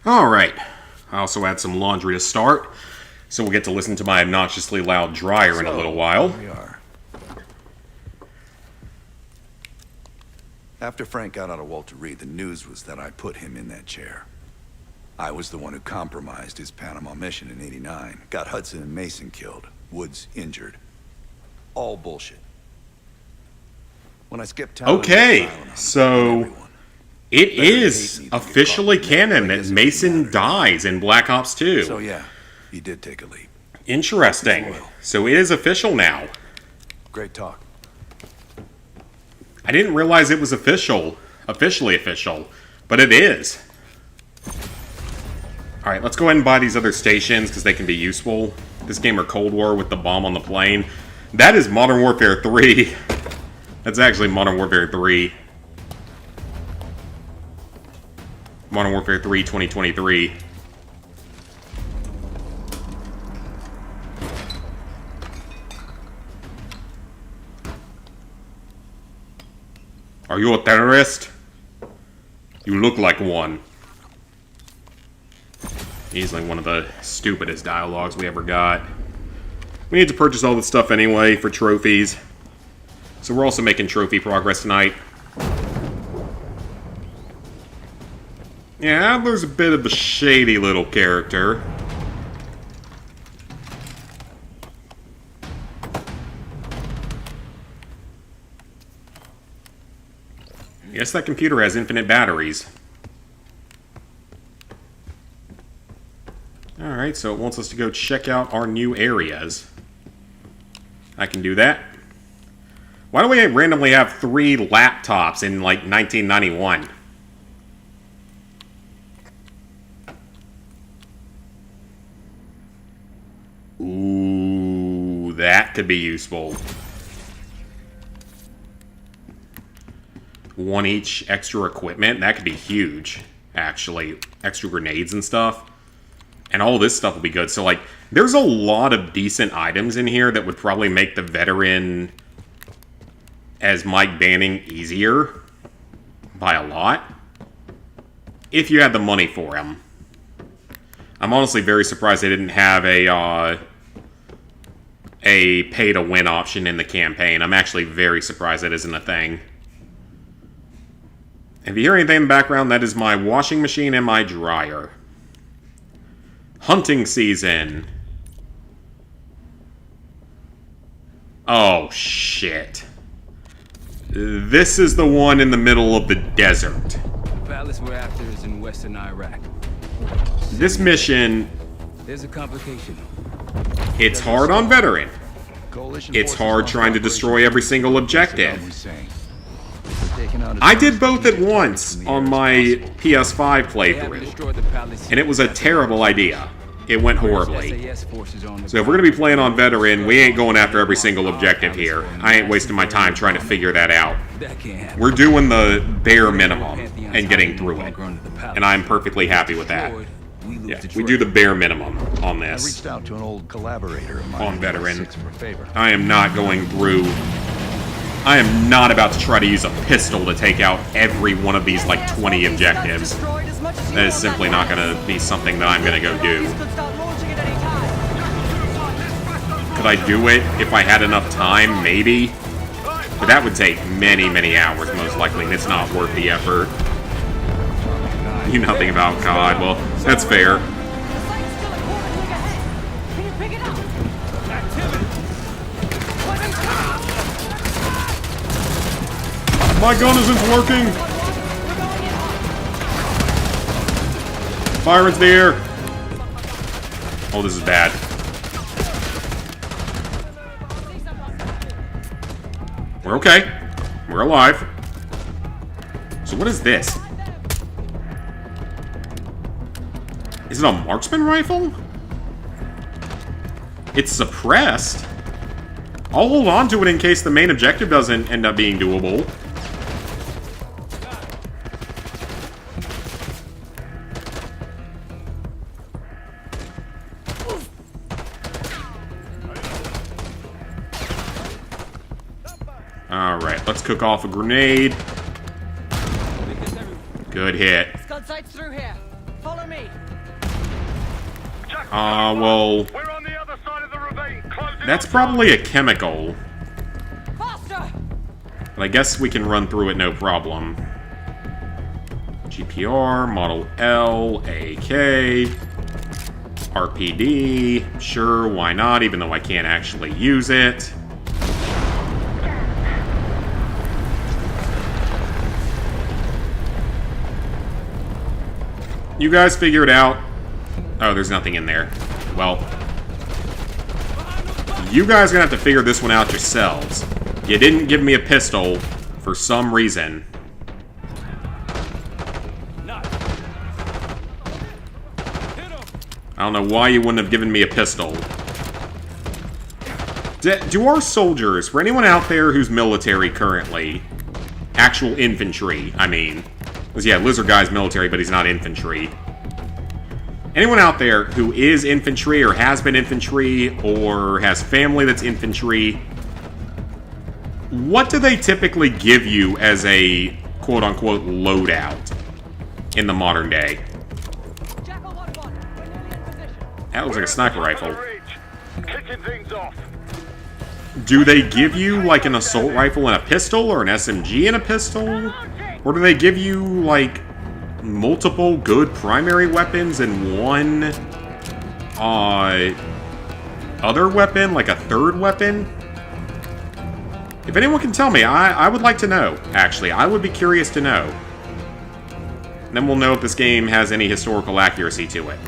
Alright, I also had some laundry to start, so we'll get to listen to my obnoxiously loud dryer in a little while. Here we are. After Frank got out of Walter Reed, the news was that I put him in that chair. I was the one who compromised his Panama mission in '89, got Hudson and Mason killed, Woods injured. All bullshit. When I skipped town... Okay, so it is officially canon that Mason dies in Black Ops 2. So yeah, He did take a leap. Interesting. So it is official now. Great talk. I didn't realize it was officially official, but it is. Alright, let's go ahead and buy these other stations because they can be useful. This game or Cold War with the bomb on the plane. That is Modern Warfare 3. That's actually Modern Warfare 3. Modern Warfare 3 2023. Are you a terrorist? You look like one. Easily one of the stupidest dialogues we ever got. We need to purchase all this stuff anyway for trophies. So we're also making trophy progress tonight. Yeah, Adler's a bit of a shady little character. Yes, that computer has infinite batteries. Alright, so it wants us to go check out our new areas. I can do that. Why do we randomly have 3 laptops in, like, 1991? Ooh, that could be useful. 1 each extra equipment. That could be huge, actually. Extra grenades and stuff. And all this stuff will be good. So, like, there's a lot of decent items in here that would probably make the veteran as Mike Banning easier by a lot. If you had the money for him. I'm honestly very surprised they didn't have a pay-to-win option in the campaign. I'm actually very surprised that isn't a thing. If you hear anything in the background, that is my washing machine and my dryer. Hunting season. Oh, shit. This is the one in the middle of the desert. The palace we're after is in western Iraq. This mission... There's a complication. It's hard on veteran. It's hard trying to destroy every single objective. I did both at once on my PS5 playthrough, and it was a terrible idea. It went horribly. So if we're going to be playing on veteran, we ain't going after every single objective here. I ain't wasting my time trying to figure that out. We're doing the bare minimum and getting through it, and I'm perfectly happy with that. Yeah, we do the bare minimum on this. I reached out to an old collaborator of mine on veteran. for a favor. I am not going through... I am not about to try to use a pistol to take out every one of these, like, 20 objectives. That is simply not going to be something that I'm going to go do. Could I do it if I had enough time? Maybe. But that would take many, many hours, most likely, and it's not worth the effort. You know nothing about COD. Well, that's fair. My gun isn't working! Fire into the air! Oh, this is bad. We're okay. We're alive. So what is this? Is it a marksman rifle? It's suppressed. I'll hold on to it in case the main objective doesn't end up being doable. Alright, let's cook off a grenade. Good hit. Scud sights through here. Follow me. Well... We're on the other side of the ravine. That's probably a chemical. Faster! But I guess we can run through it no problem. GPR, Model L, AK, RPD. Sure, why not, even though I can't actually use it. You guys figure it out. Oh, there's nothing in there. Well, you guys are gonna have to figure this one out yourselves. You didn't give me a pistol for some reason. I don't know why you wouldn't have given me a pistol. Do our soldiers, for anyone out there who's military currently, actual infantry, I mean. Because, yeah, Lizard Guy's military, but he's not infantry. Anyone out there who is infantry, or has been infantry, or has family that's infantry, what do they typically give you as a quote-unquote loadout in the modern day? That looks like a sniper rifle. Kicking things off. Do they give you, like, an assault rifle and a pistol, or an SMG and a pistol? Or do they give you, like, multiple good primary weapons and one, other weapon, like a third weapon? If anyone can tell me, I would like to know, actually. I would be curious to know. And then we'll know if this game has any historical accuracy to it.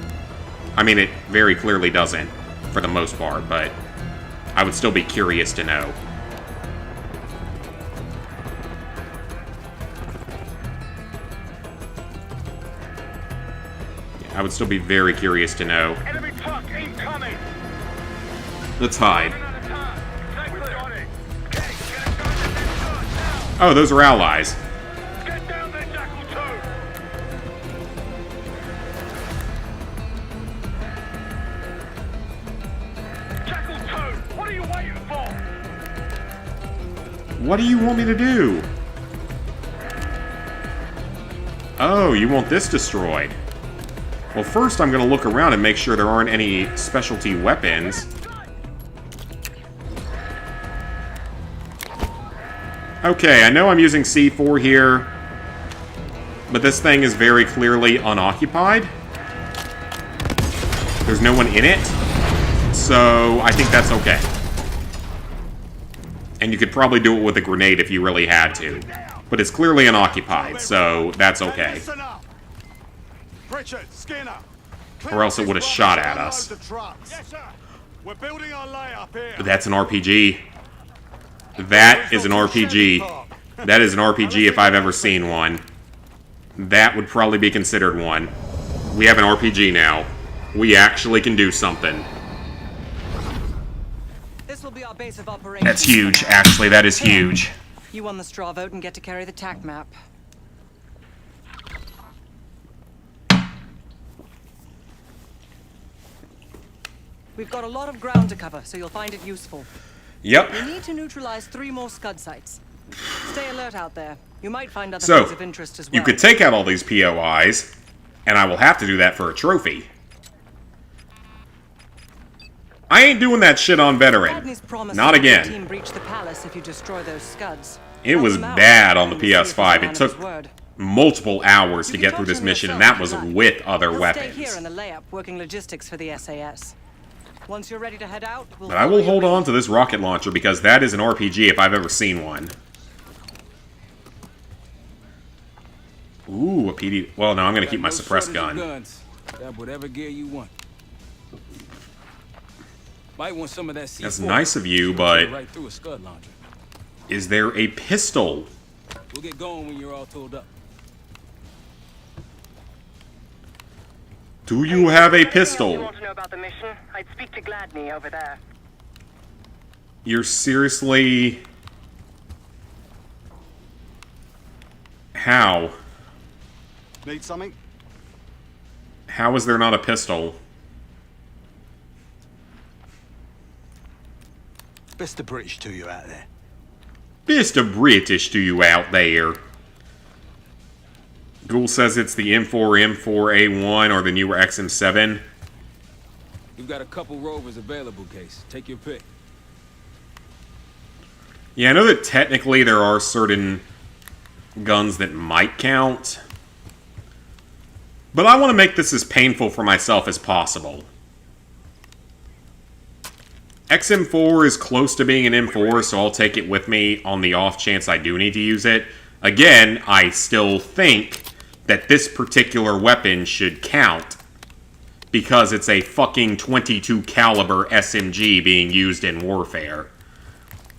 I mean, it very clearly doesn't, for the most part, but I would still be curious to know. Yeah, I would still be very curious to know. Enemy truck incoming. Let's hide. Oh, those are allies. Get down there, Jackal 2. Jackal 2, what are you waiting for? What do you want me to do? Oh, you want this destroyed. Well, first I'm going to look around and make sure there aren't any specialty weapons. Okay, I know I'm using C4 here, but this thing is very clearly unoccupied. There's no one in it, so I think that's okay. And you could probably do it with a grenade if you really had to. But it's clearly unoccupied, so that's okay. Richard, Skinner. Or else it would have shot at us. Yes, sir. We're building our layup here. That's an RPG. That is an RPG. That is an RPG if I've ever seen one. That would probably be considered one. We have an RPG now. We actually can do something. This will be our base of operations. That's huge, actually. That is huge. You won the straw vote and get to carry the TAC map. We've got a lot of ground to cover, so you'll find it useful. Yep. We need to neutralize 3 more Scud sites. Stay alert out there. You might find other So, things of interest as well. you could take out all these POIs, and I will have to do that for a trophy. I ain't doing that shit on veteran. Not again. Team breach the palace if you destroy those Scuds. It was bad on the PS5. It took multiple hours to get through this mission, and that was with other weapons. Stay here in the layup, working logistics for the SAS. Once you're ready to head out, we'll But I will hold on to this rocket launcher because that is an RPG if I've ever seen one. Ooh, a PD. Well, no, I'm going to keep my suppressed gun. Grab whatever gear you want. Might want some of that C4. That's nice of you, but Right through a Scud launcher. is there a pistol? We'll get going when you're all tooled up. Do you have a You pistol? want to know about the mission? I'd speak to Gladney over there. You're seriously... How? Need something? How is there not a pistol? Best of British to you out there. Best of British to you out there. Ghoul says it's the M4, M4A1, or the newer XM7. We've got a couple Rovers available, Case. Take your pick. Yeah, I know that technically there are certain guns that might count. But I want to make this as painful for myself as possible. XM4 is close to being an M4, so I'll take it with me on the off chance I do need to use it. Again, I still think that this particular weapon should count because it's a fucking .22 caliber SMG being used in warfare.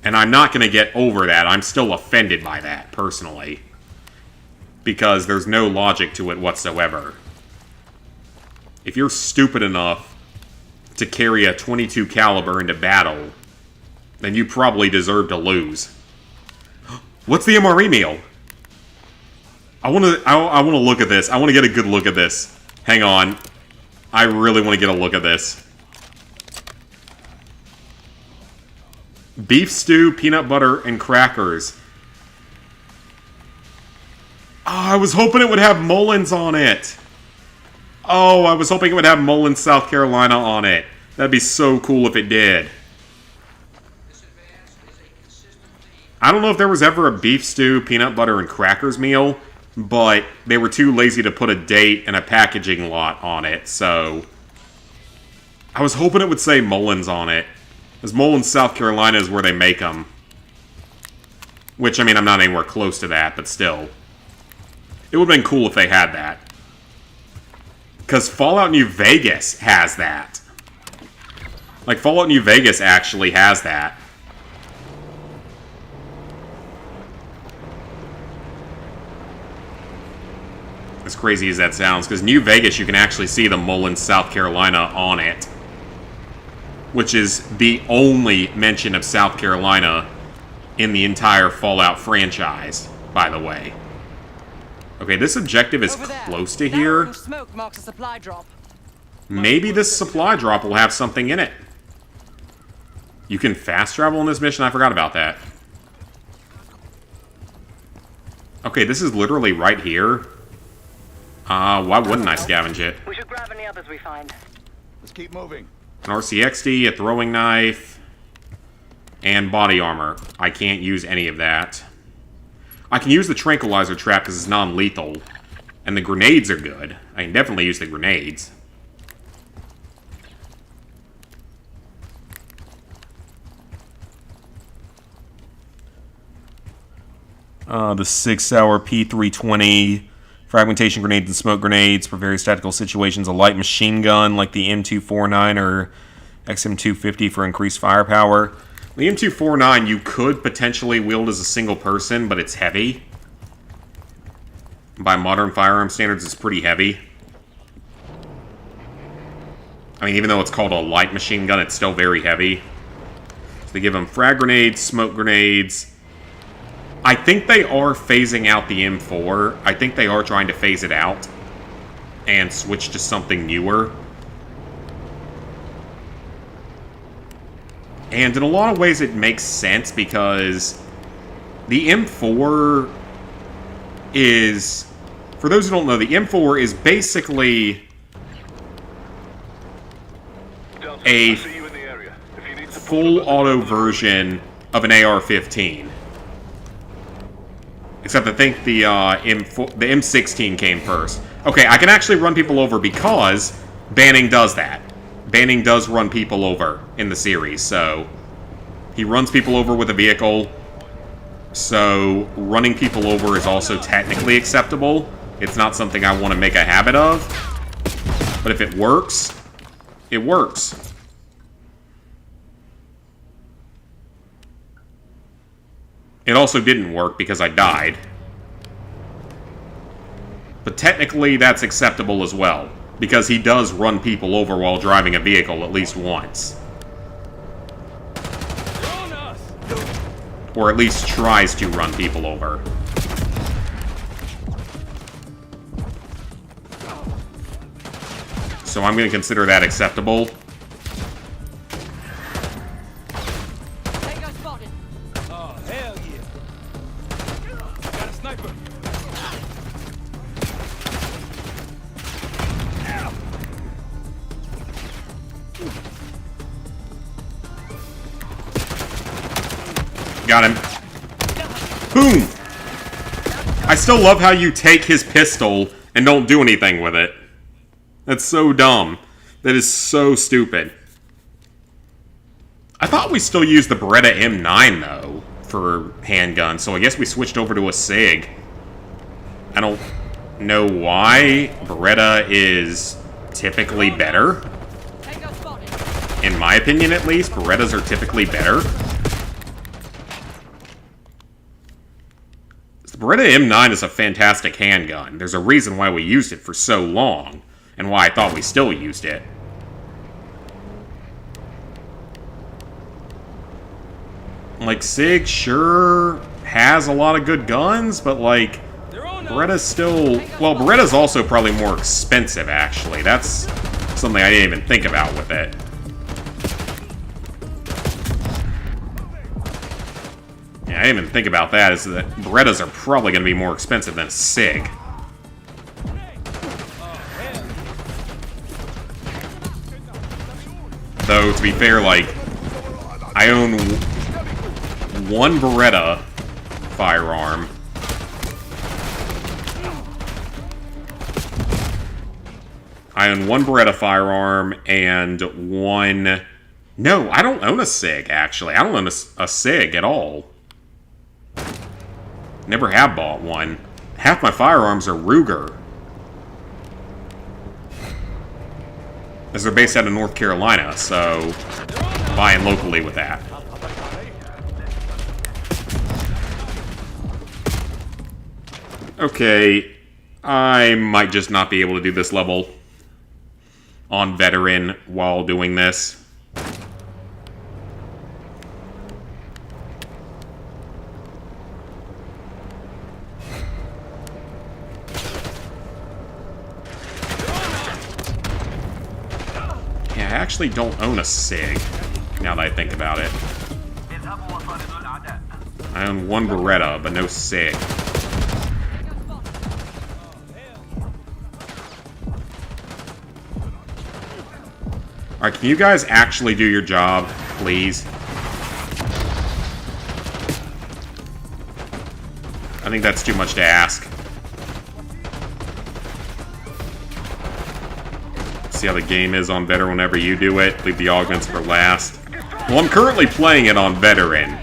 And I'm not going to get over that. I'm still offended by that, personally. Because there's no logic to it whatsoever. If you're stupid enough to carry a .22 caliber into battle, then you probably deserve to lose. What's the MRE meal? I want to look at this. I want to get a good look at this. Hang on. I really want to get a look at this. Beef stew, peanut butter, and crackers. Oh, I was hoping it would have Mullins on it. Oh, I was hoping it would have Mullins, South Carolina on it. That'd be so cool if it did. I don't know if there was ever a beef stew, peanut butter, and crackers meal, but they were too lazy to put a date and a packaging lot on it, so... I was hoping it would say Mullins on it. Because Mullins, South Carolina is where they make them. Which, I mean, I'm not anywhere close to that, but still. It would have been cool if they had that. Because Fallout New Vegas has that. Like, Fallout New Vegas actually has that. As crazy as that sounds, because New Vegas, you can actually see the Mullins, South Carolina on it. Which is the only mention of South Carolina in the entire Fallout franchise, by the way. Okay, this objective is close to here. Smoke marks a supply drop. Maybe this supply drop will have something in it. You can fast travel in this mission? I forgot about that. Okay, this is literally right here. Why wouldn't I scavenge it? We should grab any others we find. Let's keep moving. An RCXD, a throwing knife, and body armor. I can't use any of that. I can use the tranquilizer trap because it's non-lethal. And the grenades are good. I can definitely use the grenades. The 6-hour P320... fragmentation grenades and smoke grenades for various tactical situations. A light machine gun like the M249 or XM250 for increased firepower. The M249 you could potentially wield as a single person, but it's heavy. By modern firearm standards, it's pretty heavy. I mean, even though it's called a light machine gun, it's still very heavy. So they give them frag grenades, smoke grenades. I think they are phasing out the M4. I think they are trying to phase it out and switch to something newer. And in a lot of ways it makes sense because the M4 is, for those who don't know, the M4 is basically a full auto version of an AR-15. Except I think the M16 came first. Okay, I can actually run people over because Banning does that. Banning does run people over in the series, so he runs people over with a vehicle. So running people over is also technically acceptable. It's not something I want to make a habit of. But if it works, it works. It also didn't work because I died. But technically that's acceptable as well, because he does run people over while driving a vehicle at least once. Or at least tries to run people over. So I'm going to consider that acceptable. Got him. Boom! I still love how you take his pistol and don't do anything with it. That's so dumb. That is so stupid. I thought we still used the Beretta M9, though, for handgun, so I guess we switched over to a SIG. I don't know why Beretta is typically better. In my opinion, at least, Berettas are typically better. The Beretta M9 is a fantastic handgun. There's a reason why we used it for so long, and why I thought we still used it. Like, SIG sure has a lot of good guns, but, like, Beretta's still... Well, Beretta's also probably more expensive, actually. That's something I didn't even think about with it. Yeah, I didn't even think about that, is that Berettas are probably going to be more expensive than a SIG. Though, to be fair, like, I own one Beretta firearm. I own one Beretta firearm and one... No, I don't own a SIG, actually. I don't own a SIG at all. Never have bought one. Half my firearms are Ruger. As they're based out of North Carolina, so... buying locally with that. Okay, I might just not be able to do this level on veteran while doing this. Yeah, I actually don't own a SIG, now that I think about it. I own one Beretta, but no SIG. Alright, can you guys actually do your job, please? I think that's too much to ask. See how the game is on veteran whenever you do it. Leave the augments for last. Well, I'm currently playing it on veteran,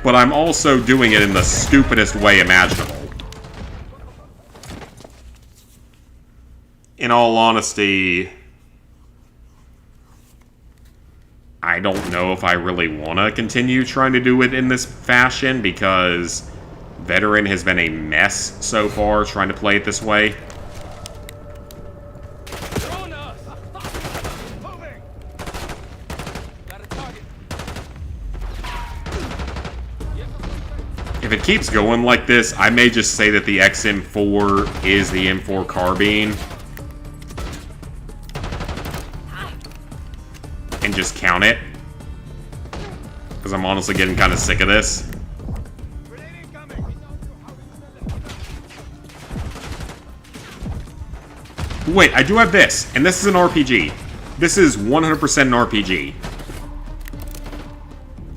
but I'm also doing it in the stupidest way imaginable. In all honesty... I don't know if I really want to continue trying to do it in this fashion, because veteran has been a mess so far trying to play it this way. If it keeps going like this, I may just say that the XM4 is the M4 carbine. And just count it. Because I'm honestly getting kind of sick of this. Wait, I do have this. And this is an RPG. This is 100% an RPG.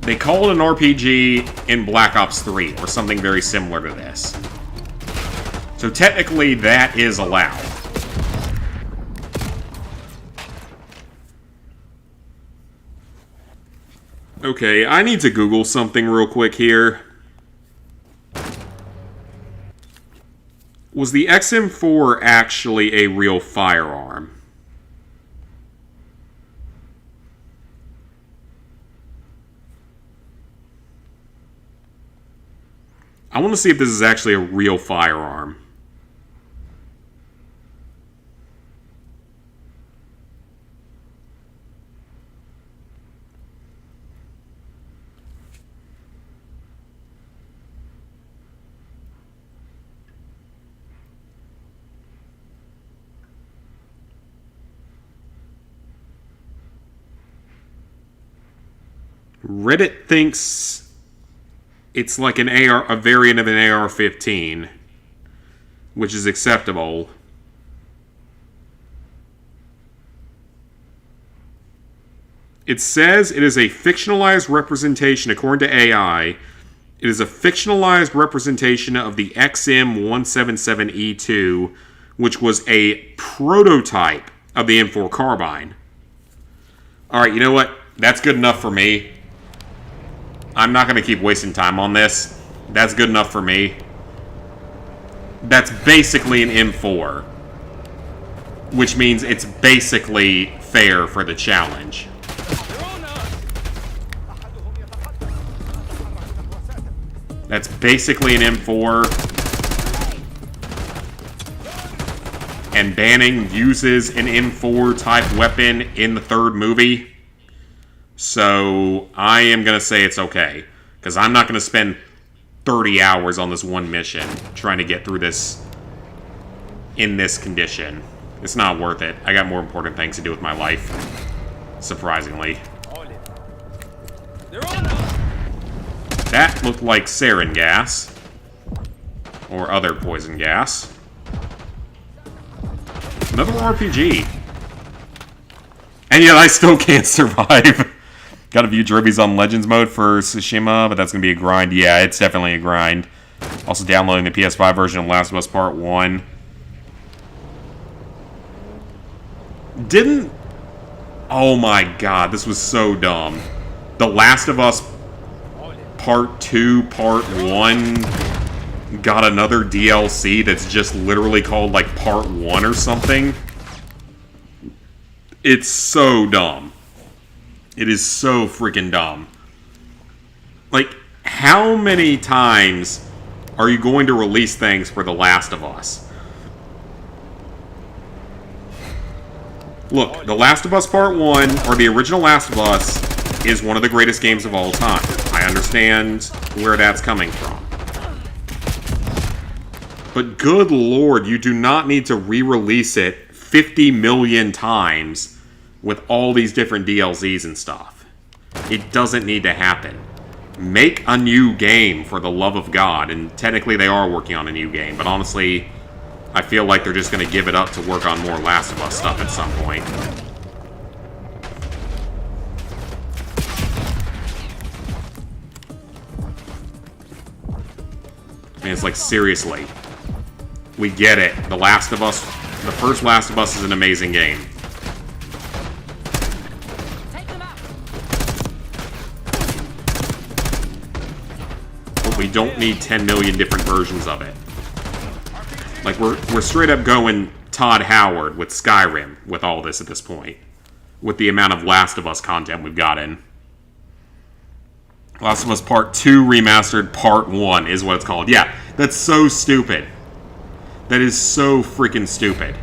They call it an RPG in Black Ops 3, or something very similar to this. So technically, that is allowed. Okay, I need to Google something real quick here. Was the XM4 actually a real firearm? I want to see if this is actually a real firearm. Reddit thinks it's like an a variant of an AR-15, which is acceptable. It says it is a fictionalized representation, according to AI. It is a fictionalized representation of the XM177E2, which was a prototype of the M4 carbine. Alright, you know what? That's good enough for me. I'm not going to keep wasting time on this. That's good enough for me. That's basically an M4. which means it's basically fair for the challenge. That's basically an M4. And Banning uses an M4 type weapon in the third movie. So I am going to say it's okay. Because I'm not going to spend 30 hours on this one mission trying to get through this in this condition. It's not worth it. I got more important things to do with my life. Surprisingly. That looked like sarin gas. Or other poison gas. Another RPG. And yet I still can't survive. Got a few derbies on Legends mode for Tsushima, but that's going to be a grind. Yeah, it's definitely a grind. Also downloading the PS5 version of Last of Us Part 1. Oh my god, this was so dumb. The Last of Us Part 2, Part 1 got another DLC that's just literally called, like, Part 1 or something. It's so dumb. It is so freaking dumb. Like, how many times are you going to release things for The Last of Us? Look, The Last of Us Part 1, or the original Last of Us, is one of the greatest games of all time. I understand where that's coming from. But good lord, you do not need to re-release it 50 million times with all these different DLCs and stuff. It doesn't need to happen. Make a new game, for the love of God. And technically they are working on a new game, but honestly, I feel like they're just going to give it up to work on more Last of Us stuff at some point. I mean, it's like, seriously. We get it. The Last of Us, the first Last of Us is an amazing game. But we don't need 10 million different versions of it. Like, we're straight up going Todd Howard with Skyrim with all this at this point. With the amount of Last of Us content we've gotten. Last of Us Part 2 Remastered Part 1 is what it's called. Yeah, that's so stupid. That is so freaking stupid.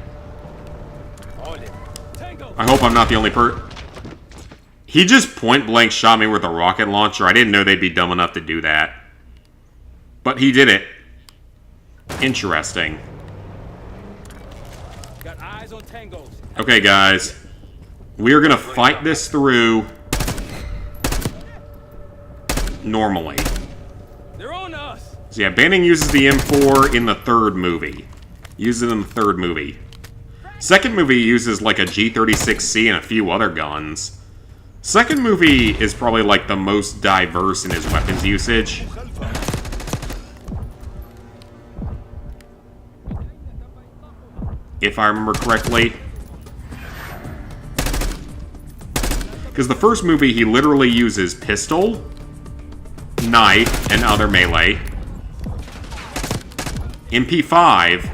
I hope I'm not the only He just point-blank shot me with a rocket launcher. I didn't know they'd be dumb enough to do that. But he did it. Interesting. Okay, guys. We are gonna fight this through normally. So yeah, Banning uses the M4 in the third movie. Uses it in the third movie. Second movie uses like a G36C and a few other guns. Second movie is probably like the most diverse in his weapons usage. If I remember correctly. Because the first movie he literally uses pistol, knife, and other melee. MP5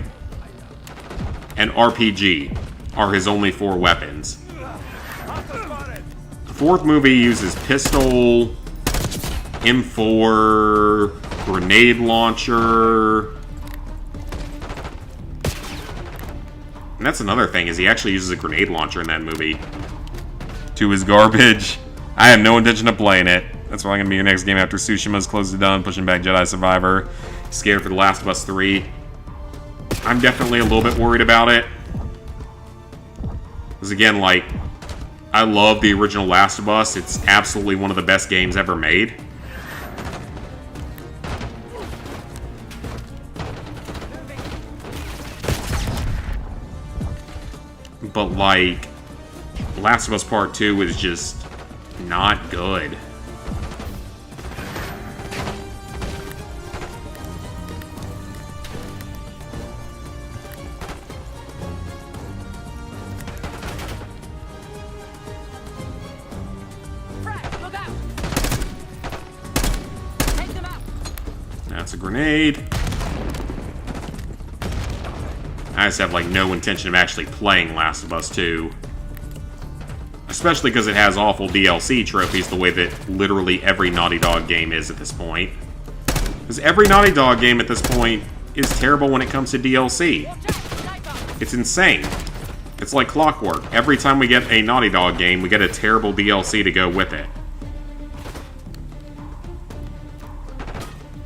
and RPG are his only 4 weapons. The fourth movie uses pistol, M4, grenade launcher. And that's another thing, is he actually uses a grenade launcher in that movie. To his garbage. I have no intention of playing it. That's probably going to be your next game after Tsushima's closed it down, pushing back Jedi Survivor. Scared for The Last of Us 3. I'm definitely a little bit worried about it. Because again, like, I love the original Last of Us. It's absolutely one of the best games ever made. But, like, Last of Us Part 2 is just not good. That's a grenade. I just have, like, no intention of actually playing Last of Us 2. Especially because it has awful DLC trophies the way that literally every Naughty Dog game is at this point. Because every Naughty Dog game at this point is terrible when it comes to DLC. It's insane. It's like clockwork. Every time we get a Naughty Dog game, we get a terrible DLC to go with it.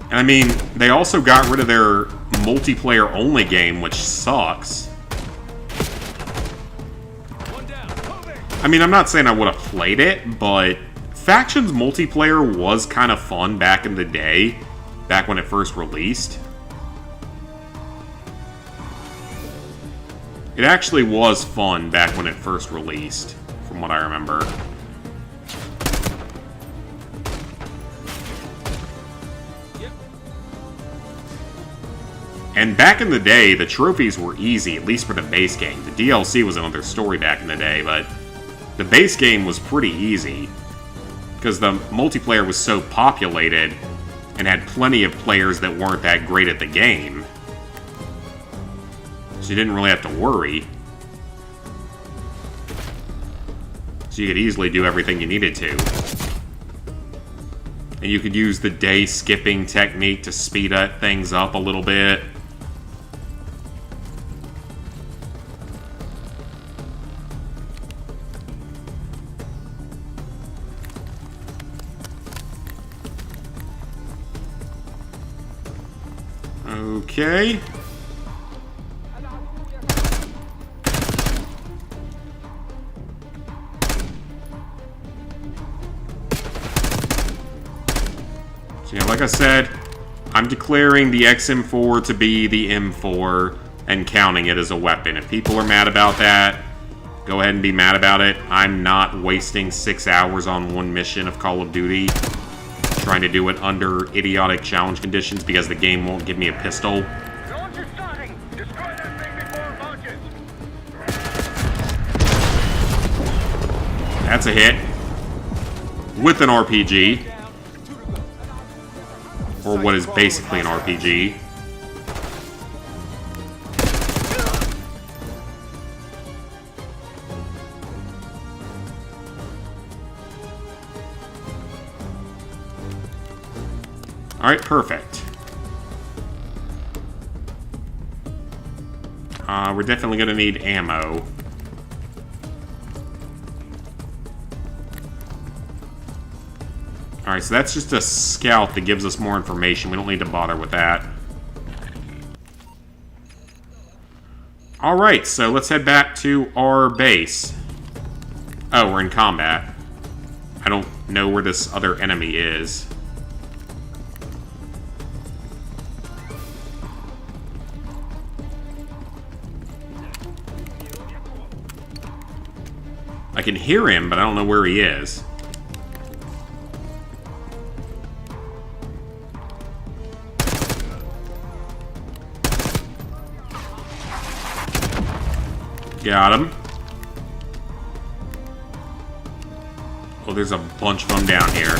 And I mean, they also got rid of their multiplayer-only game, which sucks. I mean, I'm not saying I would have played it, but Factions multiplayer was kind of fun back in the day, back when it first released. It actually was fun back when it first released, from what I remember. And back in the day, the trophies were easy, at least for the base game. The DLC was another story back in the day, but the base game was pretty easy. Because the multiplayer was so populated and had plenty of players that weren't that great at the game. So you didn't really have to worry. So you could easily do everything you needed to. And you could use the day skipping technique to speed things up a little bit. Okay. So yeah, like I said, I'm declaring the XM4 to be the M4 and counting it as a weapon. If people are mad about that, go ahead and be mad about it. I'm not wasting 6 hours on one mission of Call of Duty trying to do it under idiotic challenge conditions because the game won't give me a pistol. That's a hit. With an RPG. Or what is basically an RPG. Alright, perfect. We're definitely going to need ammo. Alright, so that's just a scout that gives us more information. We don't need to bother with that. Alright, so let's head back to our base. Oh, we're in combat. I don't know where this other enemy is. I can hear him, but I don't know where he is. Got him. Oh, there's a bunch of them down here.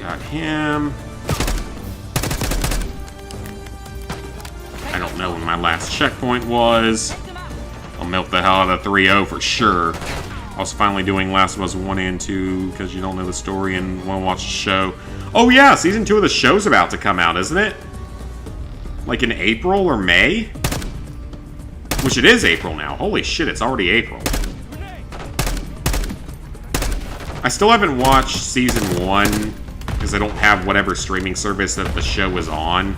Got him. I don't know when my last checkpoint was. I'll melt the hell out of 3-0 for sure. Also finally doing Last of Us 1 and 2 because you don't know the story and want to watch the show. Oh yeah, Season 2 of the show's about to come out, isn't it? Like in April or May? Which it is April now. Holy shit, it's already April. I still haven't watched Season 1 because I don't have whatever streaming service that the show is on.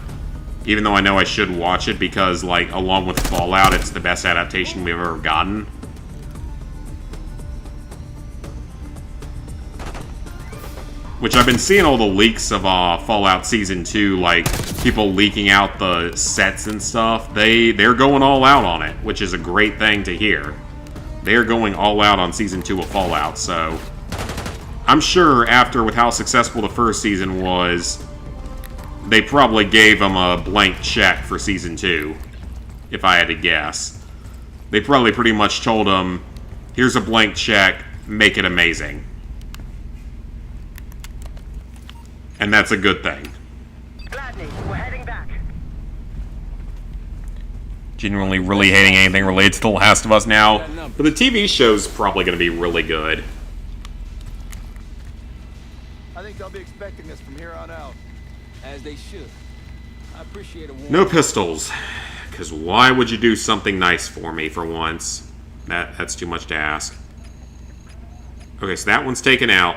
Even though I know I should watch it because, like, along with Fallout, it's the best adaptation we've ever gotten. Which I've been seeing all the leaks of Fallout Season 2, like, people leaking out the sets and stuff. They're going all out on it, which is a great thing to hear. They're going all out on Season 2 of Fallout, so I'm sure after, with how successful the first season was, they probably gave them a blank check for Season 2, if I had to guess. They probably pretty much told him, here's a blank check, make it amazing. And that's a good thing. Gladney, we're heading back. Genuinely really hating anything related to The Last of Us now. But the TV show's probably going to be really good. I think they'll be expecting us from here on out. As they should. I appreciate a warm. No pistols. Because why would you do something nice for me for once? That's too much to ask. Okay, so that one's taken out.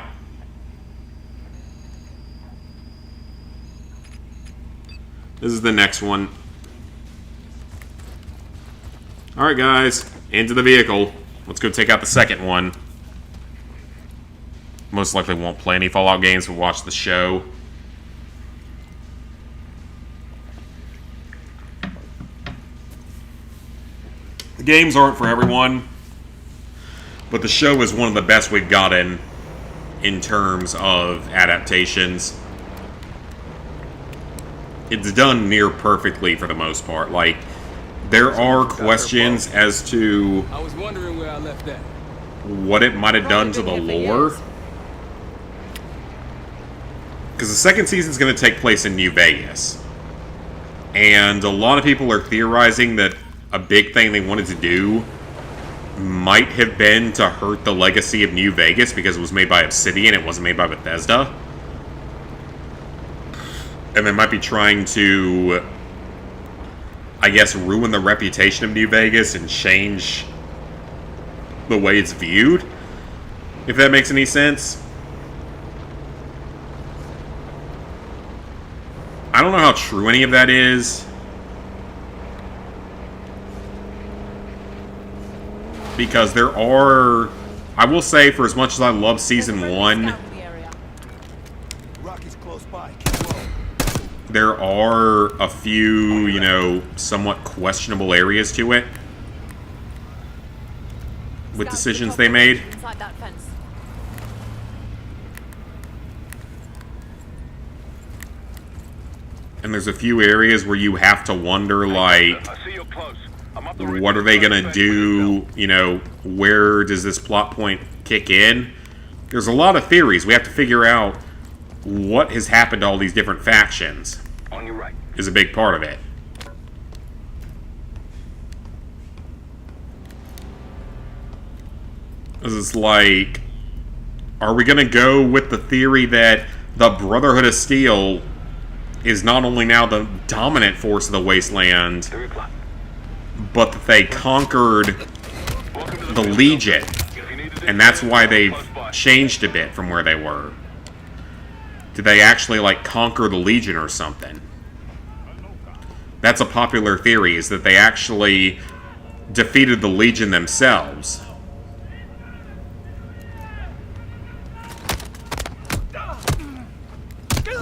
This is the next one. Alright guys, into the vehicle. Let's go take out the second one. Most likely won't play any Fallout games, but watch the show. The games aren't for everyone, but the show is one of the best we've gotten in terms of adaptations. It's done near perfectly for the most part. Like, there are questions as to I was wondering where I left that. what it might have done to the lore. Because the second season is going to take place in New Vegas. And a lot of people are theorizing that a big thing they wanted to do might have been to hurt the legacy of New Vegas because it was made by Obsidian, it wasn't made by Bethesda. And they might be trying to, I guess, ruin the reputation of New Vegas and change the way it's viewed, if that makes any sense. I don't know how true any of that is, because there are, I will say, for as much as I love Season 1, Rocky's close by. there are a few, you know, somewhat questionable areas to it with decisions they made. Inside that fence. And there's a few areas where you have to wonder, like, what are they gonna do? You know, where does this plot point kick in? There's a lot of theories. We have to figure out what has happened to all these different factions. On your right. Is a big part of it. It's like, are we gonna go with the theory that the Brotherhood of Steel is not only now the dominant force of the Wasteland, but that they conquered the Legion, and that's why they've changed a bit from where they were? Did they actually, like, conquer the Legion or something? That's a popular theory, is that they actually defeated the Legion themselves.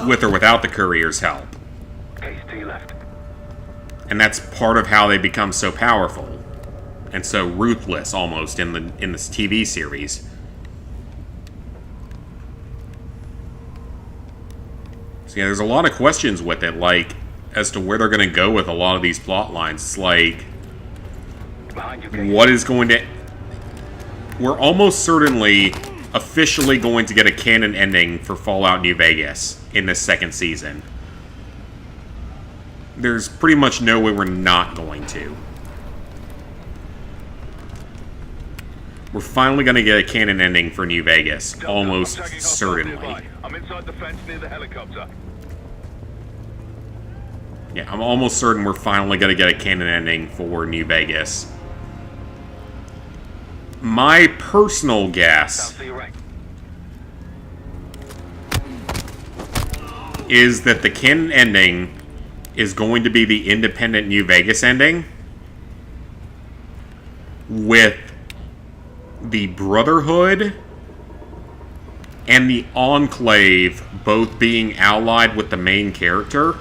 With or without the Courier's help. Case to your left. And that's part of how they become so powerful and so ruthless, almost, in this TV series. So yeah, there's a lot of questions with it, like, as to where they're going to go with a lot of these plot lines. It's like, what is going to... We're almost certainly officially going to get a canon ending for Fallout New Vegas in this second season. There's pretty much no way we're not going to. We're finally going to get a canon ending for New Vegas, almost certainly. I'm inside the fence near the helicopter. Yeah, I'm almost certain we're finally going to get a canon ending for New Vegas. My personal guess is that the canon ending is going to be the independent New Vegas ending, with the Brotherhood and the Enclave both being allied with the main character.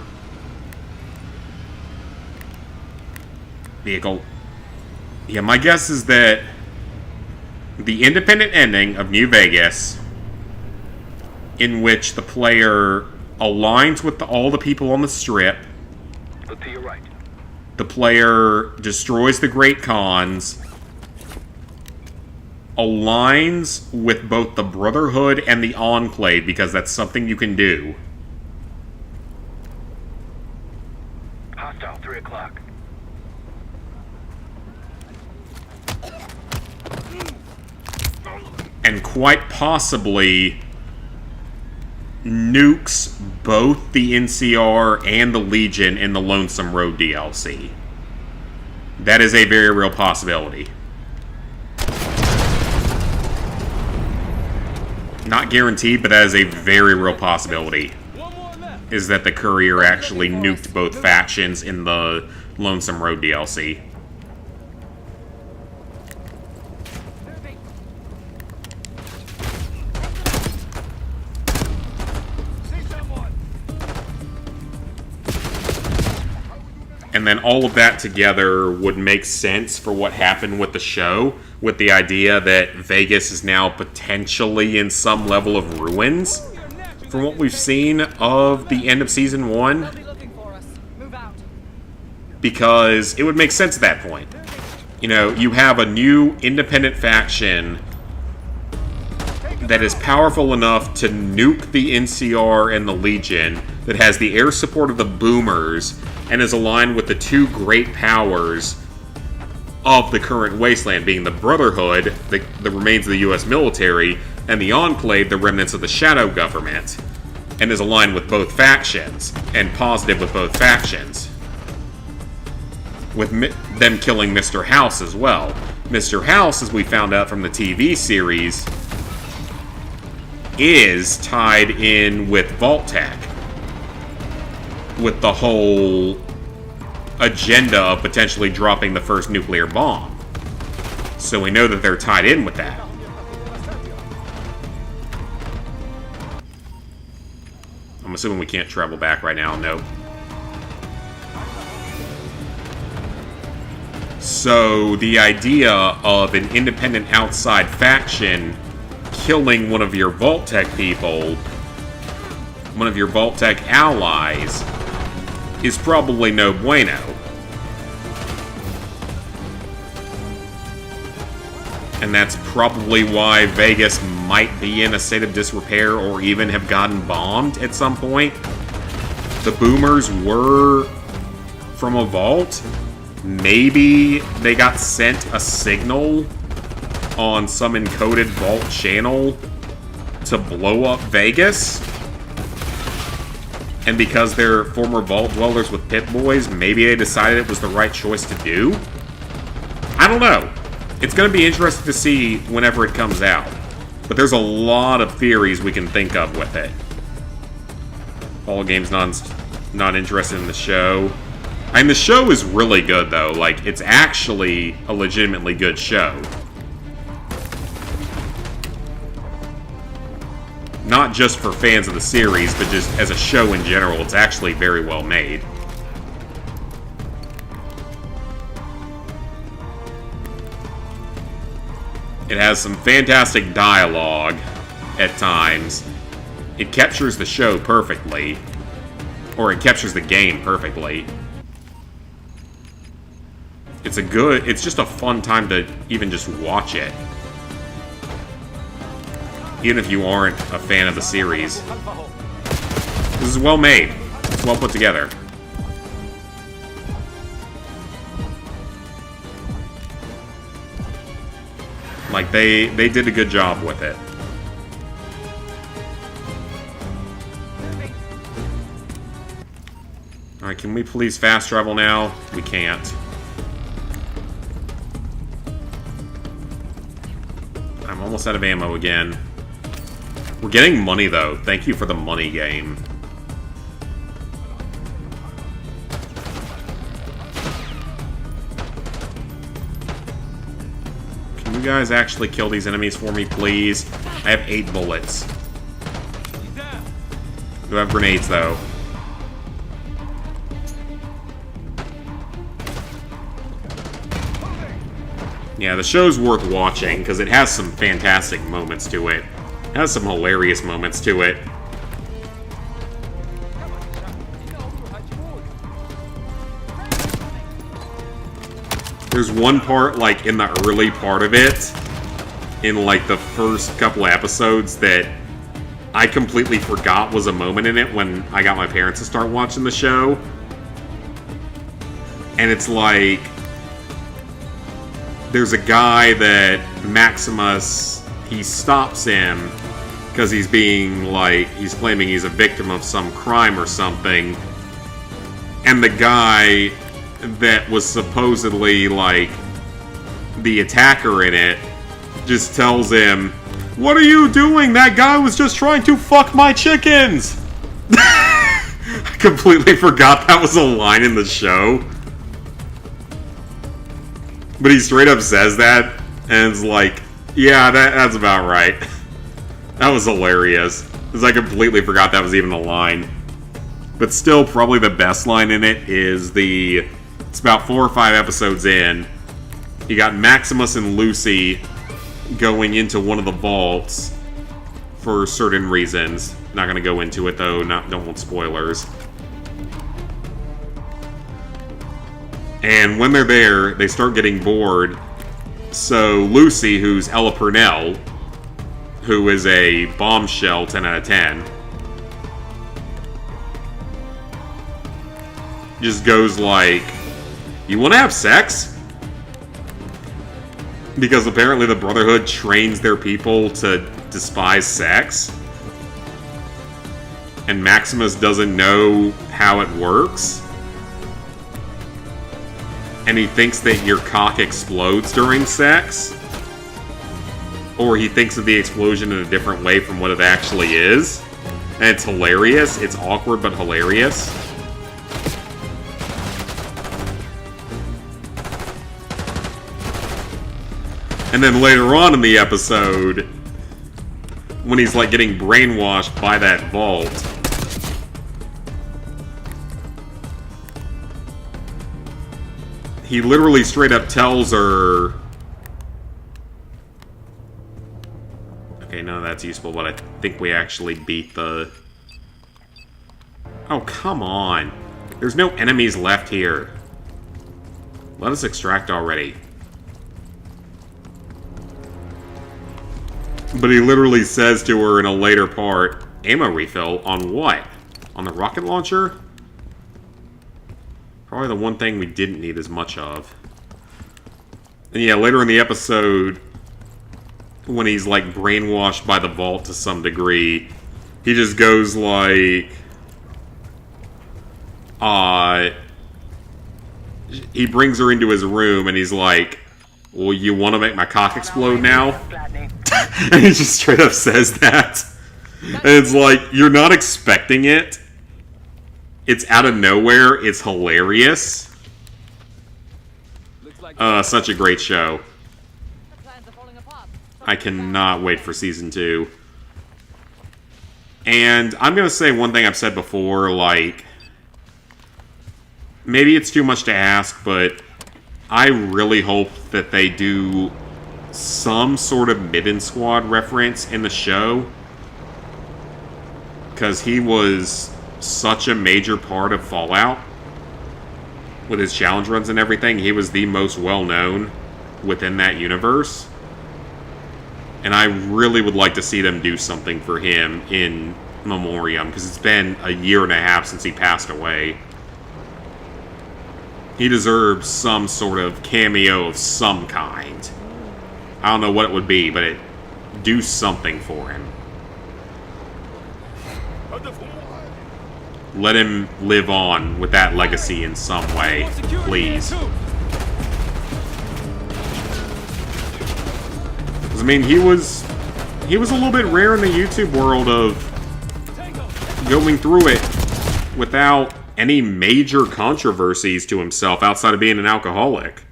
Vehicle. Yeah, my guess is that the independent ending of New Vegas, in which the player aligns with all the people on the Strip, Look to your right. the player destroys the Great Khans, aligns with both the Brotherhood and the Enclave, because that's something you can do. Hostile, 3 o'clock. And quite possibly nukes both the NCR and the Legion in the Lonesome Road DLC. That is a very real possibility. Not guaranteed, but that is a very real possibility. Is that the Courier actually nuked both factions in the Lonesome Road DLC. And then all of that together would make sense for what happened with the show, with the idea that Vegas is now potentially in some level of ruins. From what we've seen of the end of Season 1. Because it would make sense at that point. You know, you have a new independent faction that is powerful enough to nuke the NCR and the Legion, that has the air support of the Boomers, and is aligned with the two great powers of the current wasteland, being the Brotherhood, the remains of the U.S. military, and the Enclave, the remnants of the Shadow Government, and is aligned with both factions, and positive with both factions. With them killing Mr. House as well. Mr. House, as we found out from the TV series, is tied in with Vault-Tec, with the whole agenda of potentially dropping the first nuclear bomb. So we know that they're tied in with that. I'm assuming we can't travel back right now. Nope. So the idea of an independent outside faction killing one of your Vault-Tec people, one of your Vault-Tec allies, is probably no bueno. And that's probably why Vegas might be in a state of disrepair or even have gotten bombed at some point. The Boomers were from a vault. Maybe they got sent a signal on some encoded vault channel to blow up Vegas. And because they're former vault dwellers with Pit Boys, maybe they decided it was the right choice to do? I don't know. It's going to be interesting to see whenever it comes out. But there's a lot of theories we can think of with it. All games not interested in the show. I mean, the show is really good, though. Like, it's actually a legitimately good show. Not just for fans of the series, but just as a show in general, it's actually very well made. It has some fantastic dialogue at times. It captures the show perfectly. Or it captures the game perfectly. It's just a fun time to even just watch it. Even if you aren't a fan of the series. This is well made. It's well put together. Like, they did a good job with it. Alright, can we please fast travel now? We can't. I'm almost out of ammo again. We're getting money, though. Thank you for the money game. Can you guys actually kill these enemies for me, please? I have 8 bullets. Do have grenades, though. Yeah, the show's worth watching, because it has some fantastic moments to it. It has some hilarious moments to it. There's one part, like, in the early part of it, in, like, the first couple of episodes that I completely forgot was a moment in it when I got my parents to start watching the show. And it's like, there's a guy that Maximus, he stops him because he's being, like, he's claiming he's a victim of some crime or something. And the guy that was supposedly, like, the attacker in it just tells him, "What are you doing? That guy was just trying to fuck my chickens!" I completely forgot that was a line in the show. But he straight up says that, and it's like, yeah, that's about right. That was hilarious. Because I completely forgot that was even a line. But still, probably the best line in it is it's about 4 or 5 episodes in. You got Maximus and Lucy going into one of the vaults for certain reasons. Not going to go into it, though. Don't want spoilers. And when they're there, they start getting bored. So Lucy, who's Ella Purnell, who is a bombshell 10 out of 10, just goes like, "You want to have sex?" Because apparently the Brotherhood trains their people to despise sex. And Maximus doesn't know how it works. And he thinks that your cock explodes during sex. Or he thinks of the explosion in a different way from what it actually is. And it's hilarious. It's awkward, but hilarious. And then later on in the episode, when he's like getting brainwashed by that vault, he literally straight up tells her... Okay, none of that's useful, but I think we actually beat the... Oh, come on. There's no enemies left here. Let us extract already. But he literally says to her in a later part, ammo refill on what? On the rocket launcher? Probably the one thing we didn't need as much of. And yeah, later in the episode, when he's like brainwashed by the vault to some degree, he just goes like... he brings her into his room and he's like, "Well, you want to make my cock explode now?" And he just straight up says that. And it's like, you're not expecting it. It's out of nowhere. It's hilarious. Such a great show. I cannot wait for Season 2. And I'm going to say one thing I've said before, like, maybe it's too much to ask, but I really hope that they do some sort of Midden Squad reference in the show. Because he was such a major part of Fallout. With his challenge runs and everything, he was the most well-known within that universe. And I really would like to see them do something for him in memoriam, because it's been a year and a half since he passed away. He deserves some sort of cameo of some kind. I don't know what it would be, but do something for him. Let him live on with that legacy in some way, please. I mean, he was a little bit rare in the YouTube world of going through it without any major controversies to himself outside of being an alcoholic.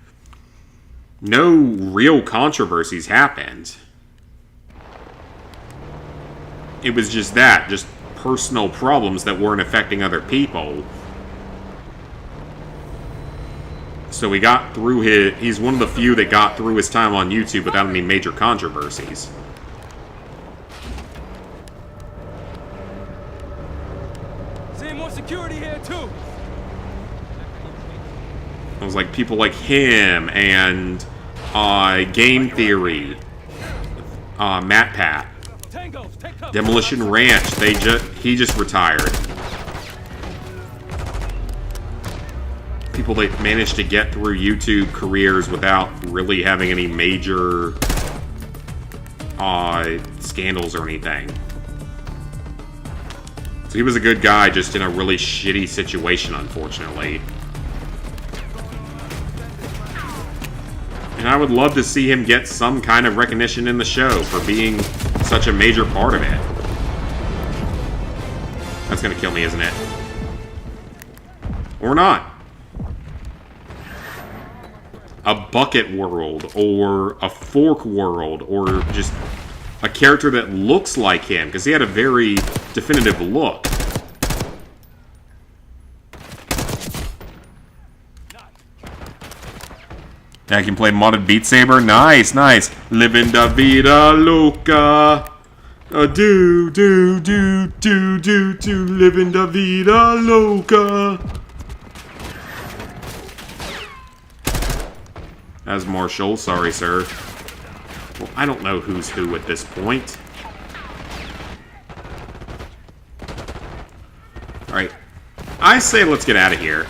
No real controversies happened. It was just that, just personal problems that weren't affecting other people. So he got through he's one of the few that got through his time on YouTube without any major controversies. Seeing more security here too. It was like people like him and Game Theory, Matt Pat, Demolition Ranch. He just retired. People that managed to get through YouTube careers without really having any major scandals or anything. So he was a good guy, just in a really shitty situation, unfortunately. And I would love to see him get some kind of recognition in the show for being such a major part of it. That's gonna kill me, isn't it? Or not. A bucket world, or a fork world, or just a character that looks like him, because he had a very definitive look. I can play modded Beat Saber. Nice, nice. Living da vida loca. Do, living da vida loca. As Marshall, sorry, sir. Well, I don't know who's who at this point. Alright. I say let's get out of here.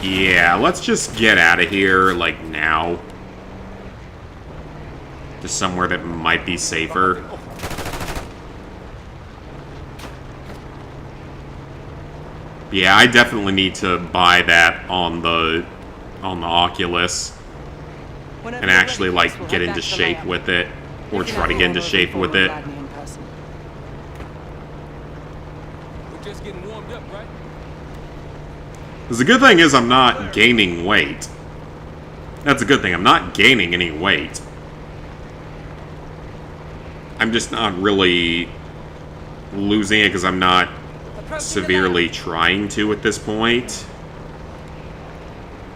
Yeah, let's just get out of here, like, now. Just somewhere that might be safer. Yeah, I definitely need to buy that on the Oculus and actually, like, get into shape with it, or try to get into shape with it. We're just getting warmed up, right? Because the good thing is I'm not gaining weight. That's a good thing. I'm not gaining any weight. I'm just not really losing it because I'm not severely trying to at this point.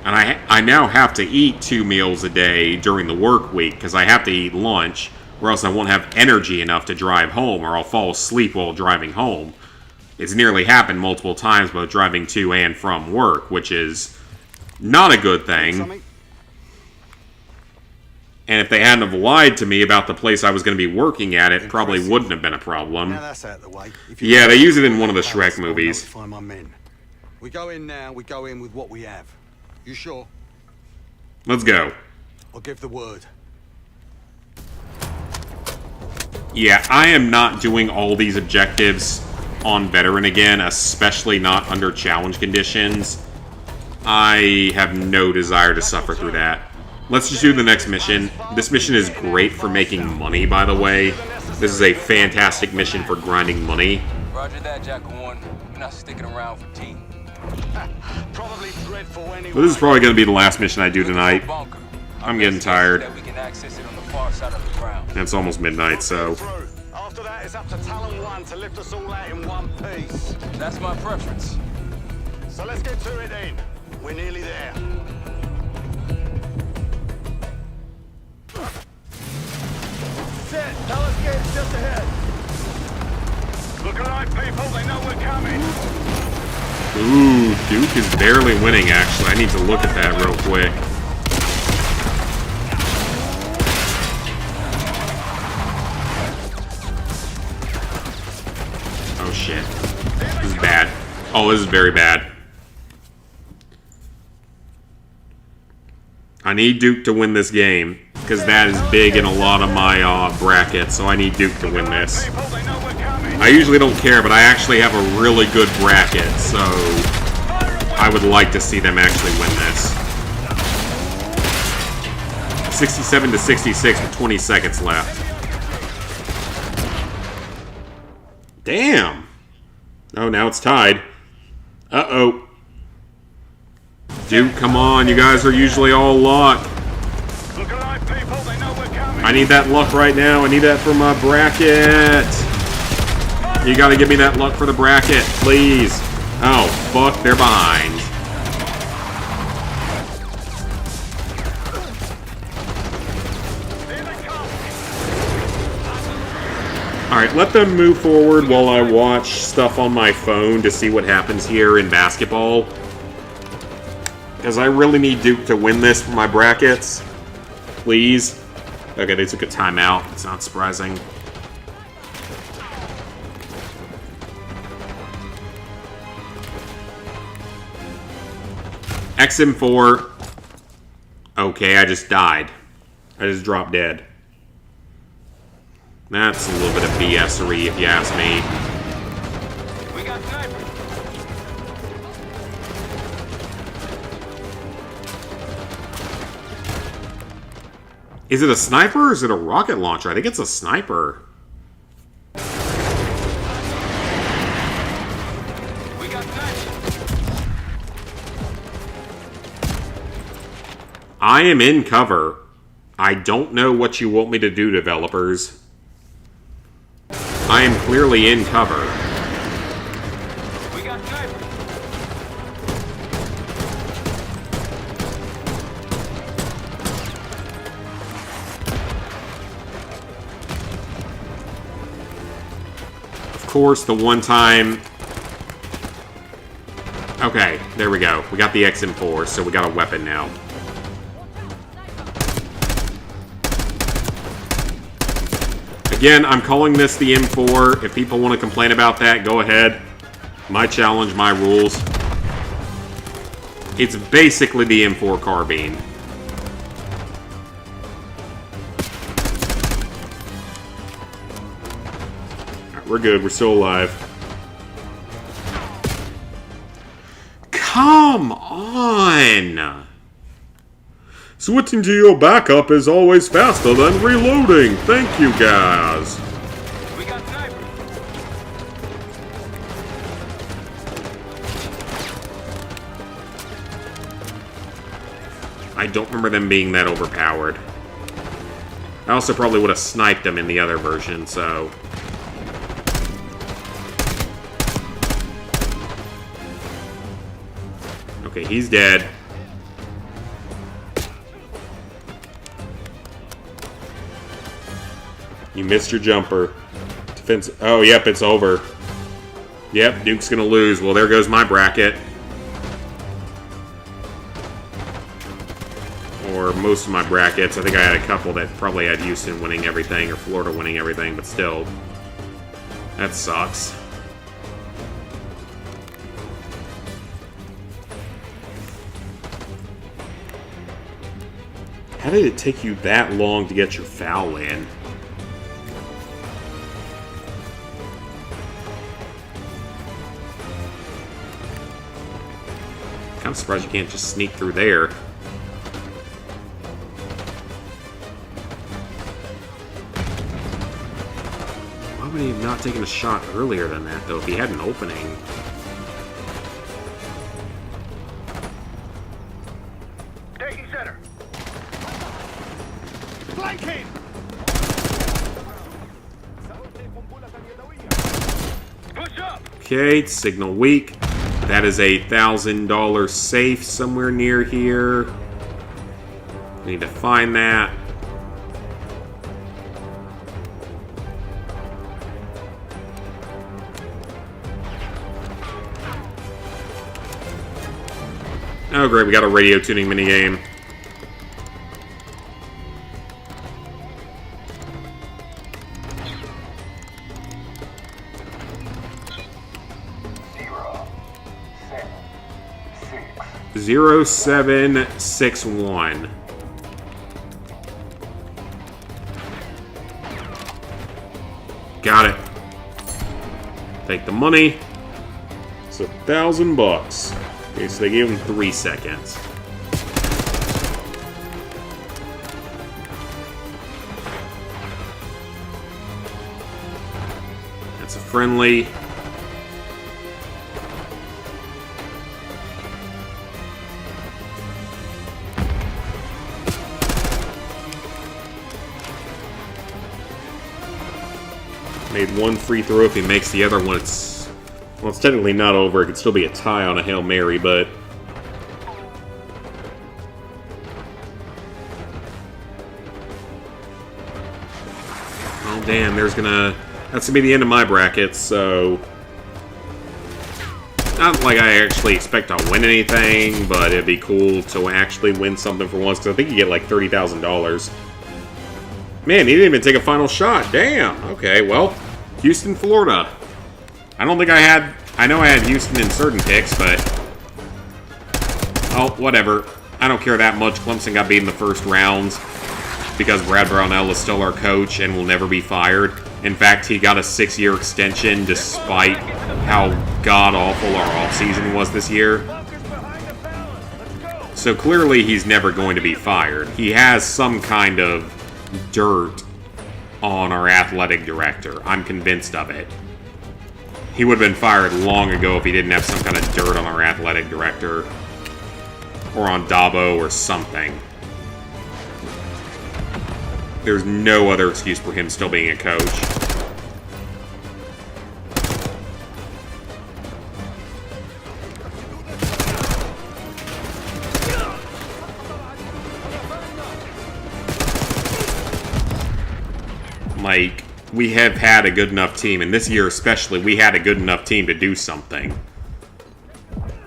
And I now have to eat 2 meals a day during the work week because I have to eat lunch, or else I won't have energy enough to drive home, or I'll fall asleep while driving home. It's nearly happened multiple times, both driving to and from work, which is not a good thing. And if they hadn't have lied to me about the place I was going to be working at, it probably wouldn't have been a problem. Yeah, they use it in one of the Shrek movies. We go in now, we go in with what we have. You sure? Let's go. I'll give the word. Yeah, I am not doing all these objectives on Veteran again, especially not under challenge conditions. I have no desire to suffer through that. Let's just do the next mission. This mission is great for making money, by the way. This is a fantastic mission for grinding money. Roger that, Jackal 1. We're not sticking around for tea. Probably dreadful anyway. But this is probably going to be the last mission I do tonight. I'm getting tired. And it's almost midnight, so... After that, it's up to Talon 1 to lift us all out in one piece. That's my preference. So let's get to it then. We're nearly there. Set. Talon's gate's just ahead. Look alive, people. They know we're coming. Ooh, Duke is barely winning, actually. I need to look at that real quick. Oh, shit. This is bad. Oh, this is very bad. I need Duke to win this game, because that is big in a lot of my brackets, so I need Duke to win this. I usually don't care, but I actually have a really good bracket, so I would like to see them actually win this. 67 to 66 with 20 seconds left. Damn! Oh, now it's tied. Uh-oh. Duke, come on, you guys are usually all luck. I need that luck right now. I need that for my bracket. You gotta give me that luck for the bracket, please. Oh, fuck, they're behind. Alright, let them move forward while I watch stuff on my phone to see what happens here in basketball. Because I really need Duke to win this for my brackets. Please. Okay, they took a timeout. It's not surprising. XM4. Okay, I just died. I just dropped dead. That's a little bit of BS-ery, if you ask me. We got snipers. Is it a sniper or is it a rocket launcher? I think it's a sniper. We got snipers. I am in cover. I don't know what you want me to do, developers. I am clearly in cover. We got snipers. Of course, the one time... Okay, there we go. We got the XM4, so we got a weapon now. Again, I'm calling this the M4. If people want to complain about that, go ahead. My challenge, my rules. It's basically the M4 carbine. Alright, we're good. We're still alive. Come on! Switching to your backup is always faster than reloading. Thank you, guys. We got snipers. I don't remember them being that overpowered. I also probably would have sniped them in the other version, so... Okay, he's dead. You missed your jumper. Defense. Oh, yep, it's over. Yep, Duke's gonna lose. Well, there goes my bracket. Or most of my brackets. I think I had a couple that probably had Houston winning everything or Florida winning everything, but still. That sucks. How did it take you that long to get your foul in? I'm surprised you can't just sneak through there. Why would he have not taken a shot earlier than that, though, if he had an opening? Taking center. Flanking! Push up. Okay, signal weak. That is a $1,000 safe somewhere near here. We need to find that. Oh great, we got a radio tuning minigame. Zero 761. Got it. Take the money. It's $1,000. Okay, so they gave him 3 seconds. That's a friendly. Made one free throw. If he makes the other one, it's... Well, it's technically not over. It could still be a tie on a Hail Mary, but... Oh, damn. That's gonna be the end of my bracket, so... Not like I actually expect to win anything, but it'd be cool to actually win something for once, because I think you get like $30,000. Man, he didn't even take a final shot. Damn. Okay, well, Houston, Florida. I don't think I had... I know I had Houston in certain picks, but... Oh, whatever. I don't care that much. Clemson got beat in the first rounds because Brad Brownell is still our coach and will never be fired. In fact, he got a 6-year extension despite how god-awful our offseason was this year. So clearly he's never going to be fired. He has some kind of dirt on our athletic director. I'm convinced of it. He would have been fired long ago if he didn't have some kind of dirt on our athletic director. Or on Dabo or something. There's no other excuse for him still being a coach. Like, we have had a good enough team, and this year especially, we had a good enough team to do something.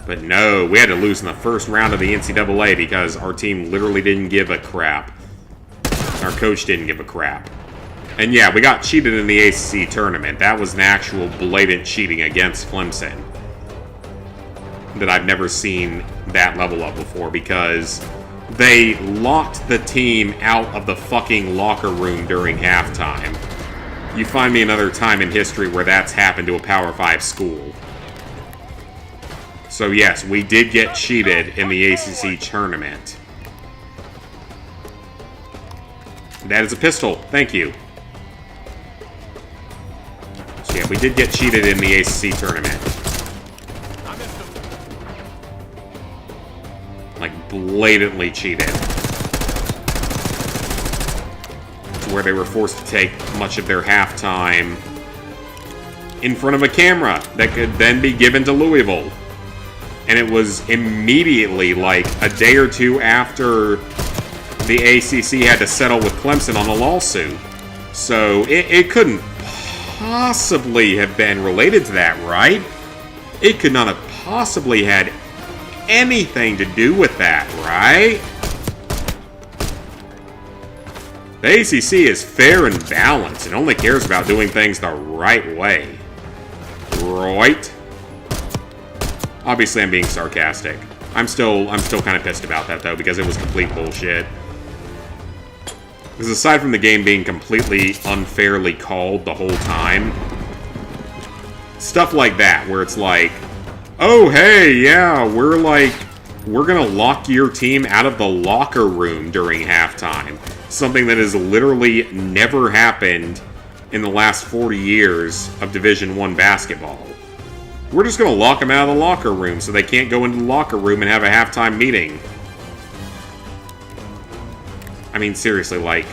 But no, we had to lose in the first round of the NCAA because our team literally didn't give a crap. Our coach didn't give a crap. And yeah, we got cheated in the ACC tournament. That was an actual blatant cheating against Clemson that I've never seen that level of before, because they locked the team out of the fucking locker room during halftime. You find me another time in history where that's happened to a Power 5 school. So yes, we did get cheated in the ACC tournament. That is a pistol. Thank you. So yeah, we did get cheated in the ACC tournament. Like, blatantly cheated. To where they were forced to take much of their halftime in front of a camera that could then be given to Louisville. And it was immediately, like, a day or two after the ACC had to settle with Clemson on a lawsuit. So, it couldn't possibly have been related to that, right? It could not have possibly had anything to do with that, right? The ACC is fair and balanced and only cares about doing things the right way. Right? Obviously, I'm being sarcastic. I'm still kind of pissed about that, though, because it was complete bullshit. Because aside from the game being completely unfairly called the whole time, stuff like that, where it's like, oh, hey, yeah, we're gonna lock your team out of the locker room during halftime. Something that has literally never happened in the last 40 years of Division I basketball. We're just gonna lock them out of the locker room so they can't go into the locker room and have a halftime meeting. I mean, seriously, like,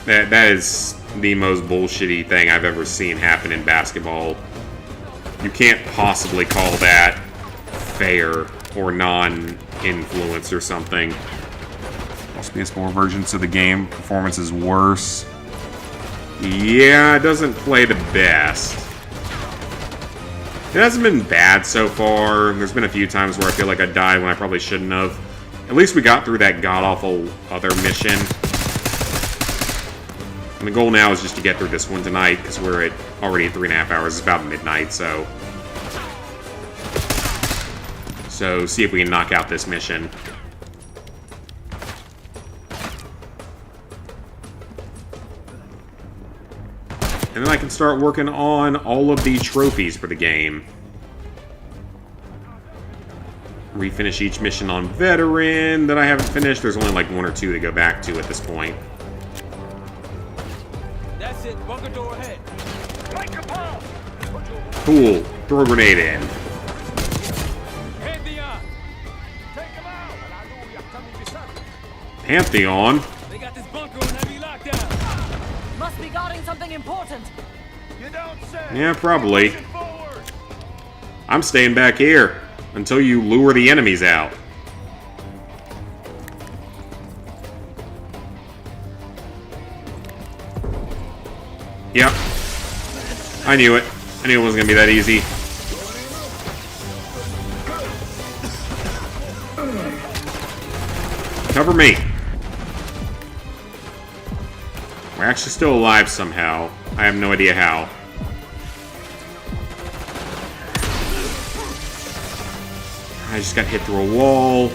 that is the most bullshitty thing I've ever seen happen in basketball. You can't possibly call that fair or non-influence or something. Most PS4 versions of the game, performance is worse. Yeah, it doesn't play the best. It hasn't been bad so far. There's been a few times where I feel like I died when I probably shouldn't have. At least we got through that god-awful other mission. And the goal now is just to get through this one tonight, because we're already at 3.5 hours. It's about midnight, so... So, see if we can knock out this mission. And then I can start working on all of the trophies for the game. Refinish each mission on Veteran that I haven't finished. There's only like 1 or 2 to go back to at this point. That's it. Bunker door ahead. Cool. Throw a grenade in. Pantheon? They got this bunker on heavy lockdown. Must be guarding something important. You don't say. Yeah, probably. I'm staying back here until you lure the enemies out. Yep. I knew it. I knew it wasn't gonna be that easy. Cover me. We're actually still alive somehow. I have no idea how. I just got hit through a wall.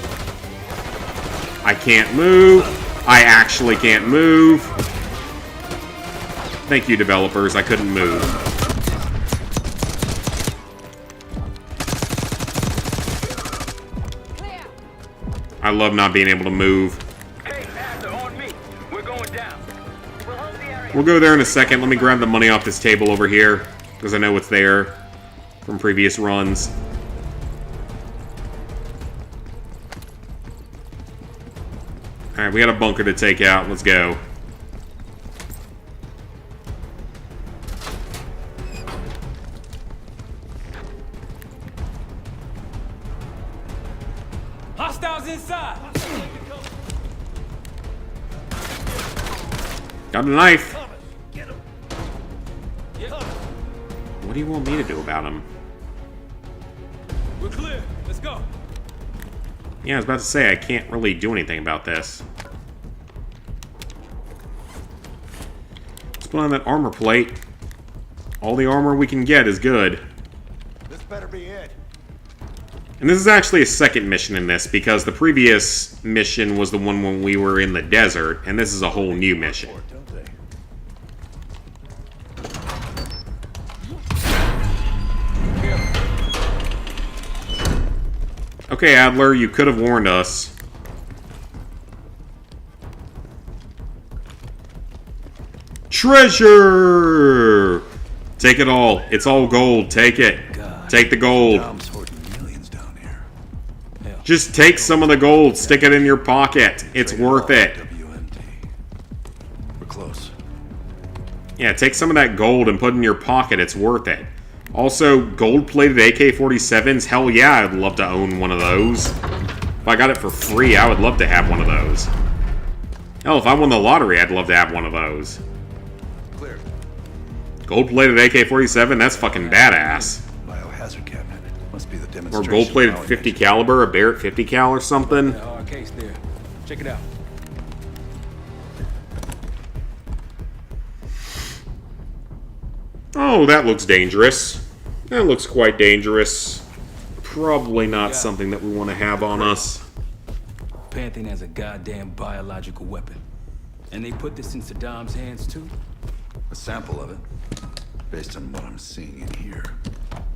I can't move. I actually can't move. Thank you, developers. I couldn't move. I love not being able to move. We'll go there in a second. Let me grab the money off this table over here, because I know it's there from previous runs. Alright, we got a bunker to take out. Let's go. Hostiles inside! Got a knife. What do you want me to do about him? We're clear. Let's go. Yeah, I was about to say, I can't really do anything about this. Let's put on that armor plate. All the armor we can get is good. This better be it. And this is actually a second mission in this, because the previous mission was the one when we were in the desert, and this is a whole new mission. Okay, Adler, you could have warned us. Treasure! Take it all. It's all gold. Take it. Take the gold. Just take some of the gold. Stick it in your pocket. It's worth it. We're close. Yeah, take some of that gold and put it in your pocket. It's worth it. Also, gold-plated AK-47s, hell yeah, I'd love to own one of those. If I got it for free, I would love to have one of those. Hell, if I won the lottery, I'd love to have one of those. Clear. Gold-plated AK-47, that's fucking badass. Biohazard cabinet. Must be the Or demonstration. gold-plated 50 caliber, a Barrett 50 cal or something. Hard case there. Check it out. Oh, that looks dangerous. That looks quite dangerous. Probably not something that we want to have on us. Pantheon has a goddamn biological weapon. And they put this in Saddam's hands too? A sample of it, based on what I'm seeing in here.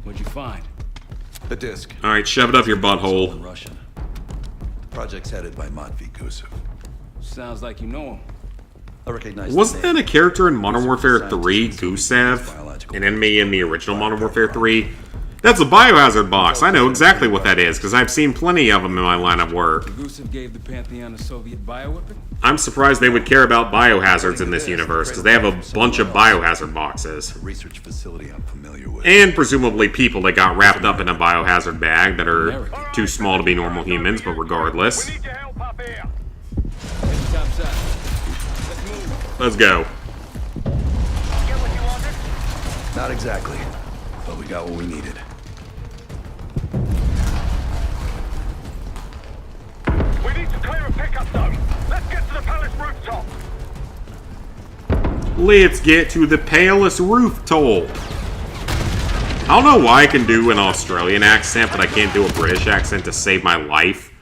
What'd you find? The disc. Alright, shove it up your In butthole. Russian. The project's headed by Matvey Gusev. Sounds like you know him. I recognize. Wasn't that a character in Modern Warfare 3, Gusev? An enemy in the original Modern Warfare 3? That's a biohazard box. I know exactly what that is, because I've seen plenty of them in my line of work. Gusev gave the Pantheon a Soviet bioweapon? I'm surprised they would care about biohazards in this universe, because they have a bunch of biohazard boxes. Research facility I'm familiar with. And presumably people that got wrapped up in a biohazard bag that are too small to be normal humans, but regardless. Let's go. Not exactly, but we got what we needed. We need to clear a pickup zone. Let's get to the palace rooftop. Let's get to the palace rooftop. I don't know why I can do an Australian accent, but I can't do a British accent to save my life.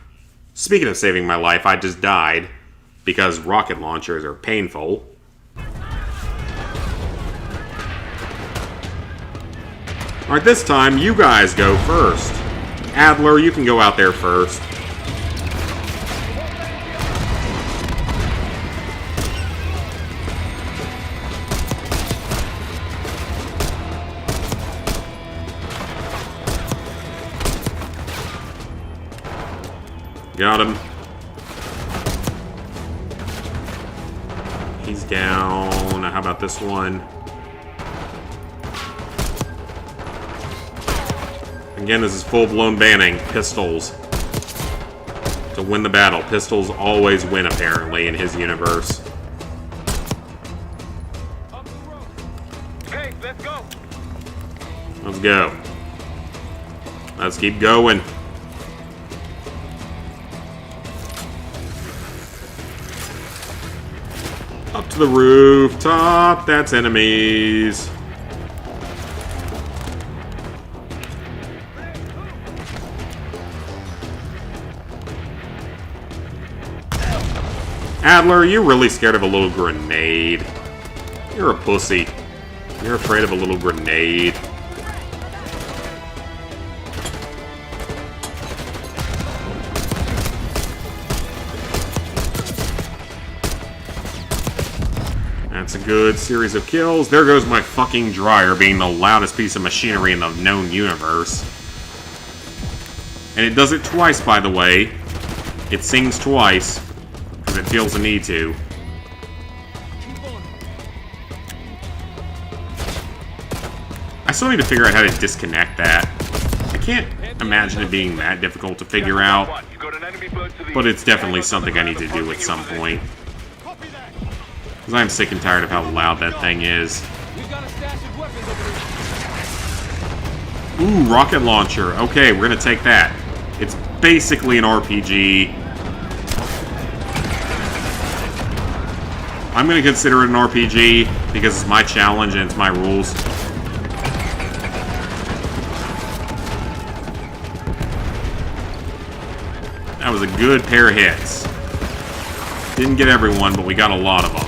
Speaking of saving my life, I just died because rocket launchers are painful. Alright, this time, you guys go first. Adler, you can go out there first. Got him. He's down. How about this one? Again, this is full-blown banning. Pistols. To win the battle. Pistols always win, apparently, in his universe. Okay, let's go. Let's go. Let's keep going. to the rooftop. That's enemies. Adler, you're really scared of a little grenade. You're a pussy. You're afraid of a little grenade. That's a good series of kills. There goes my fucking dryer, being the loudest piece of machinery in the known universe. And it does it twice, by the way. It sings twice, because it feels the need to. I still need to figure out how to disconnect that. I can't imagine it being that difficult to figure out, but it's definitely something I need to do at some point. Because I'm sick and tired of how loud that thing is. Ooh, rocket launcher. Okay, we're gonna take that. It's basically an RPG. I'm gonna consider it an RPG because it's my challenge and it's my rules. That was a good pair of hits. Didn't get everyone, but we got a lot of them.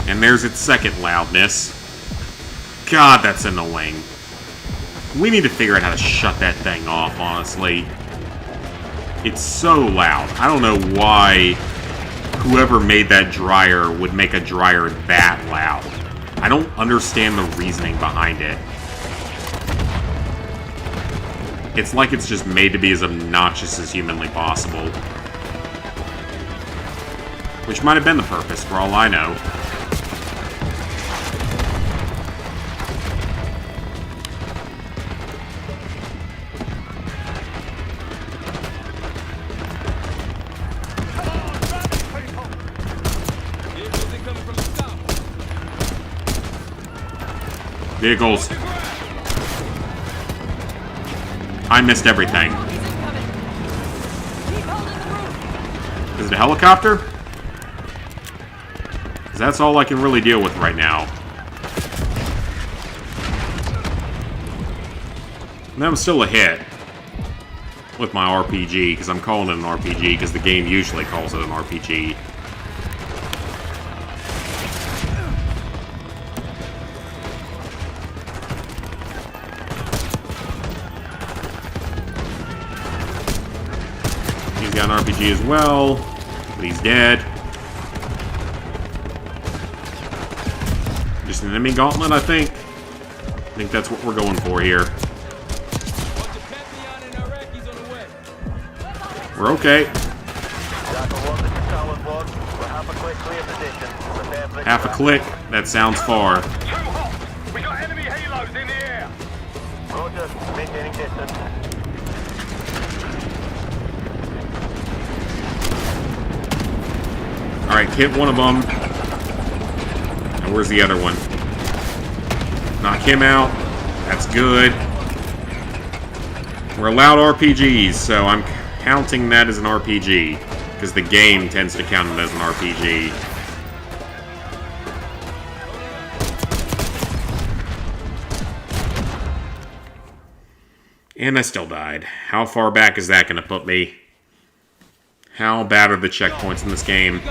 And there's its second loudness. God, that's annoying. We need to figure out how to shut that thing off, honestly. It's so loud. I don't know why whoever made that dryer would make a dryer that loud. I don't understand the reasoning behind it. It's like it's just made to be as obnoxious as humanly possible. Which might have been the purpose, for all I know. Vehicles. I missed everything. Is it a helicopter? 'Cause that's all I can really deal with right now. And that was still a hit with my RPG, because I'm calling it an RPG, because the game usually calls it an RPG. He's got an RPG as well, but he's dead. Just an enemy gauntlet, I think. I think that's what we're going for here. We're okay. Half a click. That sounds far. We got enemy halos in the air. Roger, maintaining distance. Alright, hit one of them. And where's the other one? Knock him out. That's good. We're allowed RPGs, so I'm counting that as an RPG. Because the game tends to count it as an RPG. And I still died. How far back is that going to put me? How bad are the checkpoints in this game?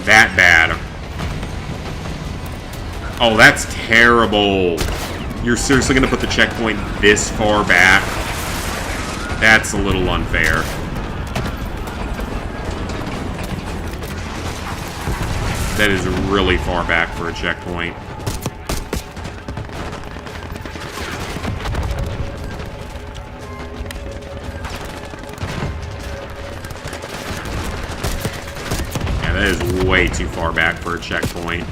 That bad. Oh, that's terrible. You're seriously going to put the checkpoint this far back? That's a little unfair. That is really far back for a checkpoint. Yeah, that is way too far back for a checkpoint.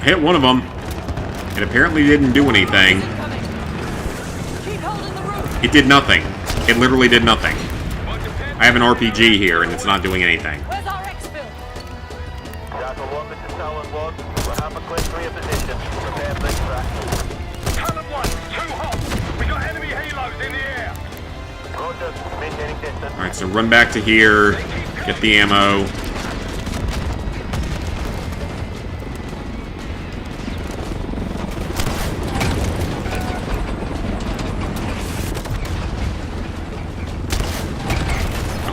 hit one of them. It apparently didn't do anything. It did nothing. It literally did nothing. I have an RPG here, and it's not doing anything. Where's our exfil? Jackal 1, this is Talon 1. We're half a click for your position. Prepare for extract. Talon 1, too hot. We got enemy halos in the air. Roger, maintaining distance. Alright, so run back to here. Get the ammo.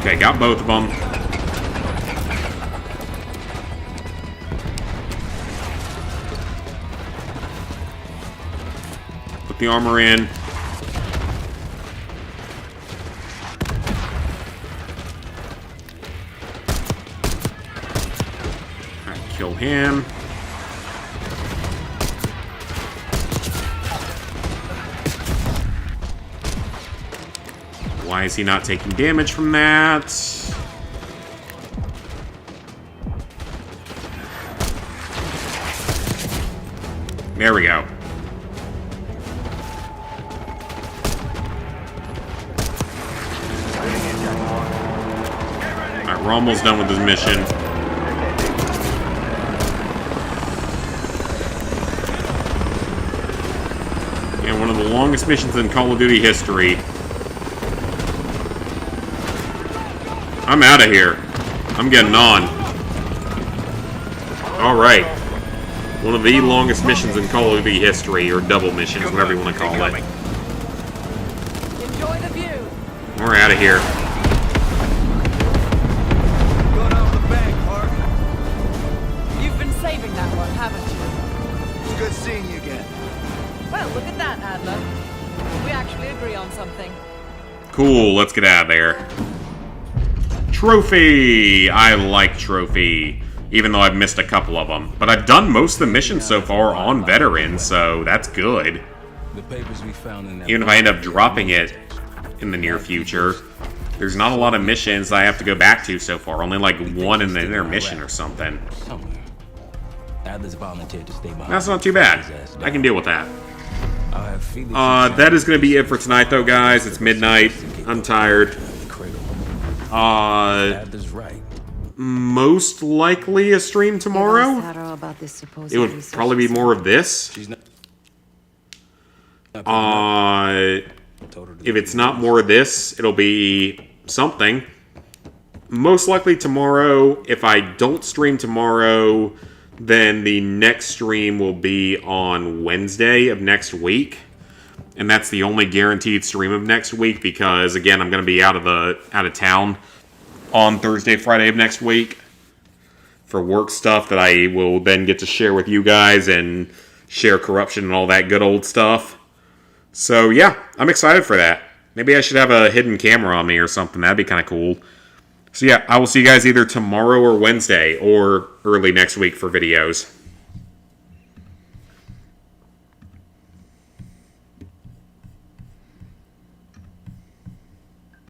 Okay, got both of them. Put the armor in. Alright, kill him. Why is he not taking damage from that? There we go. Alright, we're almost done with this mission. And one of the longest missions in Call of Duty history. I'm out of here. I'm getting on. Alright. One of the longest missions in Call of Duty history, or double missions, whatever you want to call it. Enjoy the view. We're out of here. You've been saving that one, haven't you? It's good seeing you again. Well, look at that, Adler. We actually agree on something. Cool, let's get out of there. Trophy! I like Trophy, even though I've missed a couple of them. But I've done most of the missions so far on Veteran, so that's good. The papers we found in that Even if I end up dropping it in the near future, there's not a lot of missions that I have to go back to so far. Only like one in the intermission or something. Adler's volunteered to stay behind. That's not too bad. I can deal with that. That is going to be it for tonight, though, guys. It's midnight. I'm tired. Most likely a stream tomorrow. It would probably be more of this. If it's not more of this, it'll be something. Most likely tomorrow. If I don't stream tomorrow, then the next stream will be on Wednesday of next week. And that's the only guaranteed stream of next week because, again, I'm going to be out of town on Thursday, Friday of next week for work stuff that I will then get to share with you guys and share corruption and all that good old stuff. So, yeah, I'm excited for that. Maybe I should have a hidden camera on me or something. That'd be kind of cool. So, yeah, I will see you guys either tomorrow or Wednesday or early next week for videos.